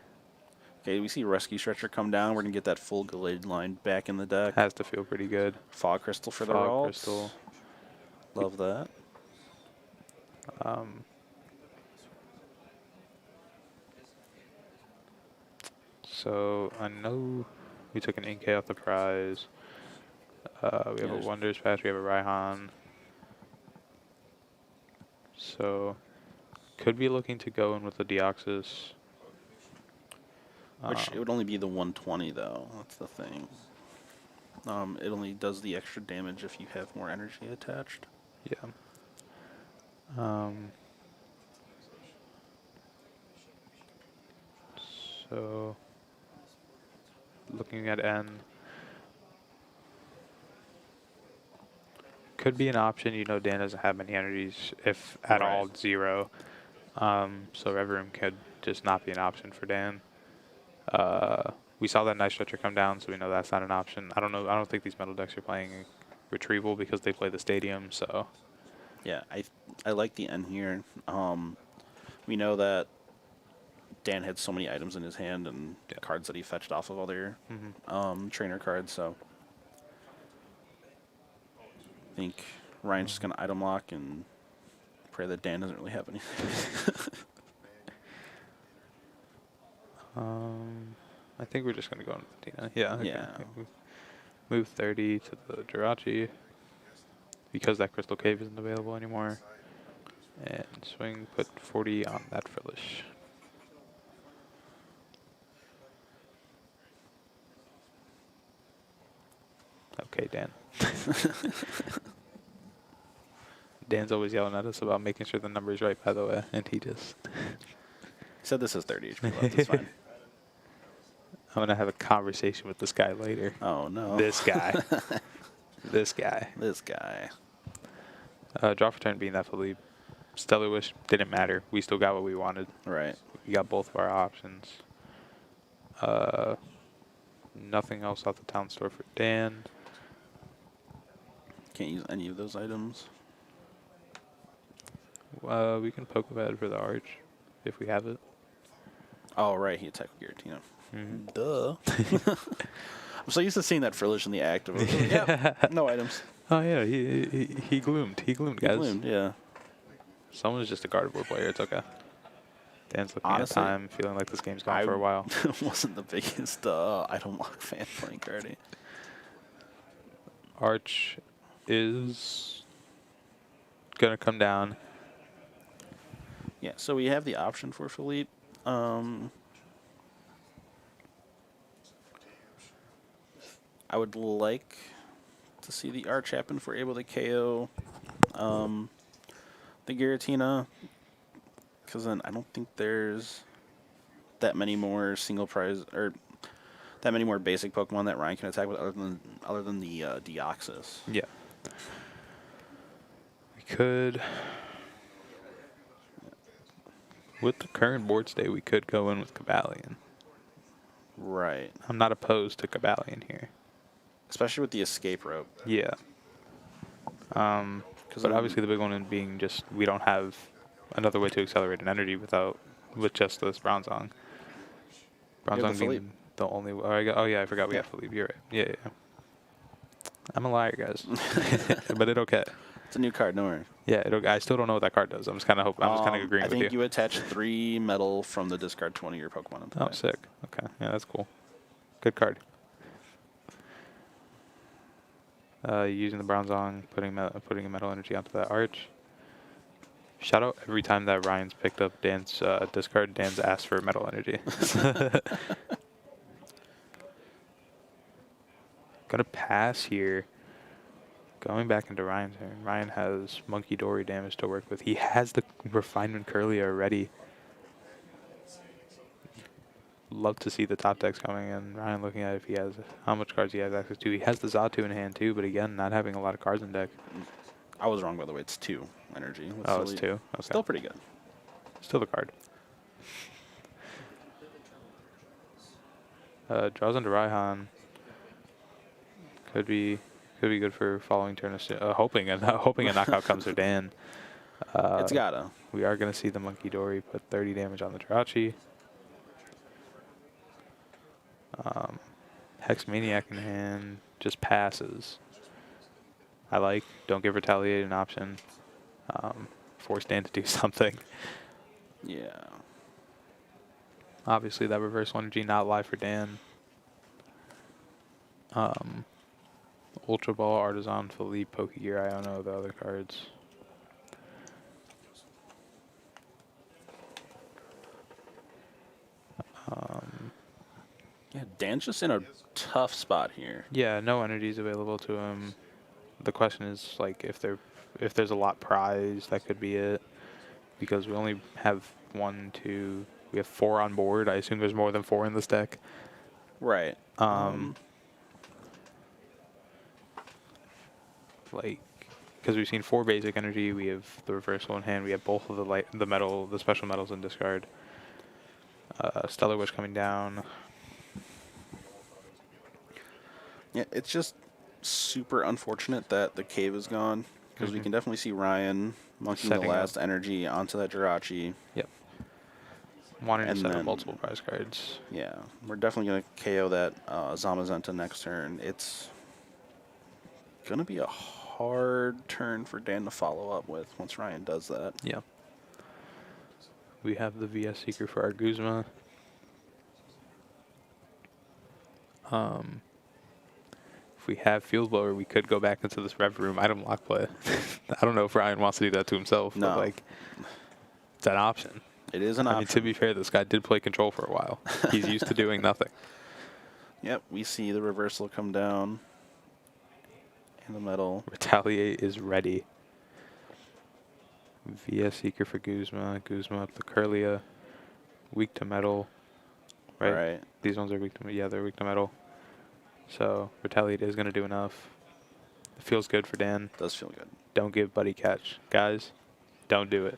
Okay, we see Rescue Stretcher come down. We're gonna get that full Gallade line back in the deck. Has to feel pretty good. Fog Crystal for the Fog rolls. Crystal. Love that. So I know we took an Inkay off the prize. We have a there's- Wonders Patch. We have a Raihan. So could be looking to go in with the Deoxys. Which it would only be the 120 though. That's the thing. It only does the extra damage if you have more energy attached. Yeah. So looking at N. Could be an option. You know, Dan doesn't have many energies, if at all, Right. 0. So Rev Room could just not be an option for Dan. We saw that Night Stretcher come down, so we know that's not an option. I don't know. I don't think these metal decks are playing Retrieval because they play the Stadium. So Yeah, I like the N here. We know that Dan had so many items in his hand and Yeah. cards that he fetched off of other trainer cards, so I think Ryan's just gonna item lock and pray that Dan doesn't really have anything. I think we're just gonna go into the Tina. Yeah. okay. Yeah. Move 30 to the Jirachi because that Crystal Cave isn't available anymore. And swing, put 40 on that Frillish. Okay, Dan. Dan's always yelling at us about making sure the number's right, by the way, and he just... He said this is 30 HP left, it's fine. I'm going to have a conversation with this guy later. Oh no. This guy. This guy. This guy. Drop return being that fully Stellar Wish didn't matter. We still got what we wanted. Right. We got both of our options. Nothing else off the town store for Dan. Can't use any of those items. We can poke ahead for the Arch if we have it. Oh right, he attacked with Giratina. Mm-hmm. Duh. I'm so used to seeing that Frillish in the active. Yep, no items. Oh yeah, he gloomed. He gloomed, guys. Ballooned, yeah. Someone's just a Gardevoir player. It's okay. Dan's looking Honestly, at time, feeling like this game's gone for a while. wasn't the biggest item lock fan playing Guardy. Arch is gonna come down. Yeah, so we have the option for Philippe. I would like to see the arch happen if we're able to KO the Giratina. Because then I don't think there's that many more single prize or that many more basic Pokemon that Ryan can attack with other than the Deoxys. Yeah. We could, with the current board state, we could go in with Cavalion. Right. I'm not opposed to Cavalion here. Especially with the escape rope. Yeah. But obviously the big one in being just we don't have another way to accelerate an energy with just this Bronzong. Bronzong being the only. Oh yeah, I forgot we have Philippe. You're right. Yeah. I'm a liar, guys. But it's okay. It's a new card, don't worry. Yeah, I still don't know what that card does. I'm just kind of agreeing with you. I think you attach 3 metal from the discard 20 of your Pokemon. Oh, sick. Okay, yeah, that's cool. Good card. Using the Bronzong, putting a metal energy onto that arch. Shout out every time that Ryan's picked up Dan's discard, Dan's asked for metal energy. Gonna pass here. Going back into Ryan's turn. Ryan has Monkey Dory damage to work with. He has the Refinement Curly already. Love to see the top decks coming in. Ryan looking at if he has how much cards he has access to. He has the Xatu in hand too, but again, not having a lot of cards in deck. I was wrong, by the way. It's 2 energy. It's 2. Okay. Still pretty good. Still the card. Draws into Raihan. Could be good for following turn. Hoping a knockout comes for Dan. It's gotta. We are gonna see the Monkey Dory put 30 damage on the Jirachi. Hex Maniac in hand just passes. I like. Don't give Retaliate an option. Force Dan to do something. Yeah. Obviously, that reversal energy not live for Dan. Ultra Ball, Artisan, Philippe, Pokegear. I don't know the other cards. Yeah, Dan's just in a tough spot here. Yeah, no energies available to him. The question is like if there's a lot prized, that could be it. Because we only have 1, 2, we have 4 on board. I assume there's more than 4 in this deck. Right. Like, because we've seen 4 basic energy, we have the reversal in hand, we have both of the special metals in discard. Stellar Wish coming down. Yeah, it's just super unfortunate that the cave is gone because we can definitely see Ryan monkeying the last energy onto that Jirachi. Yep. Wanting to set up multiple prize cards. Yeah, we're definitely going to KO that Zamazenta next turn. It's going to be a hard turn for Dan to follow up with once Ryan does that. Yeah. We have the VS Seeker for our Guzma. If we have Field Blower, we could go back into this Rev Room item lock play. I don't know if Ryan wants to do that to himself, but like, it's an option. It is an option. I mean, to be fair, this guy did play control for a while. He's used to doing nothing. Yep, we see the reversal come down. And the metal. Retaliate is ready. VS Seeker for Guzma. Guzma up the Curlia. Weak to metal. Right? These ones are weak to metal. Yeah, they're weak to metal. So Retaliate is going to do enough. It feels good for Dan. It does feel good. Don't give Buddy Catch. Guys, don't do it.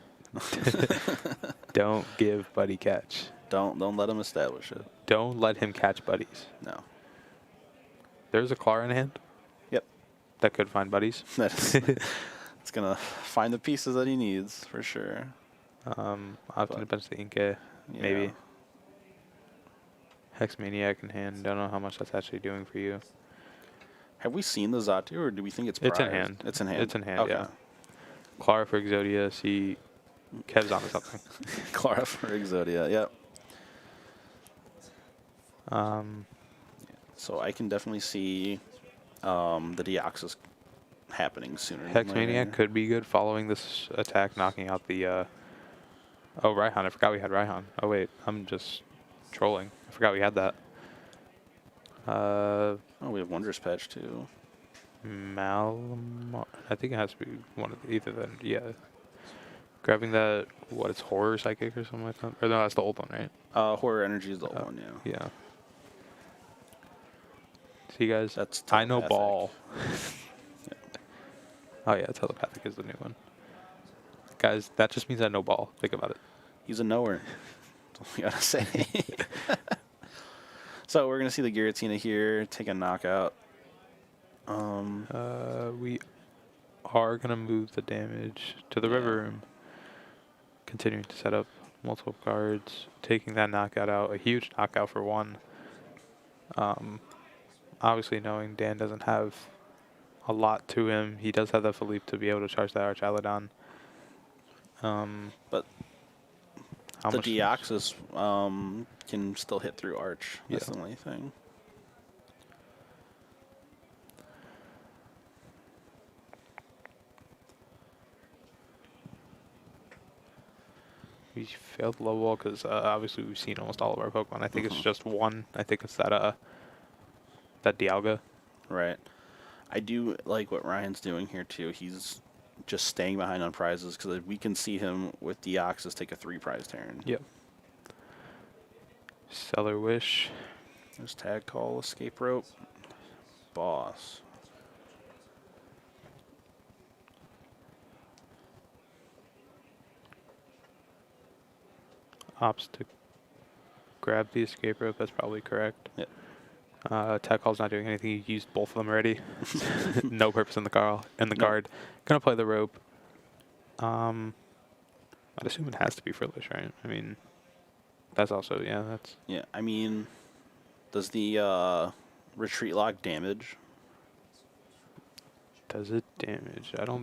Don't give Buddy Catch. Don't let him establish it. Don't let him catch buddies. No. There's a Clara in hand. Yep. That could find buddies. It's going to find the pieces that he needs, for sure. Often depends the Inca, maybe. Hex Maniac in hand. Don't know how much that's actually doing for you. Have we seen the Xatu, or do we think it's prized? It's in hand. It's in hand. It's in hand, okay. yeah. Clara for Exodia. See, Kev's onto something. Clara for Exodia, yep. So I can definitely see the Deoxys happening sooner. Hex Maniac could be good following this attack, knocking out the. Oh, Raihan. I forgot we had Raihan. Oh wait, I'm just trolling. I forgot we had that. Oh, we have Wondrous Patch too. Malamar. I think it has to be one of either then. Yeah. Grabbing that, what, it's Horror Psychic or something like that? Or no, that's the old one, right? Horror Energy is the old one, yeah. Yeah. See, guys, That's I know telepathic. ball. Oh, yeah, telepathic is the new one. Guys, that just means I know ball. Think about it. He's a knower. That's all we gotta say. So we're gonna see the Giratina here take a knockout. We are going to move the damage to the river room. Continuing to set up multiple cards. Taking that knockout out. A huge knockout for one. Obviously knowing Dan doesn't have a lot to him. He does have that Philippe to be able to charge that Archalodon. But how the much Deoxys can still hit through Arch. That's the only thing. We failed low wall because obviously we've seen almost all of our Pokemon. I think it's just one. I think it's that Dialga. Right. I do like what Ryan's doing here too. He's just staying behind on prizes because we can see him with Deoxys take a 3-prize turn. Yep. Stellar Wish. There's Tag Call, Escape Rope, Boss. Opts to grab the Escape Rope. That's probably correct. Yep. Tech Call's not doing anything. You used both of them already. No purpose in the card. Gonna play the rope. I'd assume it has to be Frillish, right? I mean, that's also that's. Yeah, I mean, does the Retreat Lock damage? Does it damage? I don't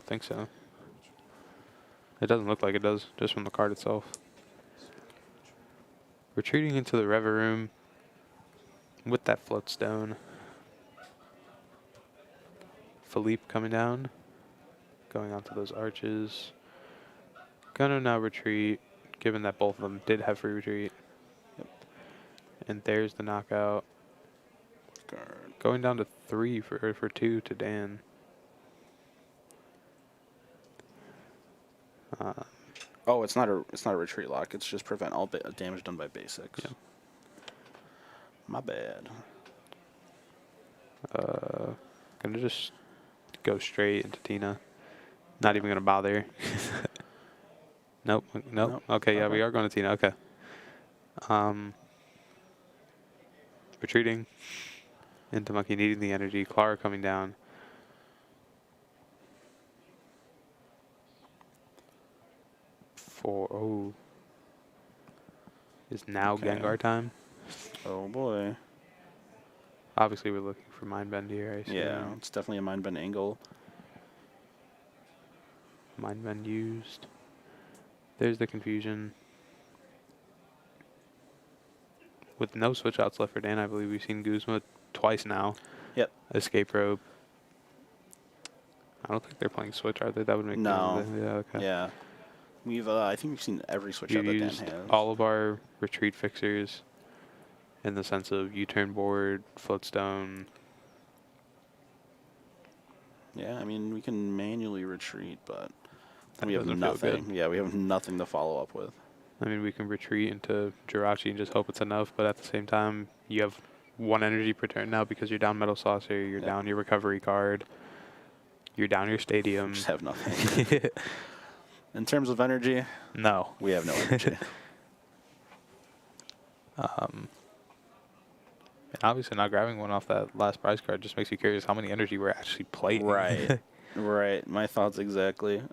think so. It doesn't look like it does, just from the card itself. Retreating into the Rever Room with that Floatstone. Philippe coming down, going onto those arches. Gonna now retreat, given that both of them did have free retreat. Yep. And there's the knockout. Guard. Going down to 3 for 2 to Dan. Oh, it's not a Retreat Lock. It's just prevent all damage done by basics. Yeah. My bad. Gonna just go straight into Tina. Not even gonna bother. Nope. Okay, yeah, we are going to Tina. Okay. Retreating into Monkey, needing the energy. Clara coming down. Is now Gengar time? Oh boy. Obviously, we're looking for Mind Bend here. I assume. Yeah, it's definitely a Mind Bend angle. Mind Bend used. There's the confusion. With no switch outs left for Dan, I believe we've seen Guzma twice now. Yep. Escape Rope. I don't think they're playing switch, are they? That would make no. Yeah, okay. Yeah. I think we've seen every switch out that Dan has. All of our retreat fixers in the sense of U-turn board, Floatstone. Yeah, I mean, we can manually retreat, but we have doesn't feel nothing. good. Yeah, we have nothing to follow up with. I mean, we can retreat into Jirachi and just hope it's enough, but at the same time, you have 1 energy per turn now because you're down Metal Saucer, you're down your recovery card, you're down your stadium. We just have nothing. In terms of energy, no. We have no energy. And obviously not grabbing one off that last prize card just makes you curious how many energy we're actually playing. Right. Right. My thoughts exactly.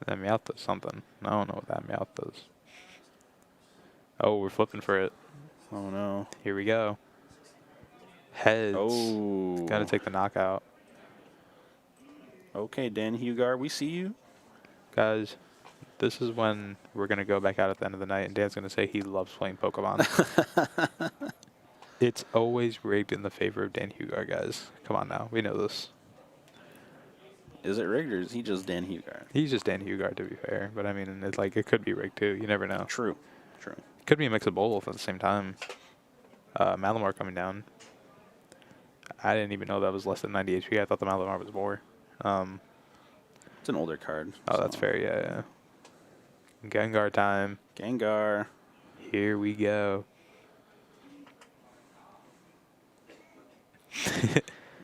That Meowth does something. I don't know what that Meowth does. Oh, we're flipping for it. Oh, no. Here we go. Heads. Oh. Got to take the knockout. Okay, Dan Hugar, we see you. Guys, this is when we're going to go back out at the end of the night, and Dan's going to say he loves playing Pokemon. It's always rigged in the favor of Dan Hugar, guys. Come on now. We know this. Is it rigged, or is he just Dan Hugar? He's just Dan Hugar, to be fair. But, I mean, it's like it could be rigged, too. You never know. True. True. Could be a mix of both at the same time. Malamar coming down. I didn't even know that was less than 90 HP. I thought the Malamar was more. It's an older card. Oh, that's so. fair. Yeah. Gengar time. Gengar. Here we go.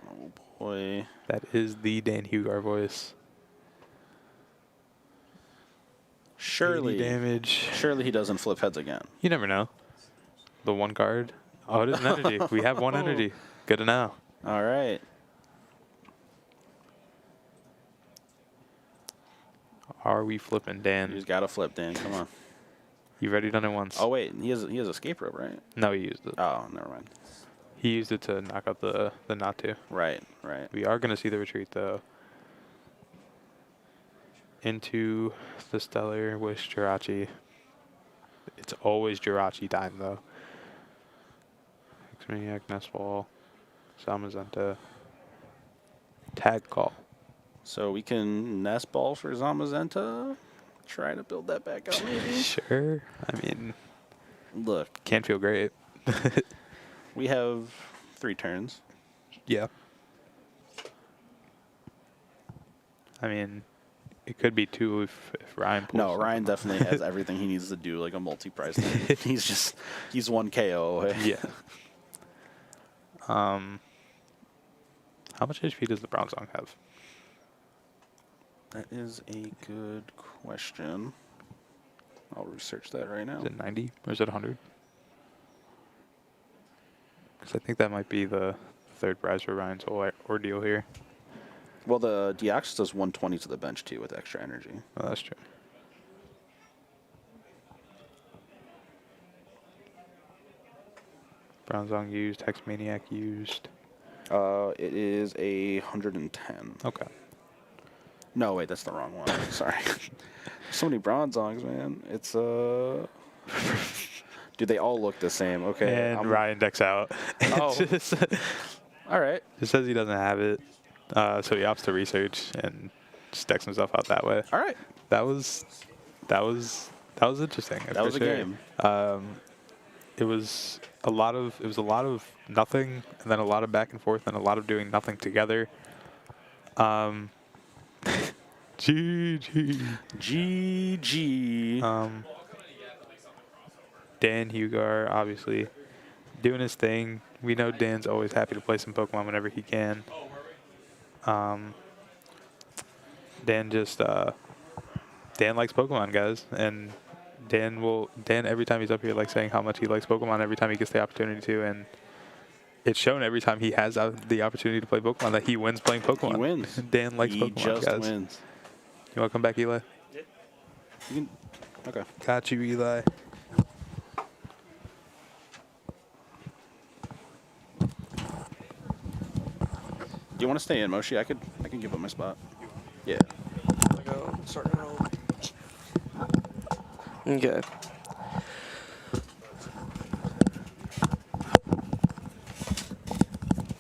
Oh boy. That is the Dan Hugar voice. Surely 80 damage. Surely he doesn't flip heads again. You never know. The one card. Oh, it is an energy. We have one energy. Good to know. All right. Are we flipping, You Dan? just gotta flip, Dan. Come on. You've already done it once. Oh wait, he has escape rope, right? No, he used it. Oh, never mind. He used it to knock out the not to. Right, right. We are going to see the retreat, though. Into the Stellar Wish Jirachi. It's always Jirachi time, though. X-Maniac, Nest Ball, Zamazenta. Tag Call. So we can nest ball for Zamazenta. Try to build that back up, maybe. Sure. I mean, Look, can't feel great. we have 3 turns. Yeah. I mean, it could be 2 if Ryan pulls. No, something Ryan off. definitely has everything he needs to do, like a multi-price thing. He's 1 KO away. Yeah. How much HP does the Bronzong have? That is a good question. I'll research that right now. Is it 90 or is it 100? Because I think that might be the third prize for Ryan's whole ordeal here. Well, the Deoxys does 120 to the bench, too, with extra energy. Oh, that's true. Bronzong used, Hex Maniac used. It is 110. Okay. No, wait, that's the wrong one. Sorry. So many Bronzongs, man. It's, Dude, they all look the same. Okay. And Ryan decks out. Oh. All right. It says he doesn't have it, so he opts to research and just decks himself out that way. All right. That was interesting. That was a game. It was a lot of nothing, and then a lot of back and forth, and a lot of doing nothing together. GG. GG. Dan Hugar, obviously, doing his thing. We know Dan's always happy to play some Pokemon whenever he can. Dan likes Pokemon, guys, and Dan every time he's up here likes saying how much he likes Pokemon every time he gets the opportunity to, and it's shown every time he has the opportunity to play Pokemon that he wins playing Pokemon. He wins. Dan likes he Pokemon, just guys. wins. You want to come back, Eli? You can, okay. Got you, Eli. Do you want to stay in, Moshi? I can give up my spot. Yeah. Go start and roll. Okay.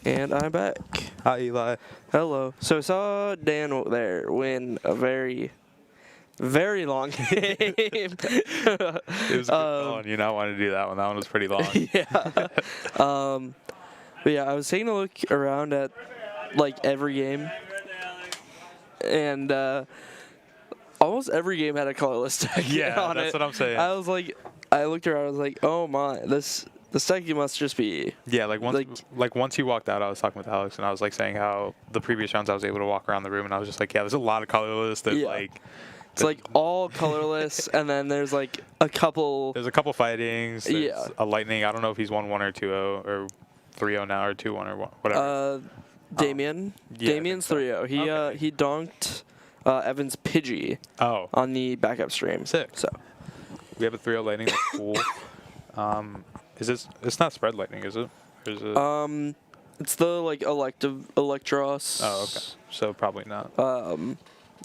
And I'm back. Hi, Eli. Hello. So I saw Dan there win a very, very long game. It was a good call, and you not want to do that one. That one was pretty long. Yeah. But yeah, I was taking a look around at like every game, and almost every game had a colorless deck. Yeah, on that's it. what I'm saying. I looked around. I was like, oh my, this deck must just be. Yeah, once he walked out, I was talking with Alex, and I was like saying how the previous rounds I was able to walk around the room, and I was just like, yeah, there's a lot of colorless that like. It's like all colorless, and then there's like a couple. There's a couple fightings. There's Yeah. a lightning. I don't know if he's 1-1 or 2-0 or 3-0 now or 2-1 or whatever. Damien. Yeah, Damien's so. 3-0. He donked Evan's Pidgey on the backup stream. Sick. So We have a 3-0 lightning. That's cool. It's not spread lightning, is it? Or is it? it's the like elective Electros. Oh, okay. So probably not.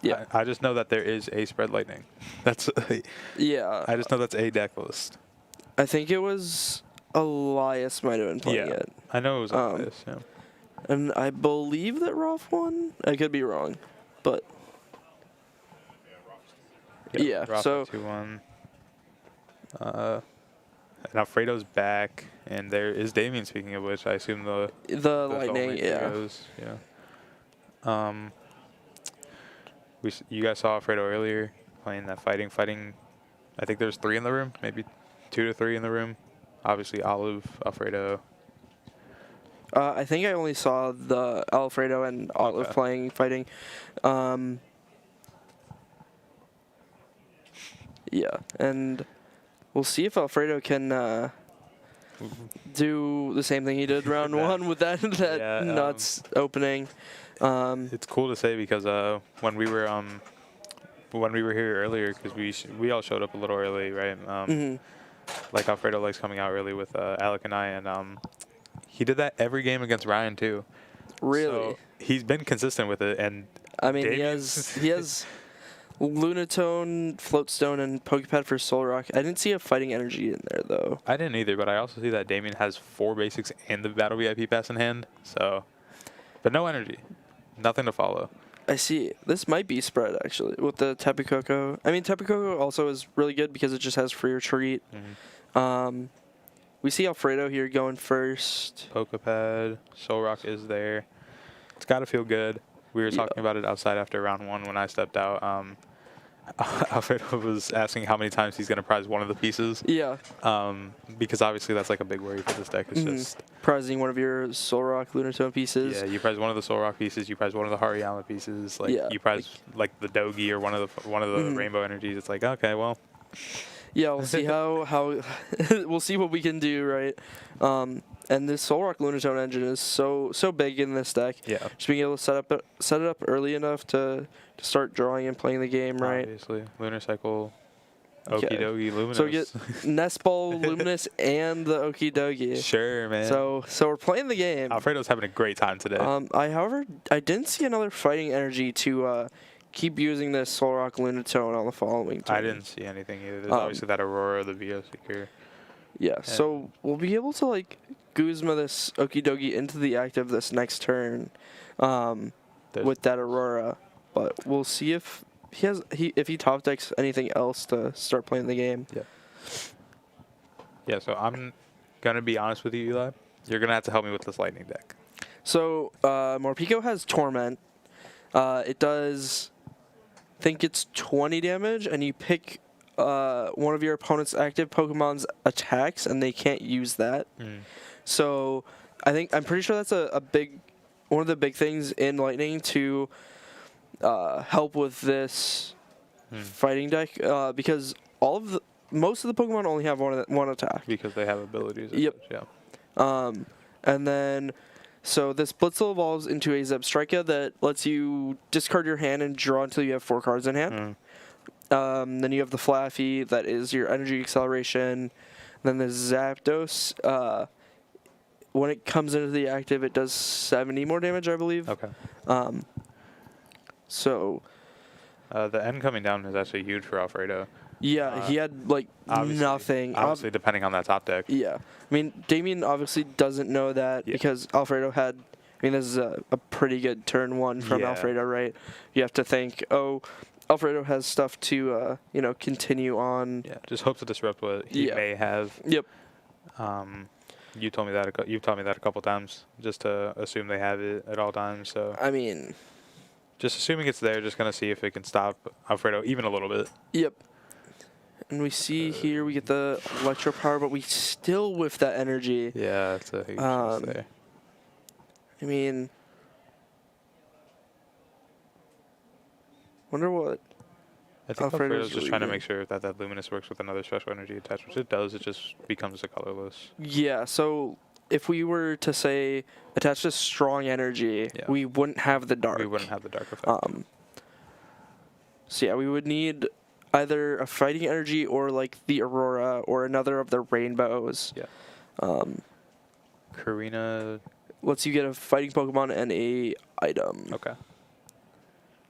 Yeah. I just know that there is a spread lightning. That's. Yeah. I just know that's a deck list. I think it was Elias might have been playing it. I know it was like this. Yeah. And I believe that Rolf won. I could be wrong, but yeah. Roth So 2-1. And Alfredo's back, and there is Damien. Speaking of which, I assume the lightning, Ranger yeah. goes, yeah. You guys saw Alfredo earlier playing that fighting. I think there's 3 in the room, maybe 2 to 3 in the room. Obviously, Olive, Alfredo. I think I only saw the Alfredo and Olive fighting. Yeah, and we'll see if Alfredo can do the same thing he did round 1 with that nuts opening. It's cool to say because when we were here earlier, because we all showed up a little early, right? Like Alfredo likes coming out early with Alec and I, and he did that every game against Ryan too. Really? So he's been consistent with it, and I mean, he has Lunatone, Floatstone, and Pokepad for Solrock. I didn't see a fighting energy in there though. I didn't either, but I also see that Damien has 4 basics and the Battle VIP pass in hand. So, but no energy, nothing to follow. I see. This might be spread actually with the Tapu Koko. I mean, Tapu Koko also is really good because it just has free retreat. We see Alfredo here going first. Pokepad, Solrock is there. It's got to feel good. We were talking about it outside after round 1 when I stepped out. Alfredo was asking how many times he's going to prize one of the pieces. Yeah. Because obviously that's like a big worry for this deck. It's just prizing one of your Solrock Lunatone pieces. Yeah, you prize one of the Solrock pieces. You prize one of the Hariyama pieces. Like you prize like the Dogi or one of the Rainbow Energies. It's like, okay, well. Yeah, we'll see how we'll see what we can do, right? And this Solrock Lunatone engine is so big in this deck. Yeah. Just being able to set it up early enough to start drawing and playing the game, right? Obviously. Lunar Cycle, Okidogi, Luminous. So we get Nest Ball, Luminous, and the Okidogi. Sure, man. So we're playing the game. Alfredo's having a great time today. However, I didn't see another fighting energy to keep using this Solrock Lunatone on the following turn. I didn't see anything either. There's obviously that Aurora, the VO Seeker. Yeah, so we'll be able to like Guzma this Okidogi into the active this next turn with that Aurora. But we'll see if he top decks anything else to start playing the game. Yeah. Yeah, so I'm gonna be honest with you, Eli. You're gonna have to help me with this lightning deck. So Morpeko has Torment. It does, I think it's 20 damage, and you pick one of your opponent's active Pokemon's attacks, and they can't use that. So I'm pretty sure that's one of the big things in Lightning to help with this fighting deck, because most of the Pokemon only have one attack. Because they have abilities. Yep. Such, yeah. And then, so this Blitzel evolves into a Zebstrika that lets you discard your hand and draw until you have 4 cards in hand. Then you have the Flaffy, that is your energy acceleration. Then the Zapdos, when it comes into the active, it does 70 more damage, I believe. Okay. So the end coming down is actually huge for Alfredo. Yeah, he had like nothing. Obviously, depending on that top deck. Yeah. I mean, Damien obviously doesn't know that because Alfredo had. I mean, this is a pretty good turn 1 from Alfredo, right? You have to think, Alfredo has stuff to continue on. Yeah, just hope to disrupt what he may have. Yep. You told me that. You've taught me that a couple times. Just to assume they have it at all times. So. I mean. Just assuming it's there, just gonna see if it can stop Alfredo even a little bit. Yep. And we see here we get the electro power, but we still whiff that energy. Yeah, it's a huge there. I mean, wonder what. I think Alfredo's just trying to make sure that Luminous works with another special energy attached, which it does. It just becomes a colorless. Yeah, so if we were to say attach to strong energy, we wouldn't have the dark. We wouldn't have the dark effect. So yeah, we would need either a fighting energy or like the Aurora or another of the rainbows. Yeah. Karina lets you get a fighting Pokemon and a item. Okay.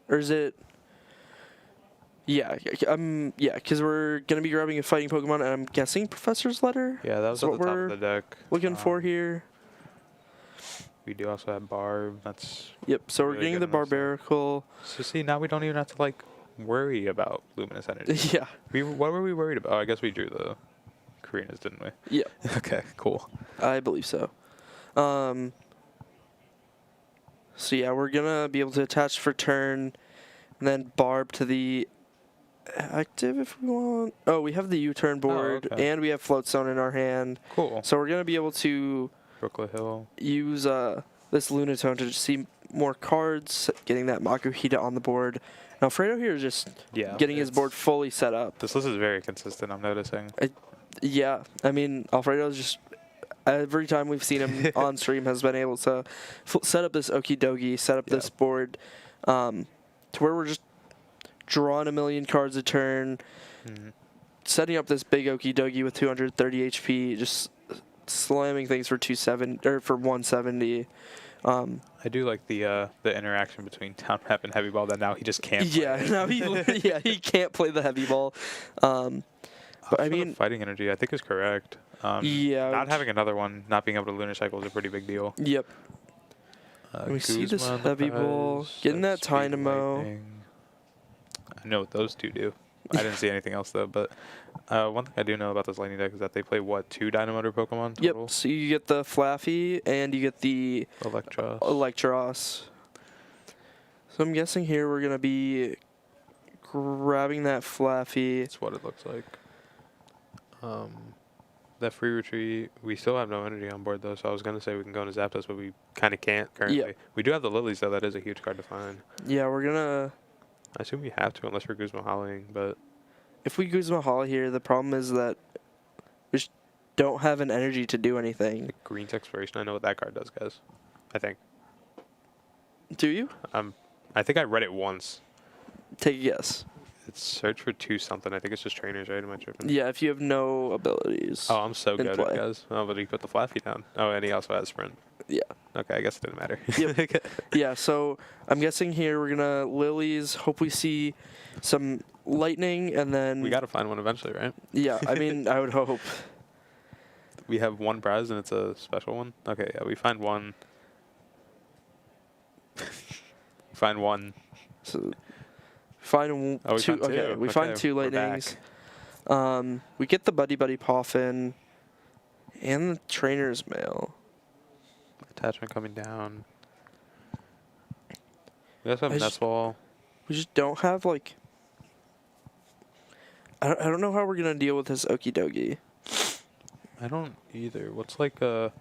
Or is it? Yeah, because we're gonna be grabbing a fighting Pokemon, and I'm guessing Professor's Letter. Yeah, that was at the top of the deck. Looking for here. We do also have Barb. That's So we're getting the Barbaracle. So see, now we don't even have to worry about Luminous Energy. Yeah. What were we worried about? I guess we drew the ocarina's, didn't we? Yeah, Okay, cool. I believe so. So yeah, we're gonna be able to attach for turn, and then barb to the active if we want. Oh, we have the U-turn board, okay. and we have float stone in our hand. Cool. So we're gonna be able to Brooklet Hill. use this Lunatone to just see more cards, getting that Makuhita on the board. Now, Alfredo here is just getting his board fully set up. This list is very consistent, I'm noticing. Yeah, I mean, Alfredo's just, every time we've seen him on stream, has been able to set up this okie dokie, set up this board to where we're just drawing a million cards a turn, setting up this big okie dokie with 230 HP, just slamming things for 270 or for 170. I do like the interaction between Town Rap and Heavy Ball that now he just can't play. Now he can't play the heavy ball. But I mean, fighting energy I think is correct. Not having another one, not being able to lunar cycle is a pretty big deal. Yep. We see this heavy ball getting that Dynamo. I know what those two do. I didn't see anything else though, but one thing I do know about this lightning deck is that they play what, 2 Dynamotor Pokemon total? Yep. So you get the Flaffy and you get the Electros. So I'm guessing here we're gonna be grabbing that Flaffy. That's what it looks like. That free retreat, we still have no energy on board though, so I was gonna say we can go into Zapdos, but we kind of can't currently. Yep. We do have the Lilies though, that is a huge card to find. Yeah, we're gonna. I assume we have to unless we're Guzma Hollowing, but if we Guzma Hollow here, the problem is that we just don't have an energy to do anything. Green's Exploration, I know what that card does, guys. I think. Do you? I think I read it once. Take a guess. It's search for 2 something. I think it's just trainers, right? Am I tripping? Yeah, if you have no abilities. Oh, I'm so good at play. it, guys. Oh, but he put the Flaffy down. Oh, and he also has Sprint. Yeah. Okay, I guess it didn't matter. Yep. Yeah, so I'm guessing here we're gonna Lilies, hope we see some lightning, and then We got to find one eventually, right? yeah, I mean, I would hope. We have one prize and it's a special one. Okay, yeah, we find one. Find one. So find Oh, we two. found 2. Okay, we find 2 we're lightnings. back. We get the Buddy Poffin and the Trainer's Mail. Attachment coming down. We also have Nestball. We just don't have like. I don't know how we're gonna deal with this Okie Dokie. I don't either. What's like a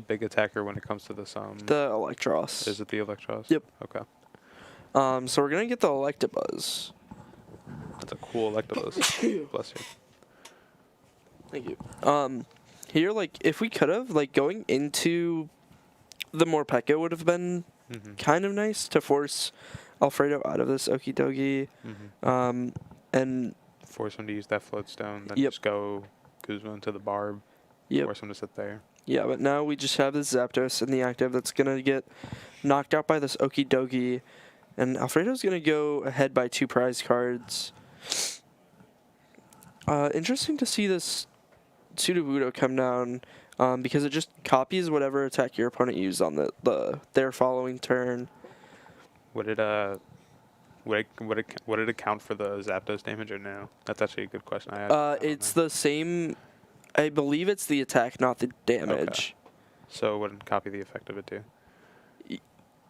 big attacker when it comes to this? The Electros. Is it the Electros? Yep. Okay. So we're gonna get the Electabuzz. That's a cool Electabuzz. Bless you. Thank you. Here, like, if we could have, like, going into the Morpeko would have been kind of nice to force Alfredo out of this Okie Dokie. And force him to use that float stone, then Yep. just go Guzma into the barb. Yep. Force him to sit there. Yeah, but now we just have this Zapdos in the active that's going to get knocked out by this Okie Dokie. And Alfredo's going to go ahead by 2 prize cards. Interesting to see this Sudowoodo come down because it just copies whatever attack your opponent used on their following turn. Would it account for the Zapdos damage or no? That's actually a good question. It's the same. I believe it's the attack, not the damage. Okay. So it wouldn't copy the effect of it too?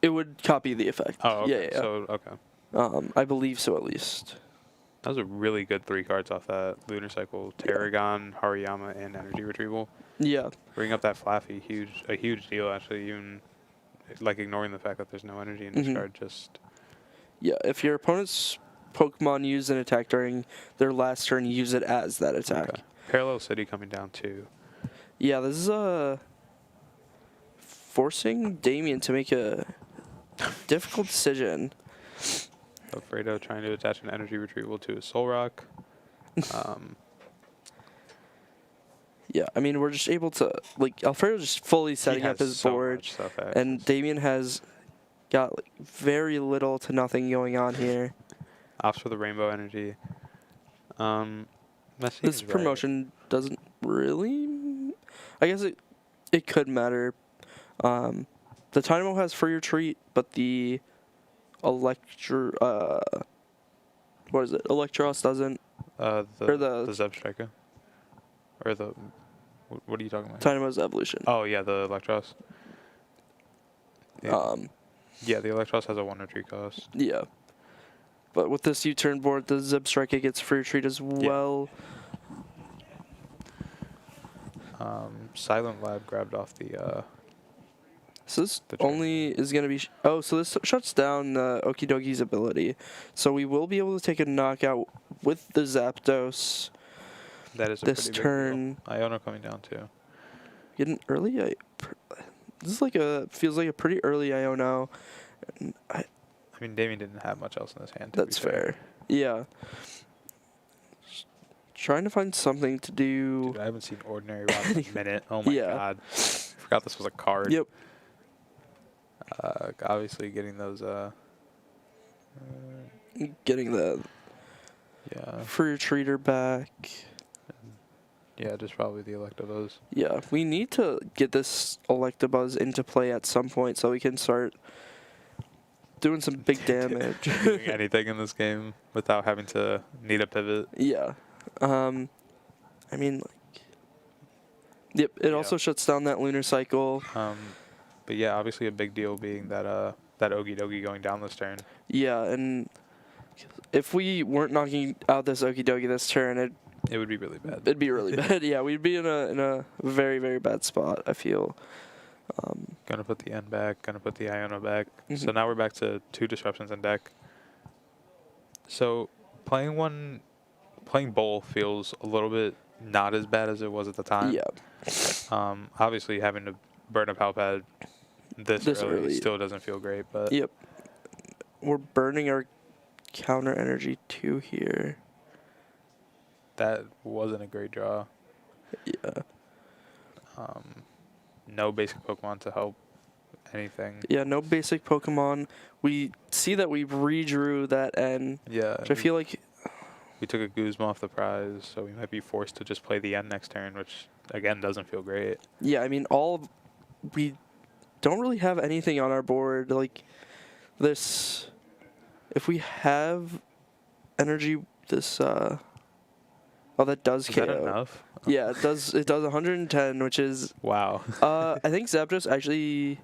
It would copy the effect. Oh, okay. Yeah. So, okay. I believe so, at least. That was a really good 3 cards off that Lunar Cycle. Terragon, Hariyama, and Energy Retrieval. Yeah. Bring up that Flaffy, a huge deal actually, even like ignoring the fact that there's no energy in this card, just... Yeah, if your opponent's Pokemon use an attack during their last turn, use it as that attack. Okay. Parallel City coming down too. Yeah, this is forcing Damien to make a difficult decision. Alfredo trying to attach an Energy Retrieval to a Soul Rock. Yeah, I mean, we're just able to, like, Alfredo's just fully setting up his board, stuff, and Damien has got like, very little to nothing going on here. Opts for the Rainbow Energy. This promotion doesn't really... I guess it could matter. The Dynamo has free retreat, but the what is it? Electros doesn't. The Zebstrika. Or the... What are you talking about? Dynamo's evolution. Oh, yeah, the Electros. Yeah. Yeah, the Electros has a 1 retreat cost. Yeah. But with this U-turn board, the Zip Strike, it gets free retreat as well. Silent Lab grabbed off the... So this only is going to be... so this shuts down Okidogi's ability. So we will be able to take a knockout with the Zapdos. That is a this pretty turn. Big deal. Iono coming down too. Getting early? This is like feels like a pretty early Iono. I mean, Damien didn't have much else in his hand. That's fair. Yeah. Trying to find something to do. Dude, I haven't seen Ordinary Rock in a minute. Oh my god. I forgot this was a card. Yep. Obviously getting those getting the free retreater back. Yeah, just probably the Electabuzz. Yeah, we need to get this Electabuzz into play at some point so we can start doing some big damage. Doing anything in this game without having to need a pivot. Yeah. I mean, like... Yep, it also shuts down that Lunar Cycle. But yeah, obviously a big deal being that that Okidogi going down this turn. Yeah, and if we weren't knocking out this Okidogi this turn, it would be really bad. It'd be really bad. Yeah, we'd be in a very, very bad spot, I feel. Gonna put the N back, gonna put the Iono back. So now we're back to 2 disruptions in deck. So playing bowl feels a little bit not as bad as it was at the time. Yeah. Obviously having to burn a Palpad this early still doesn't feel great, but yep. We're burning our counter energy too here. That wasn't a great draw. Yeah. No basic Pokemon to help anything. Yeah, no basic Pokemon. We see that we redrew that N. Yeah. Which I feel like... We took a Guzma off the prize, so we might be forced to just play the N next turn, which, again, doesn't feel great. Yeah, I mean, we don't really have anything on our board. Like, this... If we have energy, this... Oh, that does KO. Is that enough? Yeah, it does 110, which is... Wow. I think Zapdos actually...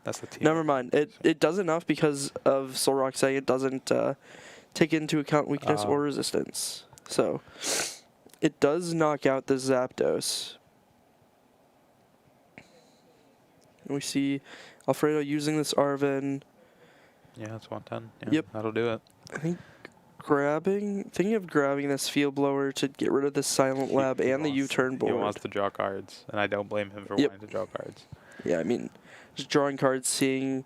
That's the team. Never mind. It does enough because of Solrock saying it doesn't take into account weakness or resistance. So, it does knock out the Zapdos. And we see Alfredo using this Arven. Yeah, that's 110. Yeah, yep. That'll do it. I think thinking of grabbing this Field Blower to get rid of the Silent Lab and the U-turn board. He wants to draw cards, and I don't blame him for wanting to draw cards. Yeah, I mean, just drawing cards, seeing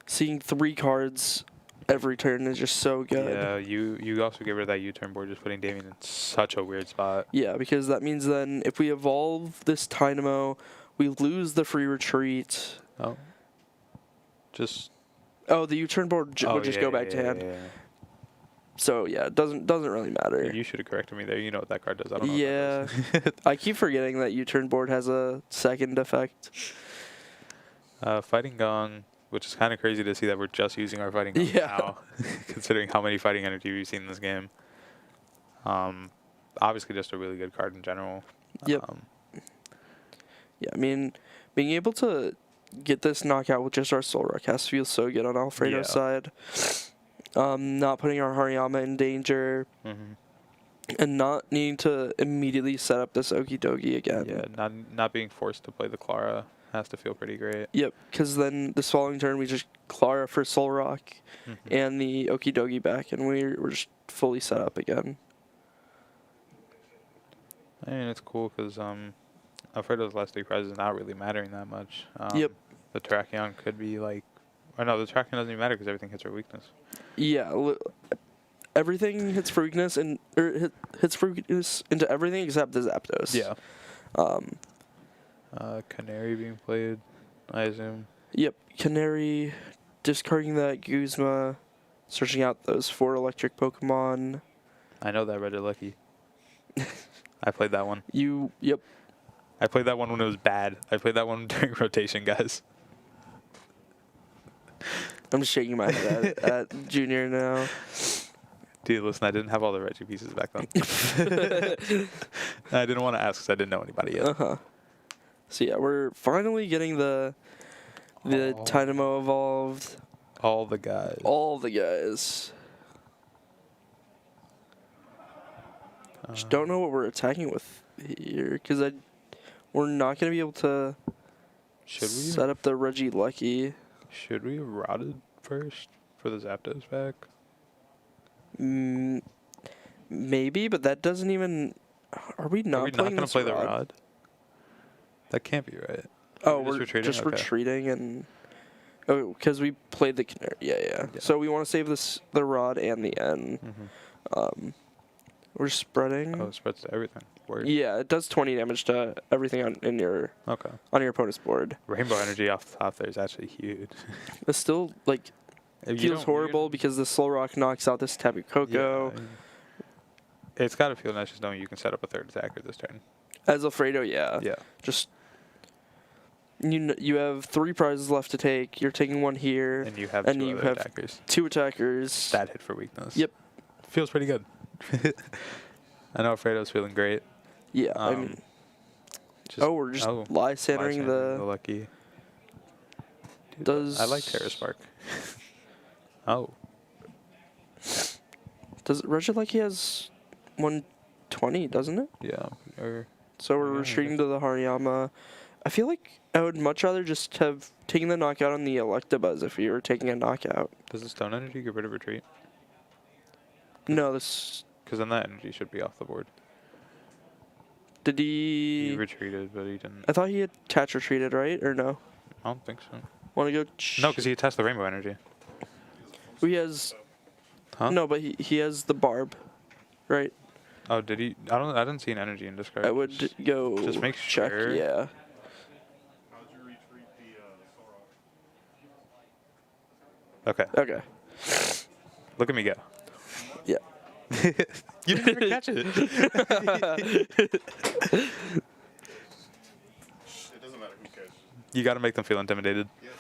3 cards every turn is just so good. Yeah, you also get rid of that U-turn board, just putting Damien in such a weird spot. Yeah, because that means then if we evolve this Dynamo, we lose the free retreat. Oh. The U-turn board would just go back to hand. Yeah. So yeah, it doesn't really matter. You should have corrected me there. You know what that card does. I don't know. Yeah, I keep forgetting that U-turn board has a second effect. Fighting Gong, which is kind of crazy to see that we're just using our Fighting Gong now, considering how many fighting energy we've seen in this game. Obviously, just a really good card in general. Yep. Yeah, I mean, being able to get this knockout with just our Solrock has to feel so good on Alfredo's side. Not putting our Hariyama in danger, and not needing to immediately set up this Okidogi again. Yeah, not being forced to play the Clara has to feel pretty great. Yep, because then this following turn we just Clara for Solrock and the Okidogi back, and we're just fully set up again. I mean, it's cool because Alfredo's last 3 prizes not really mattering that much. Yep. The Terrakion could be like... Or no, the Terrakion doesn't even matter because everything hits our weakness. Yeah, everything hits for weakness hits for weakness into everything except the Zapdos. Yeah. Canary being played, I assume. Yep, Canary, discarding that Guzma, searching out those 4 electric Pokemon. I know that Regieleki. I played that one. Yep. I played that one when it was bad. I played that one during rotation, guys. I'm just shaking my head at Junior now. Dude, listen, I didn't have all the Reggie pieces back then. I didn't want to ask because I didn't know anybody yet. Uh-huh. So yeah, we're finally getting the Dynamo evolved. All the guys. All the guys. Just don't know what we're attacking with here, because we're not going to be able to set up the Reggie Lucky. Should we have routed first for the Zapdos back? Maybe, but that doesn't even... Are we not going to play the rod? That can't be right. Oh, we're just retreating and... Oh, because we played the Canary. Yeah. So we want to save the rod and the N. Mm-hmm. We're spreading. Oh, it spreads to everything. Word. Yeah, it does 20 damage to everything on your opponent's board. Rainbow Energy off the top there is actually huge. It's still, like, feels horrible because the Solrock knocks out this Tapu Koko. Yeah, it's got to feel nice just knowing you can set up a third attacker this turn. As Alfredo, yeah. Yeah. Just, you have 3 prizes left to take. You're taking one here. And you have attackers. 2 attackers. That hit for weakness. Yep. Feels pretty good. I know Alfredo's feeling great. Yeah, I mean... we're just Lysandering the Lucky. Dude, I like Terra Spark. Oh. Does Regilucky has 120, doesn't it? Yeah. So we're retreating to the Hariyama. I feel like I would much rather just have taken the knockout on the Electabuzz if you were taking a knockout. Does the Stone Energy get rid of retreat? No, this... Because then that energy should be off the board. Did he... He retreated, but he didn't. I thought he attach retreated, right? Or no? I don't think so. Want to go... No, because he attached the Rainbow Energy. He has... Huh? No, but he has the Barb, right? Oh, did he? I didn't see an energy in discard. I would go... Just make check, sure. Yeah. How'd you retreat the Solrock? Okay. Okay. Look at me go. Yeah. You didn't even catch it. It doesn't matter who catches. You got to make them feel intimidated. Yeah.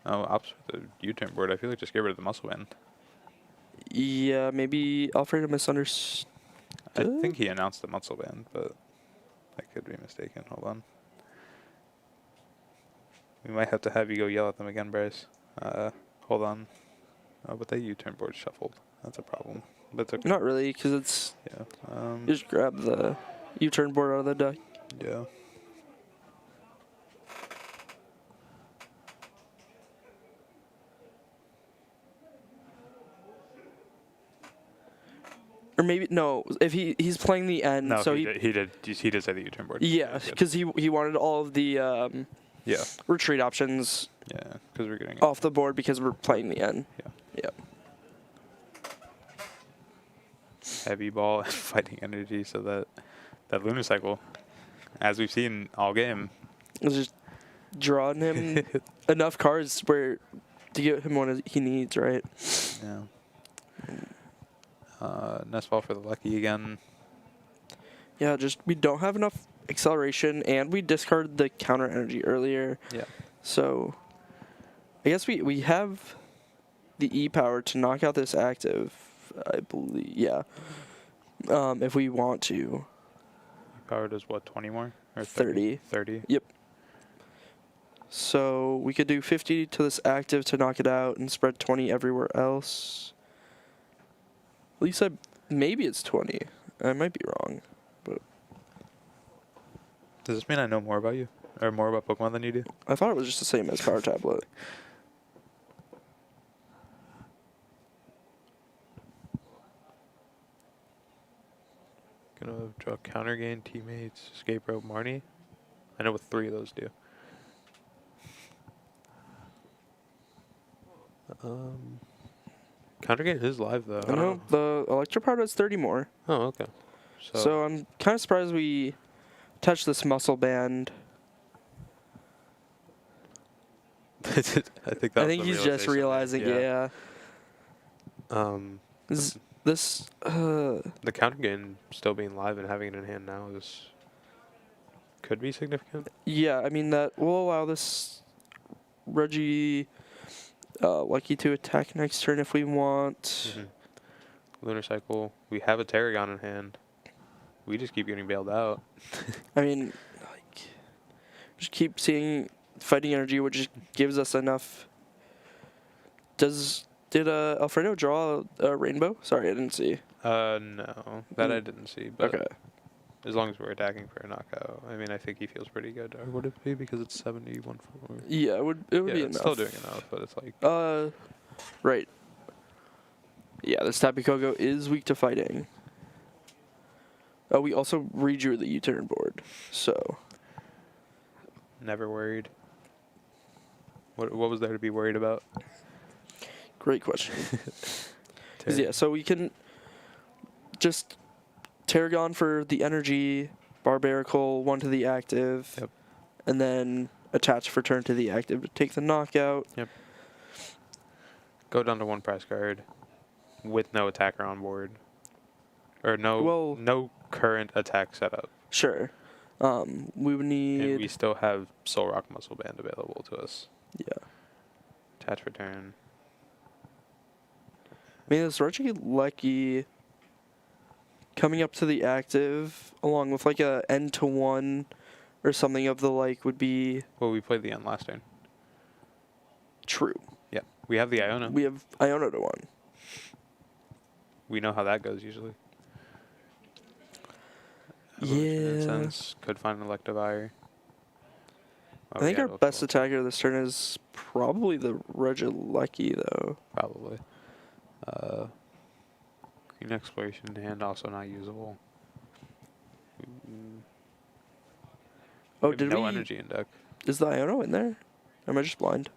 Oh, ops with the U-turn board. I feel like just get rid of the muscle band. Yeah, maybe Alfredo misunderstood. I think he announced the muscle band, but I could be mistaken. Hold on. We might have to have you go yell at them again, Bryce. Hold on. Oh, but that U-turn board shuffled. That's a problem. That's okay. Not really, because it's... Yeah. You just grab the U-turn board out of the deck. Yeah. Or maybe... No, if he's playing the end, No, so he did say the U-turn board. Yeah, because he wanted all of the retreat options Yeah, because we're getting off the board because we're playing the end. Yeah. Yep. Heavy ball and fighting energy, so that Lunar Cycle, as we've seen all game, It's just drawing him enough cards to get him what he needs, right? yeah. Nest ball for the Lucky again. Yeah, just we don't have enough acceleration, and we discarded the counter energy earlier. Yeah. So, I guess we have the E power to knock out this active, I believe. Yeah. If we want to. Power does what, 20 more? Or 30. 30? Yep. So we could do 50 to this active to knock it out and spread 20 everywhere else. At least maybe it's 20. I might be wrong, but Does this mean I know more about you? Or more about Pokemon than you do? I thought it was just the same as Power Tablet. Gonna draw counter gain, teammates, escape rope, Marnie. I know what 3 of those do. Counter gain is live though. I know the Electropowder does 30 more. Oh, okay. So I'm kind of surprised we touched this muscle band. I think he's just realizing, yeah. This the counter gain still being live and having it in hand now could be significant. Yeah, I mean that will allow this Reggie Lucky to attack next turn if we want. Mm-hmm. Lunar Cycle. We have a Tarragon in hand. We just keep getting bailed out. I mean, like, just keep seeing fighting energy, which gives us enough. Did Alfredo draw a rainbow? Sorry, I didn't see. No, that I didn't see. But Okay. as long as we're attacking for a knockout, I mean, I think he feels pretty good. Or would it be because it's 71 for? Yeah, it would be it's enough. still doing enough, but it's like. Right. Yeah, this Tapu Koko is weak to fighting. We also redrew the U-turn board, so. Never worried. What was there to be worried about? Great question. 'Cause, yeah, so we can just Tarragon for the energy, Barbarical 1 to the active, Yep. and then attach for turn to the active to take the knockout. Yep. Go down to 1 press card with no attacker on board. Or no current attack setup. Sure. We would need. And we still have Soul Rock Muscle Band available to us. Yeah. Attach for turn. I mean, it's Reggie Lecky coming up to the active, along with like a N to 1 or something of the like, would be Well, we played the end last turn. true. Yeah. We have the Iona. We have Iona to 1. We know how that goes usually. Yeah. Incense, could find an Electivire. I think our best attacker this turn is probably the Regieleki, though. Probably. Green Exploration hand also not usable. Oh, We have did no we? energy in deck. Is the Iono in there? Am I just blind?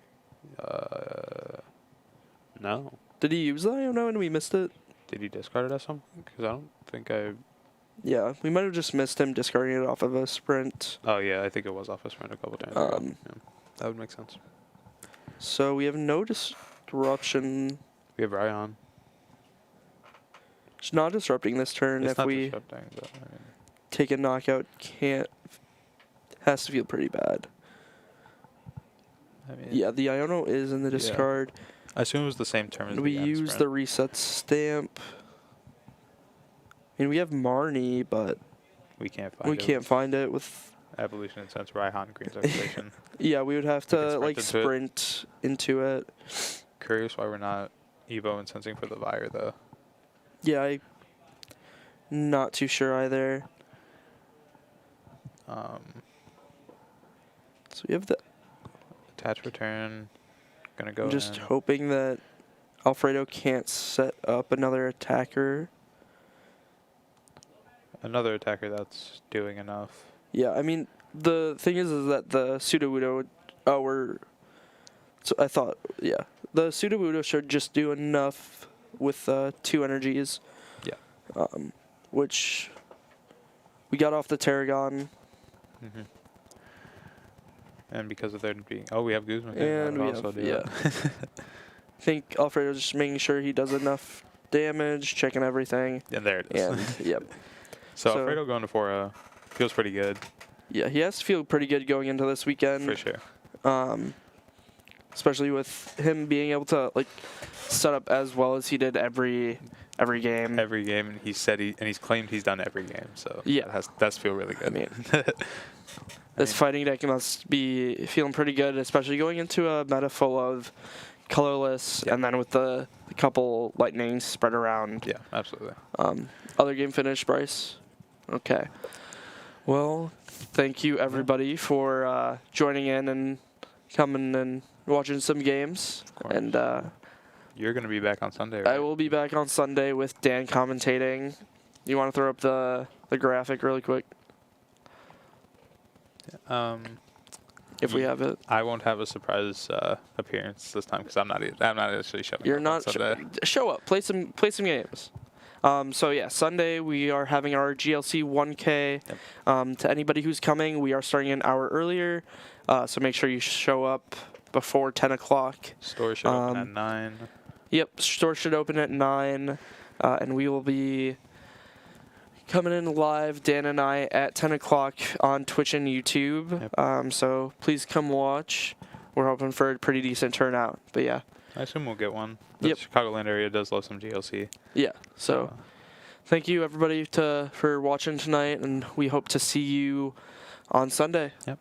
No. Did he use the Iono and we missed it? Did he discard it as something? Because I don't think I. Yeah, we might have just missed him discarding it off of a sprint. Oh yeah, I think it was off a sprint a couple times. Ago. Yeah, that would make sense. So we have no disruption. We have Ryan. It's not disrupting this turn. It's If not we disrupting, but, I mean, take a knockout, has to feel pretty bad. Yeah, the Iono is in the discard. I assume it was the same term as We the end use sprint. the reset stamp. I mean, we have Marnie, but We can't find we it. can't find it with. Evolution and Sense Raihan Green's Exploration. Yeah, we would have We to could like sprint into it. Curious why we're not Evo and Sensing for the Vire though. Yeah, I'm not too sure either. So we have the. Attach return. Gonna go I'm just in. hoping that Alfredo can't set up another attacker. Another attacker that's doing enough. Yeah, I mean, the thing is that the Sudowoodo, so I thought, yeah, the Sudowoodo should just do enough with 2 energies. Yeah. Which we got off the Tarragon. Mm-hmm. And because of there being, we have Guzman. And we have, I think Alfredo's just making sure he does enough damage, checking everything. And there it is. And, yep. So So- Alfredo going to 4 feels pretty good. Yeah, he has to feel pretty good going into this weekend. For sure. Especially with him being able to like set up as well as he did every game. Every game, and he said he's claimed he's done every game. So Yeah. that's feel really good. I mean, this fighting deck must be feeling pretty good, especially going into a meta full of colorless, and then with the couple lightnings spread around. Yeah, absolutely. Other game finished, Bryce? Okay. Well, thank you everybody for joining in and coming and watching some games. course. And You're going to be back on Sunday, right? I will be back on Sunday with Dan commentating. You want to throw up the graphic really quick? If we have it. I won't have a surprise appearance this time because I'm not actually showing You're up not on Sunday. show up. Play some games. So yeah, Sunday we are having our GLC 1K. Yep. To anybody who's coming, we are starting an hour earlier. So make sure you show up before 10 o'clock. Store should open at 9. Yep, store should open at 9, and we will be coming in live, Dan and I, at 10 o'clock on Twitch and YouTube. Yep. So please come watch. We're hoping for a pretty decent turnout. But yeah, I assume we'll get one. The Yep. Chicagoland area does love some GLC. Yeah. So thank you everybody for watching tonight, and we hope to see you on Sunday. Yep.